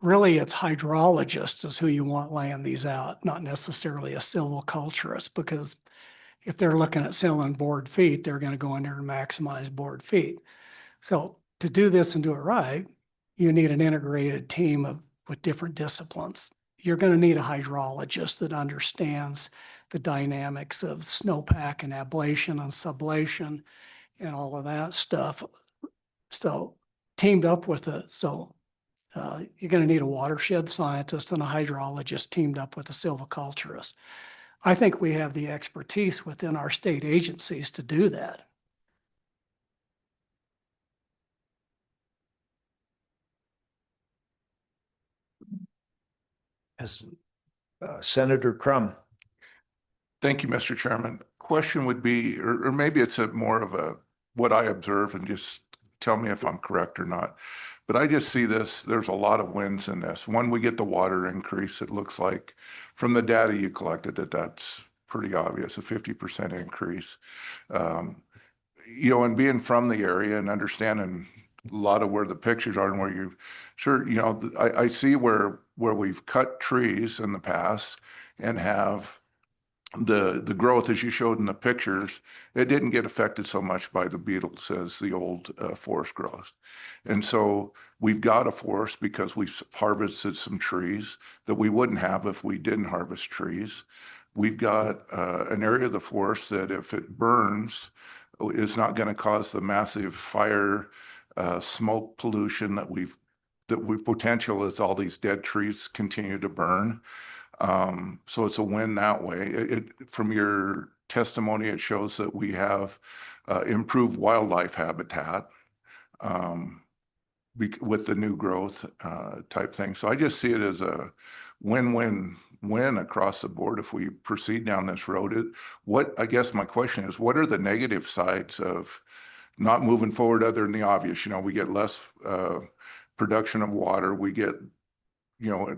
Really, it's hydrologists is who you want laying these out, not necessarily a silviculturist, because if they're looking at selling board feet, they're going to go in there and maximize board feet. So to do this and do it right, you need an integrated team with different disciplines. You're going to need a hydrologist that understands the dynamics of snowpack and ablation and sublation and all of that stuff. So teamed up with it. You're going to need a watershed scientist and a hydrologist teamed up with a silviculturist. I think we have the expertise within our state agencies to do that. Yes. Senator Crum. Thank you, Mr. Chairman. Question would be, or maybe it's more of what I observe and just tell me if I'm correct or not. But I just see there's a lot of wins in this. When we get the water increase, it looks like from the data you collected that's pretty obvious, a 50% increase. And being from the area and understanding a lot of where the pictures are and where I see where we've cut trees in the past and have the growth, as you showed in the pictures, it didn't get affected so much by the beetles as the old forest growth. And so we've got a forest because we've harvested some trees that we wouldn't have if we didn't harvest trees. We've got an area of the forest that if it burns, is not going to cause the massive fire, smoke pollution that we potential as all these dead trees continue to burn. So it's a win that way. From your testimony, it shows that we have improved wildlife habitat. with the new growth type thing. So I just see it as a win-win-win across the board if we proceed down this road. I guess my question is, what are the negative sides of not moving forward other than the obvious? We get less production of water, we get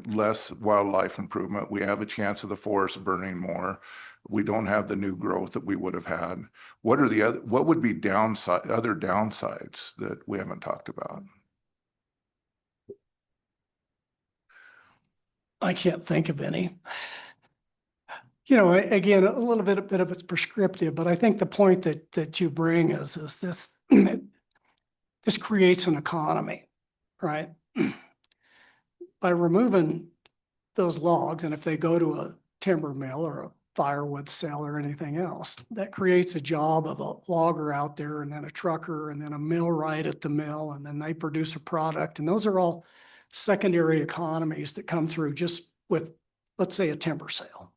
less wildlife improvement, we have a chance of the forest burning more, we don't have the new growth that we would have had. What would be other downsides that we haven't talked about? I can't think of any. Again, a little bit of it's prescriptive, but I think the point that you bring is this, this creates an economy, right? By removing those logs, and if they go to a timber mill or a firewood cell or anything else, that creates a job of a logger out there, and then a trucker, and then a millwright at the mill, and then they produce a product. And those are all secondary economies that come through just with, let's say, a timber sale.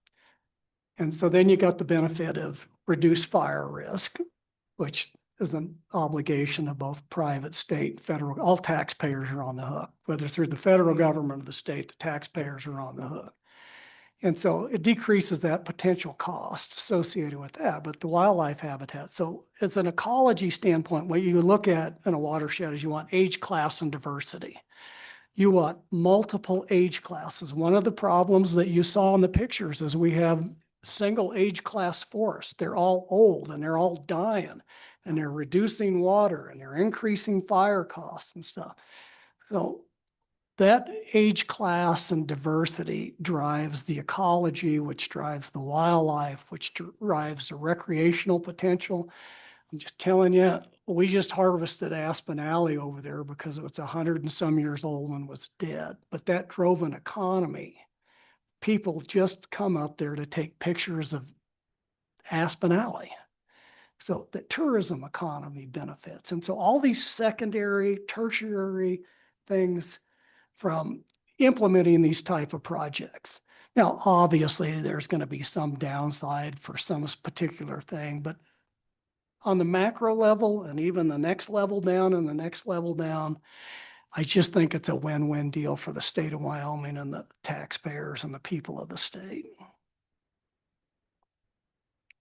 And so then you got the benefit of reduced fire risk, which is an obligation of both private, state, federal. All taxpayers are on the hook, whether through the federal government or the state, the taxpayers are on the hook. And so it decreases that potential cost associated with that, but the wildlife habitat. So as an ecology standpoint, what you look at in a watershed is you want age, class, and diversity. You want multiple age classes. One of the problems that you saw in the pictures is we have single age class forests. They're all old and they're all dying, and they're reducing water and they're increasing fire costs and stuff. So that age class and diversity drives the ecology, which drives the wildlife, which drives the recreational potential. I'm just telling you, we just harvested Aspen Alley over there because it was 100 and some years old and was dead, but that drove an economy. People just come up there to take pictures of Aspen Alley. So the tourism economy benefits. And so all these secondary, tertiary things from implementing these type of projects. Now, obviously, there's going to be some downside for some particular thing, but on the macro level and even the next level down and the next level down, I just think it's a win-win deal for the state of Wyoming and the taxpayers and the people of the state.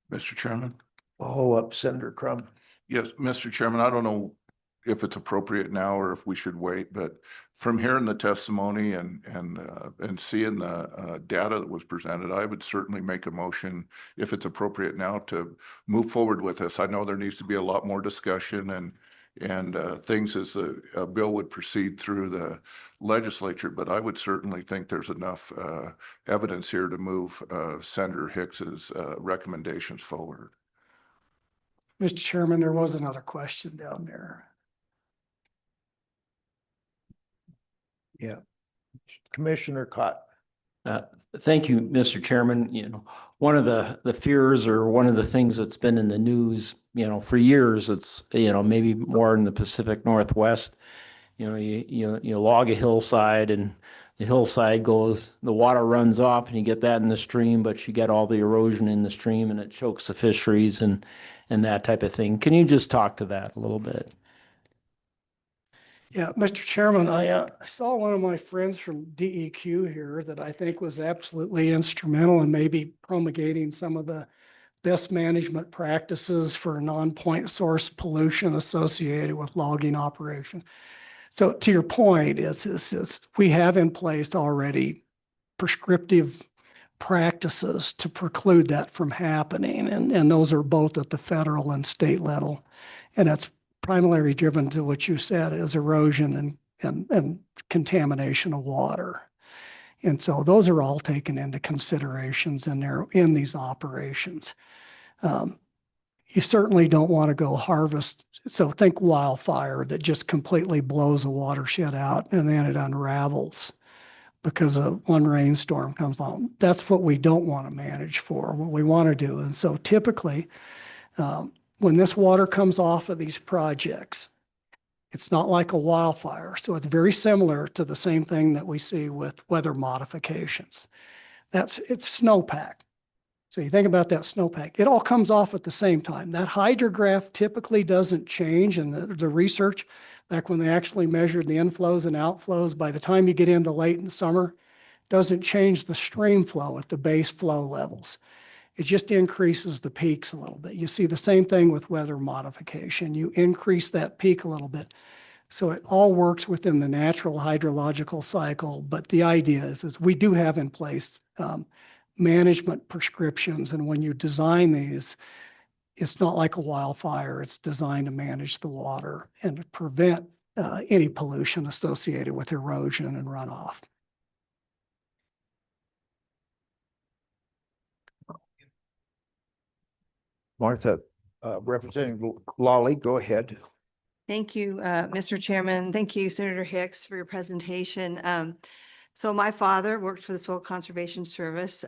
Mr. Chairman? Follow up, Senator Crum. Yes, Mr. Chairman, I don't know if it's appropriate now or if we should wait, but from hearing the testimony and seeing the data that was presented, I would certainly make a motion, if it's appropriate now, to move forward with this. I know there needs to be a lot more discussion and things as a bill would proceed through the legislature, but I would certainly think there's enough evidence here to move Senator Hicks's recommendations forward. Mr. Chairman, there was another question down there. Yeah. Commissioner Cott. Thank you, Mr. Chairman. One of the fears or one of the things that's been in the news, for years, it's, maybe more in the Pacific Northwest, you log a hillside and the hillside goes, the water runs off and you get that in the stream, but you get all the erosion in the stream and it chokes the fisheries and that type of thing. Can you just talk to that a little bit? Yeah, Mr. Chairman, I saw one of my friends from DEQ here that I think was absolutely instrumental in maybe promulgating some of the best management practices for non-point source pollution associated with logging operations. So to your point, it's we have in place already prescriptive practices to preclude that from happening. And those are both at the federal and state level. And that's primarily driven to what you said is erosion and contamination of water. And so those are all taken into considerations in these operations. You certainly don't want to go harvest. So think wildfire that just completely blows a watershed out and then it unravels because of one rainstorm comes along. That's what we don't want to manage for, what we want to do. And so typically, when this water comes off of these projects, it's not like a wildfire. So it's very similar to the same thing that we see with weather modifications. It's snowpack. So you think about that snowpack, it all comes off at the same time. That hydrograph typically doesn't change in the research. back when they actually measured the inflows and outflows, by the time you get into late in the summer, doesn't change the stream flow at the base flow levels. It just increases the peaks a little bit. You see the same thing with weather modification. You increase that peak a little bit. So it all works within the natural hydrological cycle. But the idea is we do have in place management prescriptions. And when you design these, it's not like a wildfire. It's designed to manage the water and to prevent any pollution associated with erosion and runoff. Martha, Representative Lawley, go ahead. Thank you, Mr. Chairman. Thank you, Senator Hicks, for your presentation. So my father worked for the Soil Conservation Service,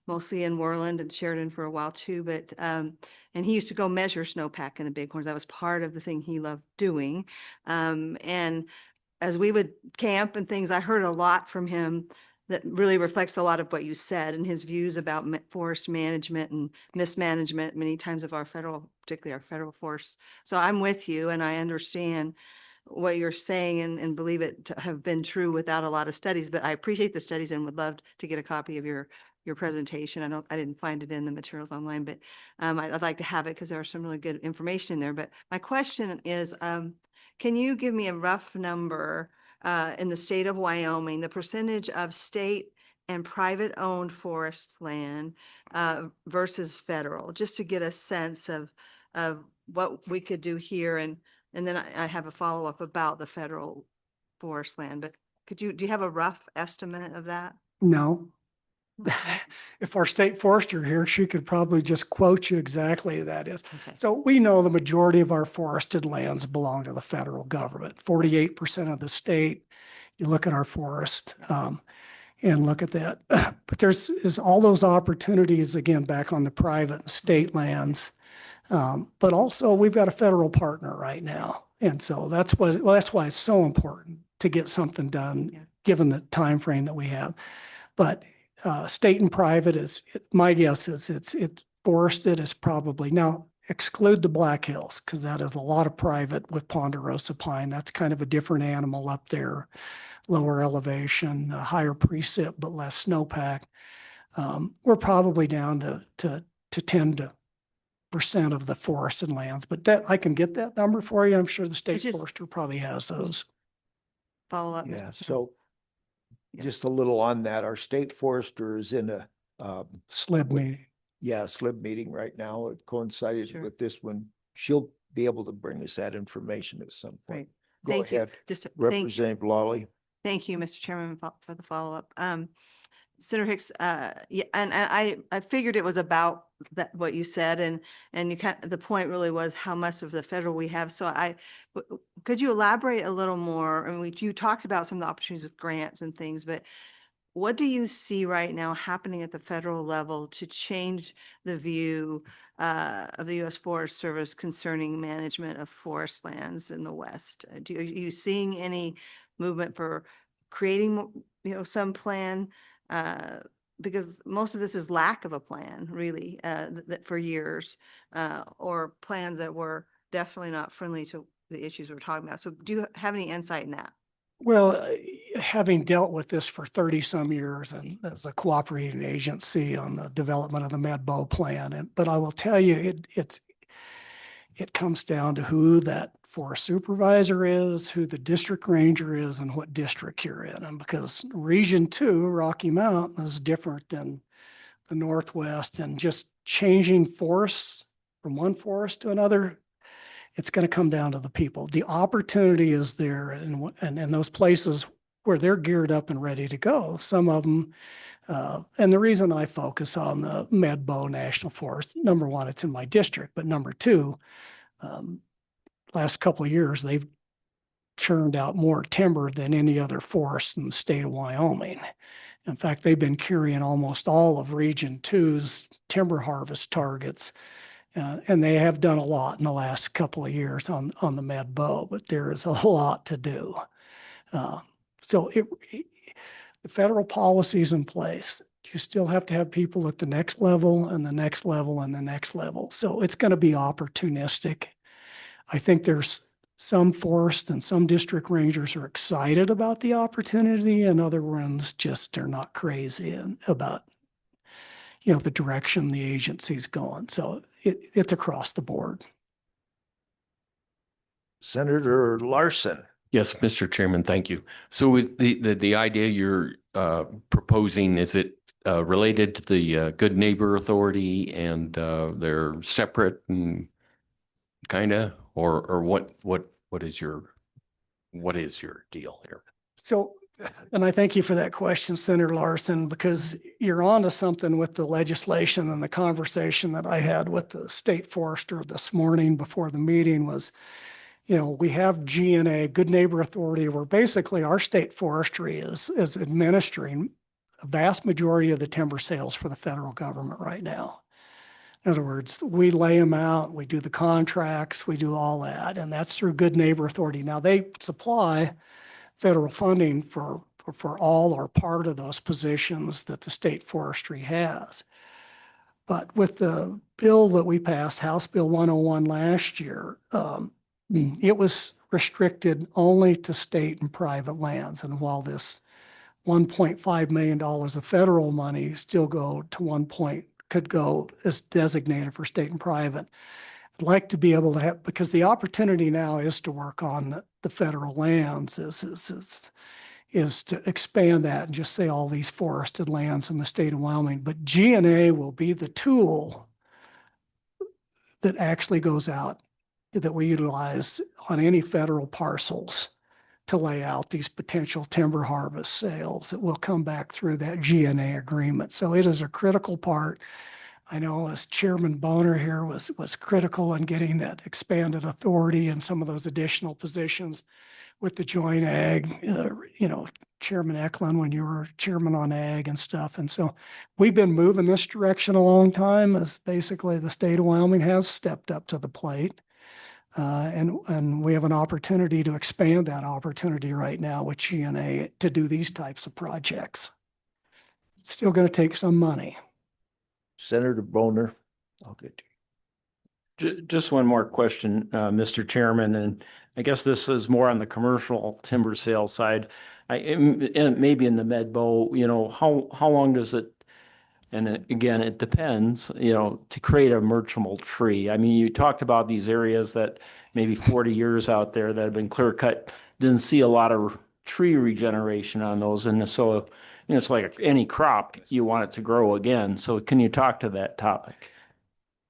mostly in Worland and Sheridan for a while too, but and he used to go measure snowpack in the Bighorns. That was part of the thing he loved doing. And as we would camp and things, I heard a lot from him that really reflects a lot of what you said and his views about forest management and mismanagement many times of our federal, particularly our federal forests. So I'm with you and I understand what you're saying and believe it to have been true without a lot of studies, but I appreciate the studies and would love to get a copy of your presentation. I didn't find it in the materials online, but I'd like to have it because there are some really good information in there. But my question is, can you give me a rough number in the state of Wyoming, the percentage of state and private owned forest land versus federal, just to get a sense of what we could do here. And then I have a follow-up about the federal forest land, but do you have a rough estimate of that? No. If our state forester here, she could probably just quote you exactly who that is. Okay. So we know the majority of our forested lands belong to the federal government, 48% of the state. You look at our forest and look at that. But there's all those opportunities, again, back on the private and state lands. But also we've got a federal partner right now. And so that's why it's so important to get something done, given the time frame that we have. But state and private my guess is it's forested is probably, now exclude the Black Hills, because that is a lot of private with ponderosa pine. That's kind of a different animal up there, lower elevation, higher precip, but less snowpack. We're probably down to 10% of the forested lands, but that I can get that number for you. I'm sure the state forester probably has those. Follow up. Yeah, so just a little on that, our state forester is in a SLIB meeting. Yeah, SLIB meeting right now. It coincided with this one. She'll be able to bring us that information at some point. Go Thank you. ahead, Just Representative Lawley. Thank you, Mr. Chairman, for the follow-up. Senator Hicks, yeah, and I figured it was about that what you said, and you the point really was how much of the federal we have. So could you elaborate a little more? I mean, you talked about some of the opportunities with grants and things, but what do you see right now happening at the federal level to change the view of the U.S. Forest Service concerning management of forest lands in the West? Are you seeing any movement for creating, some plan? Because most of this is lack of a plan, really, that for years, or plans that were definitely not friendly to the issues we're talking about. So do you have any insight in that? Well, having dealt with this for 30 some years and as a cooperating agency on the development of the Med-Bow plan, but I will tell you, it comes down to who that forest supervisor is, who the district ranger is, and what district you're in. And because Region 2, Rocky Mountain, is different than the Northwest, and just changing forests from one forest to another, it's going to come down to the people. The opportunity is there, and in those places where they're geared up and ready to go. Some of them, and the reason I focus on the Med-Bow National Forest, number one, it's in my district, but number two, last couple of years, they've churned out more timber than any other forest in the state of Wyoming. In fact, they've been carrying almost all of Region 2's timber harvest targets. And they have done a lot in the last couple of years on the Med-Bow, but there is a lot to do. So the federal policies in place, you still have to have people at the next level and the next level and the next level. So it's going to be opportunistic. I think there's some forest and some district rangers are excited about the opportunity, and other ones just are not crazy about, the direction the agency's going. So it's across the board. Senator Larson. Yes, Mr. Chairman, thank you. So with the idea you're proposing, is it related to the Good Neighbor Authority and they're separate and kind of, or what is your deal here? So, and I thank you for that question, Senator Larson, because you're onto something with the legislation, and the conversation that I had with the state forester this morning before the meeting was, we have GNA, Good Neighbor Authority, where basically our state forestry is administering a vast majority of the timber sales for the federal government right now. In other words, we lay them out, we do the contracts, we do all that, and that's through Good Neighbor Authority. Now, they supply federal funding for all or part of those positions that the state forestry has. But with the bill that we passed, House Bill 101 last year, it was restricted only to state and private lands. And while this $1.5 million of federal money still could go as designated for state and private, I'd like to be able to have, because the opportunity now is to work on the federal lands, is to expand that and just say all these forested lands in the state of Wyoming. But GNA will be the tool that actually goes out, that we utilize on any federal parcels to lay out these potential timber harvest sales that will come back through that GNA agreement. So it is a critical part. I know as Chairman Boner here was critical in getting that expanded authority and some of those additional positions with the joint ag, Chairman Eklund, when you were chairman on ag and stuff. And so we've been moving this direction a long time, as basically the state of Wyoming has stepped up to the plate. And we have an opportunity to expand that opportunity right now with GNA to do these types of projects. It's still going to take some money. Senator Boner, I'll get to you. Just one more question, Mr. Chairman, and I guess this is more on the commercial timber sale side. Maybe in the Medbo, how long does it, and again, it depends, to create a merchantable tree. I mean, you talked about these areas that maybe 40 years out there that have been clear cut, didn't see a lot of tree regeneration on those. And so, it's like any crop, you want it to grow again. So can you talk to that topic?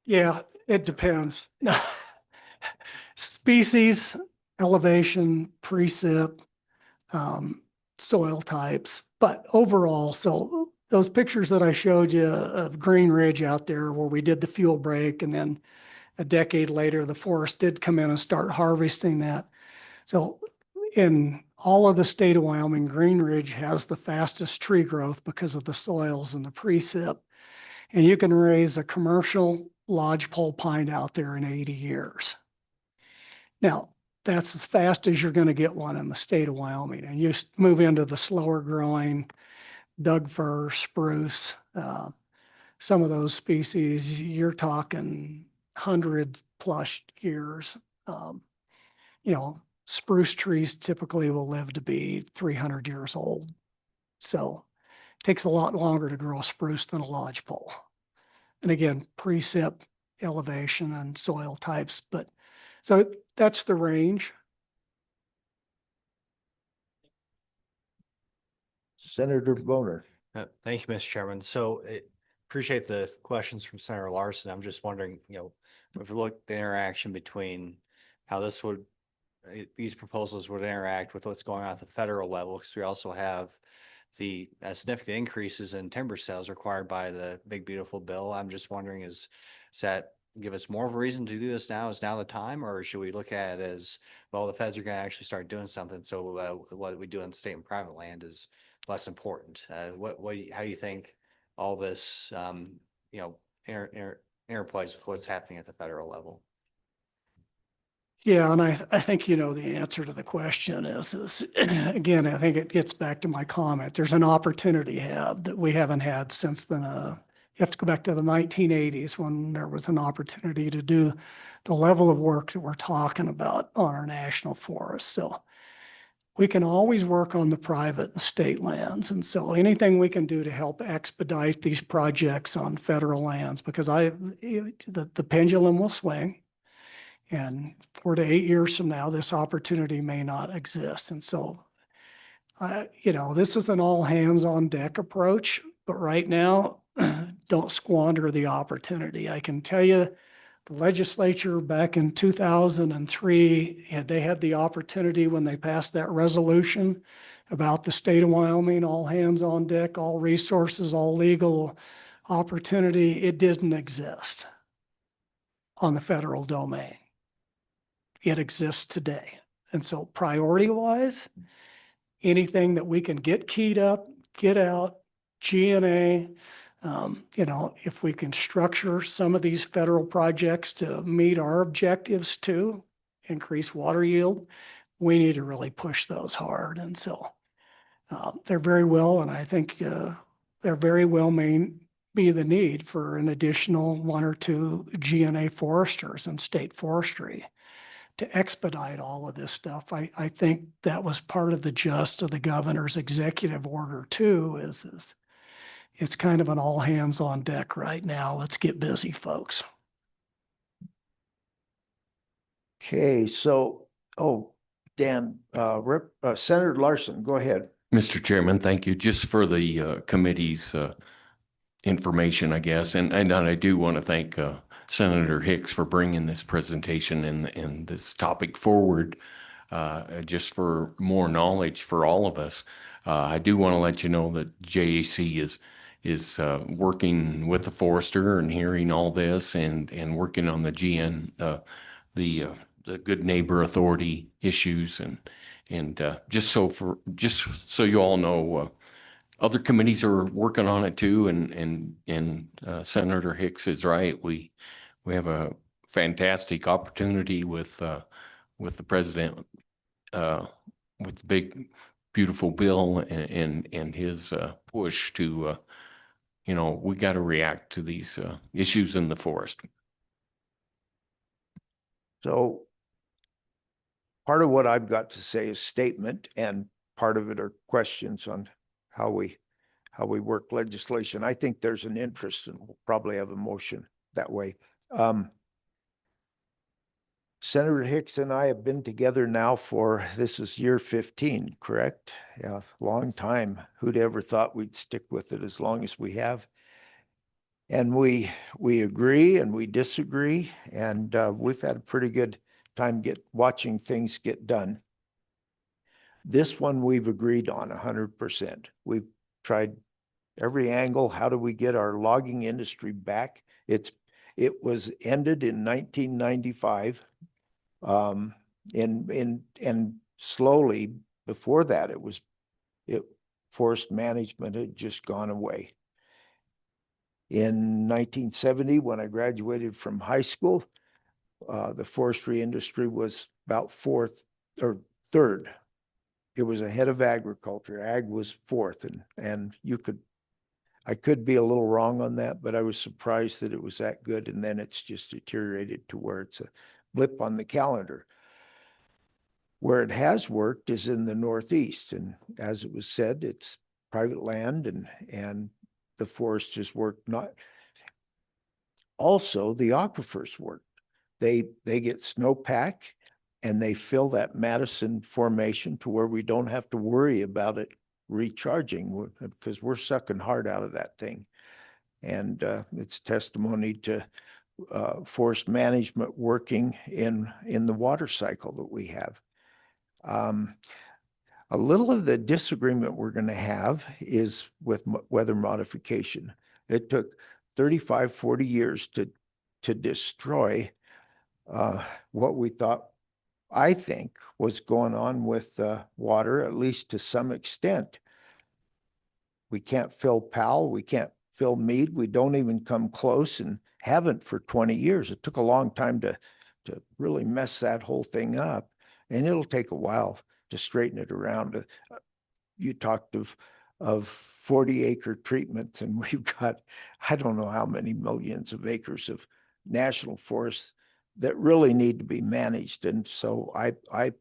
Yeah, it depends. Species, elevation, precip, soil types, but overall, so those pictures that I showed you of Green Ridge out there where we did the fuel break, and then a decade later, the forest did come in and start harvesting that. So in all of the state of Wyoming, Green Ridge has the fastest tree growth because of the soils and the precip. And you can raise a commercial lodgepole pine out there in 80 years. Now, that's as fast as you're going to get one in the state of Wyoming. And you move into the slower growing Doug fir, spruce, some of those species, you're talking 100+ years. Spruce trees typically will live to be 300 years old. So it takes a lot longer to grow a spruce than a lodgepole. And again, precip, elevation, and soil types. But so that's the range. Senator Boner. Thank you, Mr. Chairman. So appreciate the questions from Senator Larson. I'm just wondering, if we look at the interaction between how these proposals would interact with what's going on at the federal level, because we also have the significant increases in timber sales required by the Big Beautiful Bill. I'm just wondering, does that give us more of a reason to do this now? Is now the time, or should we look at it as, well, the feds are going to actually start doing something, so what we do in state and private land is less important? How do you think all this, interplays with what's happening at the federal level? Yeah, and I think the answer to the question is again, I think it gets back to my comment. There's an opportunity that we haven't had since the You have to go back to the 1980s when there was an opportunity to do the level of work that we're talking about on our national forests. So we can always work on the private and state lands. And so anything we can do to help expedite these projects on federal lands, because the pendulum will swing. And 4 to 8 years from now, this opportunity may not exist. And so, this is an all hands on deck approach, but right now, don't squander the opportunity. I can tell you, the legislature back in 2003, they had the opportunity when they passed that resolution about the state of Wyoming, all hands on deck, all resources, all legal opportunity. It didn't exist on the federal domain. It exists today. And so priority wise, anything that we can get keyed up, get out, G&A, if we can structure some of these federal projects to meet our objectives to increase water yield, we need to really push those hard. And so they're very well, and I think there very well may be the need for an additional 1 or 2 G&A foresters and state forestry to expedite all of this stuff. I think that was part of the gist of the governor's executive order too, is it's kind of an all hands on deck right now. Let's get busy, folks. Okay, so, Dan, Senator Larson, go ahead. Mr. Chairman, thank you. Just for the committee's information, I guess, and I do want to thank Senator Hicks for bringing this presentation and this topic forward, just for more knowledge for all of us. I do want to let you know that JAC is working with the forester and hearing all this and working on the the good neighbor authority issues and just so you all know, other committees are working on it too. And Senator Hicks is right. We have a fantastic opportunity with the president, with the big, beautiful bill and his push to, we got to react to these issues in the forest. So part of what I've got to say is statement, and part of it are questions on how we work legislation. I think there's an interest, and we'll probably have a motion that way. Senator Hicks and I have been together now this is year 15, correct? Yeah, long time. Who'd ever thought we'd stick with it as long as we have? And we agree and we disagree, and we've had a pretty good time watching things get done. This one we've agreed on 100%. We've tried every angle. How do we get our logging industry back? It was ended in 1995. And slowly before that, forest management had just gone away. In 1970, when I graduated from high school, the forestry industry was about 4th or 3rd. It was ahead of agriculture. Ag was 4th, and I could be a little wrong on that, but I was surprised that it was that good. And then it's just deteriorated to where it's a blip on the calendar. Where it has worked is in the Northeast. And as it was said, it's private land and the forest just worked not. Also, the aquifers work. They get snowpack and they fill that Madison Formation to where we don't have to worry about it recharging because we're sucking hard out of that thing. And it's testimony to forest management working in the water cycle that we have. A little of the disagreement we're going to have is with weather modification. It took 35, 40 years to destroy what we thought, I think, was going on with water, at least to some extent. We can't fill Powell, we can't fill Mead, we don't even come close and haven't for 20 years. It took a long time to really mess that whole thing up, and it'll take a while to straighten it around. You talked of of 40-acre treatments, and we've got, I don't know how many millions of acres of national forests that really need to be managed. And so I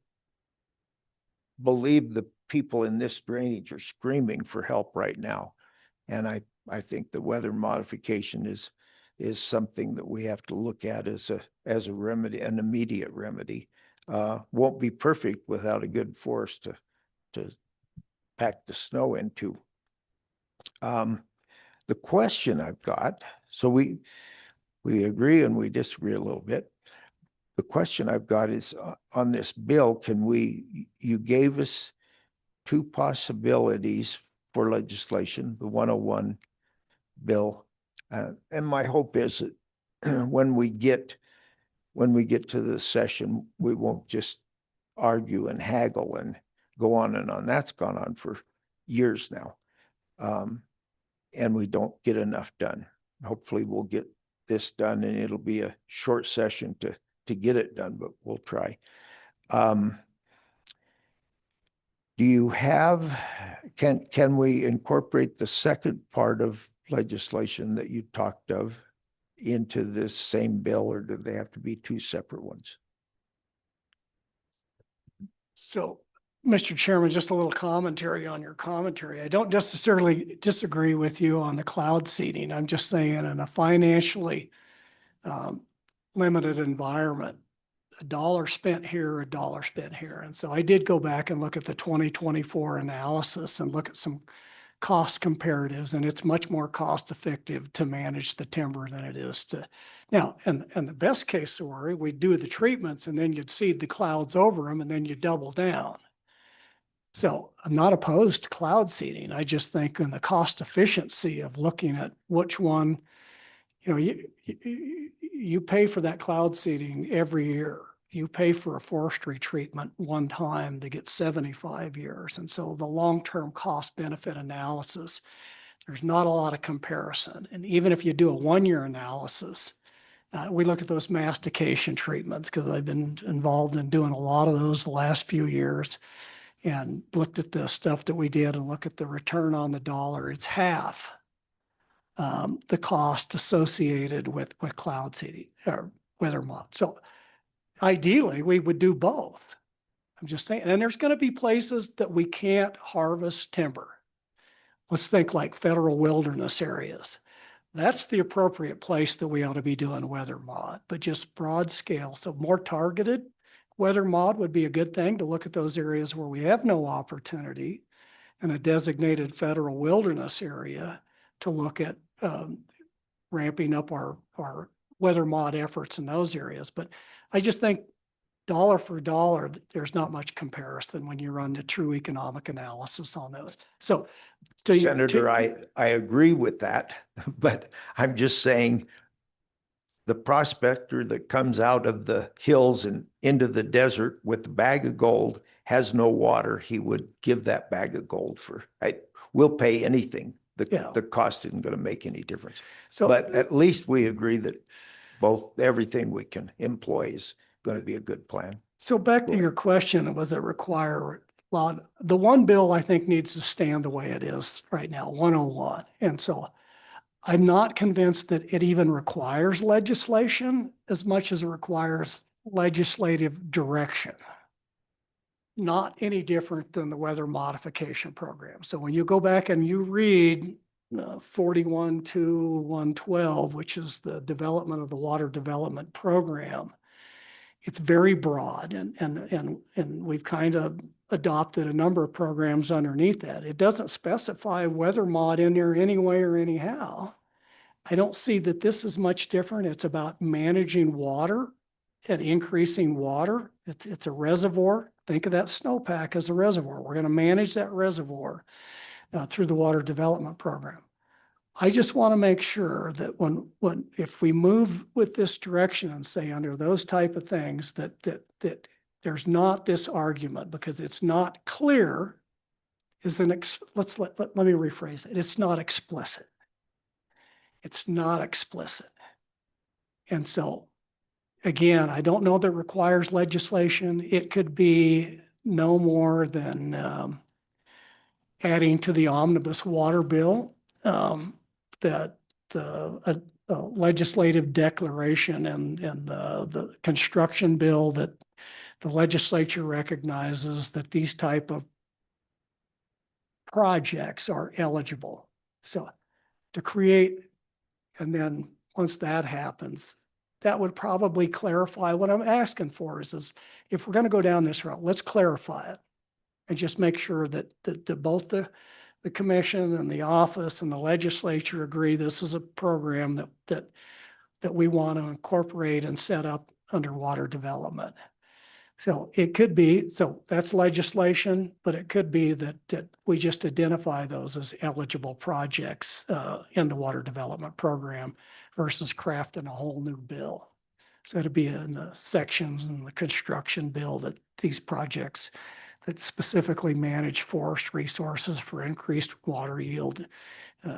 believe the people in this drainage are screaming for help right now. And I think the weather modification is something that we have to look at as a remedy, an immediate remedy. Won't be perfect without a good forest to pack the snow into. The question I've got, so we agree and we disagree a little bit. The question I've got is on this bill, you gave us two possibilities for legislation, the 101 bill. And my hope is that when we get to the session, we won't just argue and haggle and go on and on. That's gone on for years now. And we don't get enough done. Hopefully we'll get this done, and it'll be a short session to get it done, but we'll try. Do you have, can we incorporate the second part of legislation that you talked of into this same bill, or do they have to be two separate ones? So, Mr. Chairman, just a little commentary on your commentary. I don't necessarily disagree with you on the cloud seeding. I'm just saying in a financially limited environment, $1 spent here, $1 spent here. And so I did go back and look at the 2024 analysis and look at some cost comparatives, and it's much more cost effective to manage the timber than it is to now. And the best case scenario, we do the treatments and then you'd seed the clouds over them and then you double down. So I'm not opposed to cloud seeding. I just think in the cost efficiency of looking at which one, you pay for that cloud seeding every year. You pay for a forestry treatment one time to get 75 years. And so the long-term cost benefit analysis, there's not a lot of comparison. And even if you do a one-year analysis, we look at those mastication treatments because I've been involved in doing a lot of those the last few years, and looked at the stuff that we did and look at the return on the dollar. It's half the cost associated with cloud seeding or weather mod. So ideally, we would do both. I'm just saying, and there's going to be places that we can't harvest timber. Let's think like federal wilderness areas. That's the appropriate place that we ought to be doing weather mod, but just broad scale. So more targeted weather mod would be a good thing, to look at those areas where we have no opportunity, and a designated federal wilderness area to look at ramping up our weather mod efforts in those areas. But I just think dollar for dollar, there's not much comparison when you run the true economic analysis on those. So Senator, I agree with that, but I'm just saying the prospector that comes out of the hills and into the desert with the bag of gold has no water. He would give that bag of gold we'll pay anything. The cost isn't going to make any difference. So, but at least we agree that everything we can employ is going to be a good plan. So back to your question, was it require law? The one bill I think needs to stand the way it is right now, 101. And so I'm not convinced that it even requires legislation as much as it requires legislative direction. Not any different than the weather modification program. So when you go back and you read 41-112, which is the development of the water development program, it's very broad, and we've kind of adopted a number of programs underneath that. It doesn't specify weather mod in there any way or anyhow. I don't see that this is much different. It's about managing water and increasing water. It's a reservoir. Think of that snowpack as a reservoir. We're going to manage that reservoir through the water development program. I just want to make sure that if we move with this direction and say under those type of things, that there's not this argument, because it's not clear. Let me rephrase it. It's not explicit. It's not explicit. And so, again, I don't know that it requires legislation. It could be no more than adding to the omnibus water bill, that the legislative declaration and the construction bill that the legislature recognizes that these type of projects are eligible. So to create, and then once that happens, that would probably clarify what I'm asking for is if we're going to go down this route, let's clarify it and just make sure that both the commission and the office and the legislature agree this is a program that we want to incorporate and set up under water development. So it could be, so that's legislation, but it could be that we just identify those as eligible projects in the water development program versus crafting a whole new bill. So it'd be in the sections in the construction bill that these projects that specifically manage forest resources for increased water yield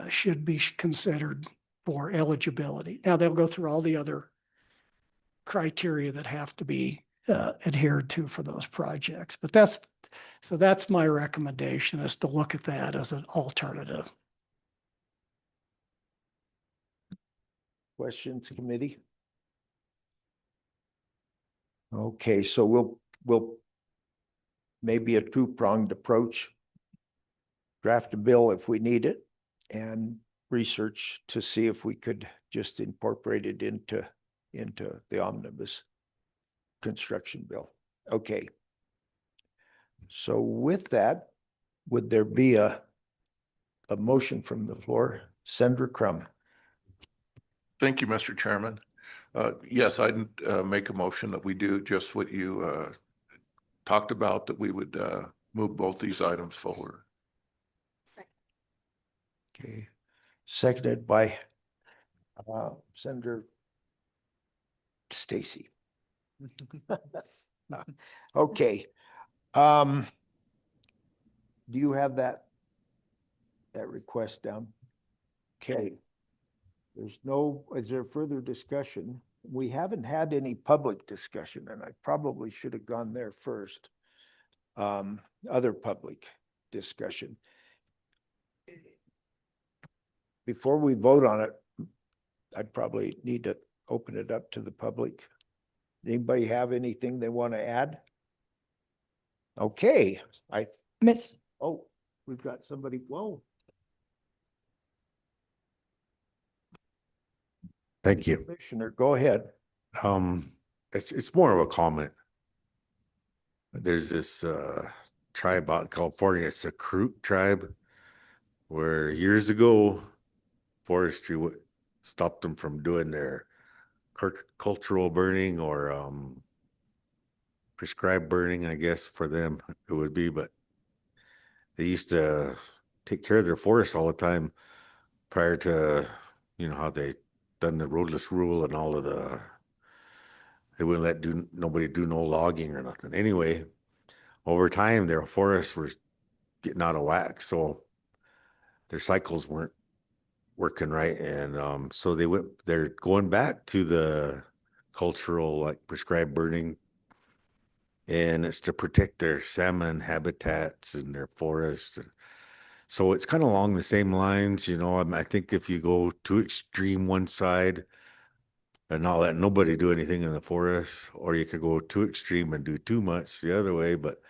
should be considered for eligibility. Now they'll go through all the other criteria that have to be adhered to for those projects. But that's my recommendation, is to look at that as an alternative. Questions, committee? Okay, so we'll maybe a two-pronged approach. Draft a bill if we need it, and research to see if we could just incorporate it into the omnibus construction bill. Okay. So with that, would there be a motion from the floor? Senator Crum. Thank you, Mr. Chairman. Yes, I'd make a motion that we do just what you talked about, that we would move both these items forward. Okay. Seconded by Senator Stacy. Okay. Do you have that request down? Okay. Is there further discussion? We haven't had any public discussion, and I probably should have gone there first. Other public discussion. Before we vote on it, I'd probably need to open it up to the public. Anybody have anything they want to add? Okay, oh, we've got somebody, whoa. Thank you. Commissioner, go ahead. It's more of a comment. There's this tribe out in California, it's a Creek tribe, where years ago forestry stopped them from doing their cultural burning or prescribed burning, I guess for them it would be, but they used to take care of their forests all the time prior to, how they done the roadless rule and all of they wouldn't let nobody do no logging or nothing. Anyway, over time their forests were getting out of whack, so their cycles weren't working right, and so they're going back to the cultural, like prescribed burning, and it's to protect their salmon habitats and their forests. So it's kind of along the same lines, I think if you go too extreme one side and not let nobody do anything in the forest, or you could go too extreme and do too much the other way. But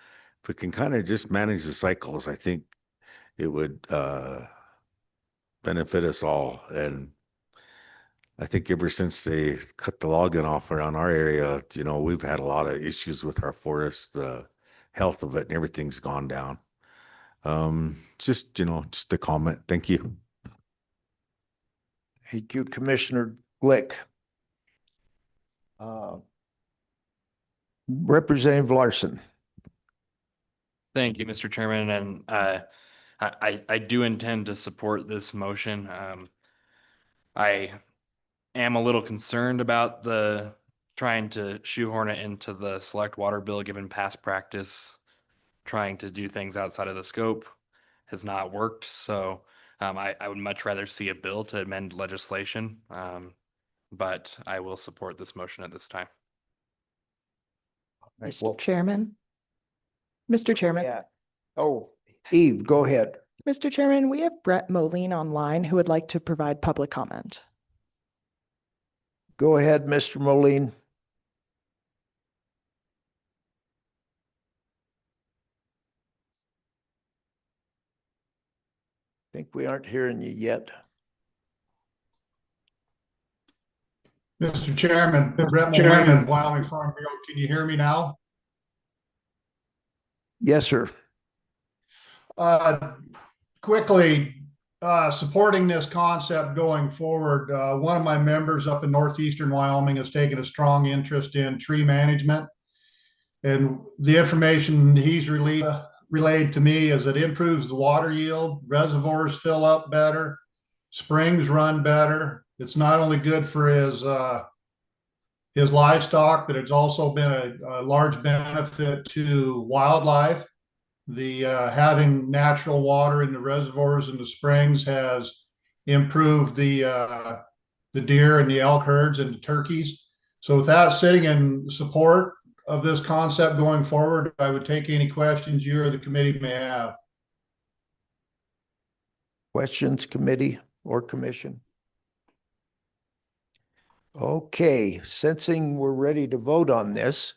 if we can kind of just manage the cycles, I think it would benefit us all. And I think ever since they cut the logging off around our area, we've had a lot of issues with our forest, the health of it, and everything's gone down. Just a comment. Thank you. Thank you, Commissioner Glick. Representative Larson. Thank you, Mr. Chairman, and I do intend to support this motion. I am a little concerned about the trying to shoehorn it into the select water bill, given past practice. Trying to do things outside of the scope has not worked. So I would much rather see a bill to amend legislation, but I will support this motion at this time. Mr. Chairman. Mr. Chairman. Yeah. Oh, Eve, go ahead. Mr. Chairman, we have Brett Moline online who would like to provide public comment. Go ahead, Mr. Moline. Think we aren't hearing you yet. Mr. Chairman, Brett Moline, Wyoming Farm Bureau. Can you hear me now? Yes, sir. Quickly, supporting this concept going forward, one of my members up in northeastern Wyoming has taken a strong interest in tree management. And the information he's relayed to me is it improves the water yield, reservoirs fill up better, springs run better. It's not only good for his livestock, but it's also been a large benefit to wildlife. The having natural water in the reservoirs and the springs has improved the deer and the elk herds and the turkeys. So with that, sitting in support of this concept going forward, I would take any questions you or the committee may have. Questions, committee or commission? Okay, sensing we're ready to vote on this,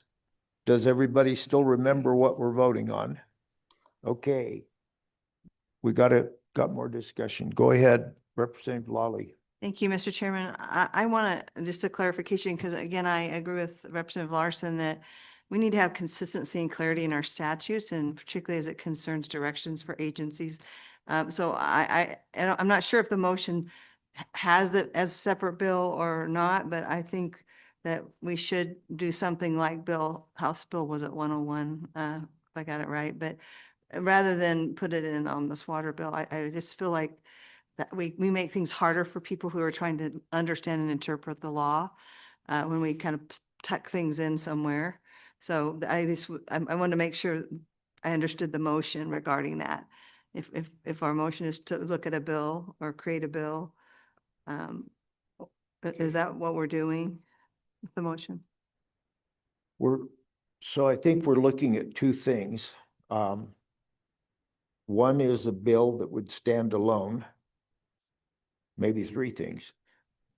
does everybody still remember what we're voting on? Okay. We got more discussion. Go ahead, Representative Lawley. Thank you, Mr. Chairman. I want to, just a clarification, because again, I agree with Representative Larson that we need to have consistency and clarity in our statutes, and particularly as it concerns directions for agencies. So I'm not sure if the motion has it as a separate bill or not, but I think that we should do something like House Bill, was it 101? If I got it right, but rather than put it in on this water bill, I just feel like that we make things harder for people who are trying to understand and interpret the law when we kind of tuck things in somewhere. So I want to make sure I understood the motion regarding that. If our motion is to look at a bill or create a bill, is that what we're doing with the motion? So I think we're looking at two things. One is a bill that would stand alone. Maybe three things.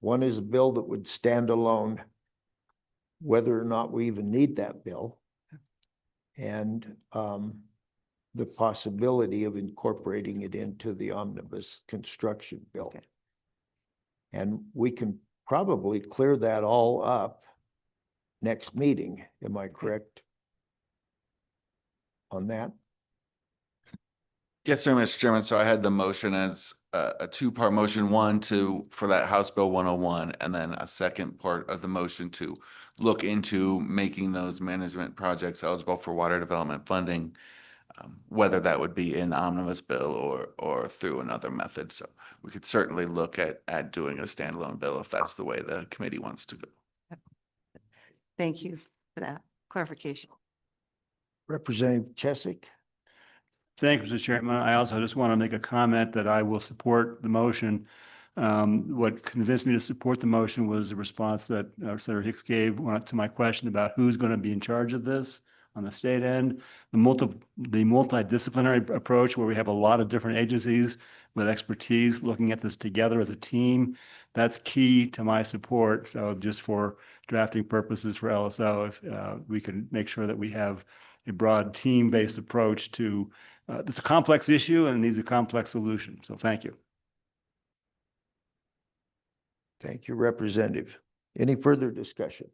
One is a bill that would stand alone, whether or not we even need that bill. And the possibility of incorporating it into the omnibus construction bill. Okay. And we can probably clear that all up next meeting. Am I correct on that? Yes, sir, Mr. Chairman. So I had the motion as a two-part motion, one for that House Bill 101, and then a second part of the motion to look into making those management projects eligible for water development funding, whether that would be in omnibus bill or through another method. So we could certainly look at doing a standalone bill if that's the way the committee wants to go. Thank you for that clarification. Representative Chesick. Thank you, Mr. Chairman. I also just want to make a comment that I will support the motion. What convinced me to support the motion was the response that Senator Hicks gave to my question about who's going to be in charge of this on the state end. The multidisciplinary approach where we have a lot of different agencies with expertise looking at this together as a team, that's key to my support. So just for drafting purposes for LSO, if we can make sure that we have a broad team-based approach to it's a complex issue and needs a complex solution. So thank you. Thank you, Representative. Any further discussion?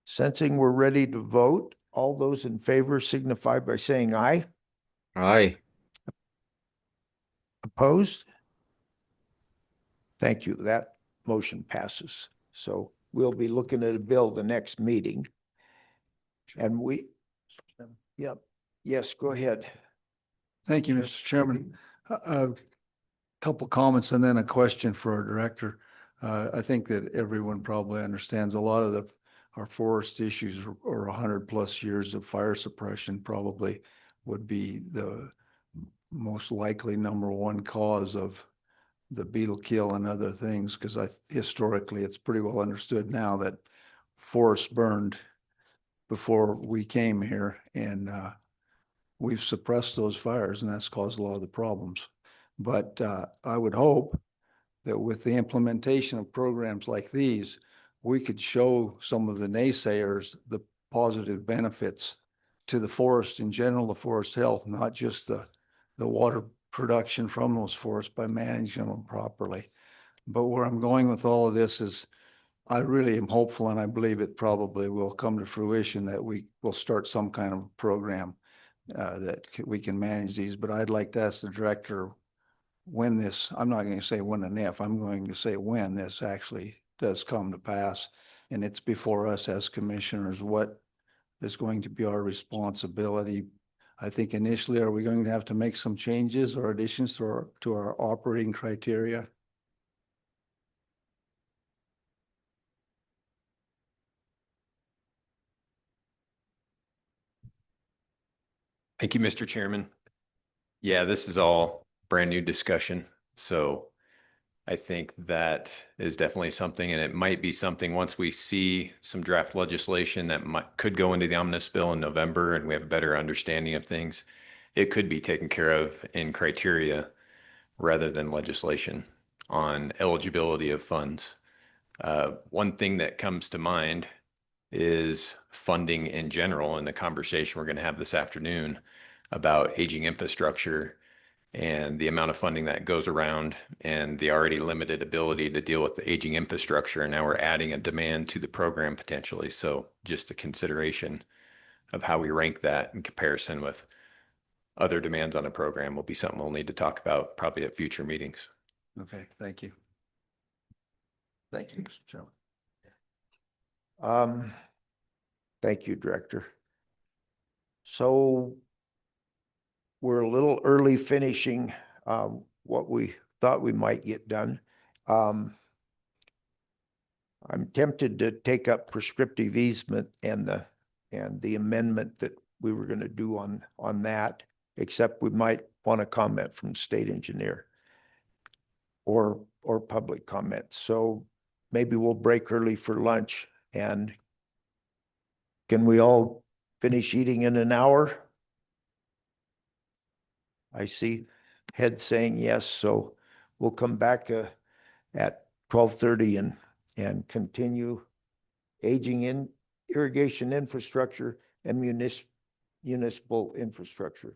Sensing we're ready to vote, all those in favor signify by saying aye. Aye. Opposed? Thank you. That motion passes. So we'll be looking at a bill the next meeting. And yep. Yes, go ahead. Thank you, Mr. Chairman. A couple comments and then a question for our director. I think that everyone probably understands a lot of our forest issues or 100+ years of fire suppression probably would be the most likely #1 cause of the beetle kill and other things, because historically it's pretty well understood now that forests burned before we came here, and we've suppressed those fires, and that's caused a lot of the problems. But I would hope that with the implementation of programs like these, we could show some of the naysayers the positive benefits to the forest in general, the forest health, not just the water production from those forests by managing them properly. But where I'm going with all of this is I really am hopeful, and I believe it probably will come to fruition, that we will start some kind of program that we can manage these. But I'd like to ask the director when this, I'm not going to say when and if, I'm going to say when this actually does come to pass. And it's before us as commissioners, what is going to be our responsibility. I think initially, are we going to have to make some changes or additions to our operating criteria? Thank you, Mr. Chairman. Yeah, this is all brand new discussion. So I think that is definitely something, and it might be something once we see some draft legislation that could go into the omnibus bill in November and we have a better understanding of things, it could be taken care of in criteria rather than legislation on eligibility of funds. One thing that comes to mind is funding in general, and the conversation we're going to have this afternoon about aging infrastructure and the amount of funding that goes around and the already limited ability to deal with the aging infrastructure. And now we're adding a demand to the program potentially. So just a consideration of how we rank that in comparison with other demands on a program will be something we'll need to talk about probably at future meetings. Okay, thank you. Thank you, Mr. Chairman. Thank you, Director. So we're a little early finishing what we thought we might get done. I'm tempted to take up prescriptive easement and the amendment that we were going to do on that, except we might want a comment from state engineer or public comment. So maybe we'll break early for lunch, and can we all finish eating in an hour? I see heads saying yes, so we'll come back at 12:30 and continue aging in irrigation infrastructure and municipal infrastructure.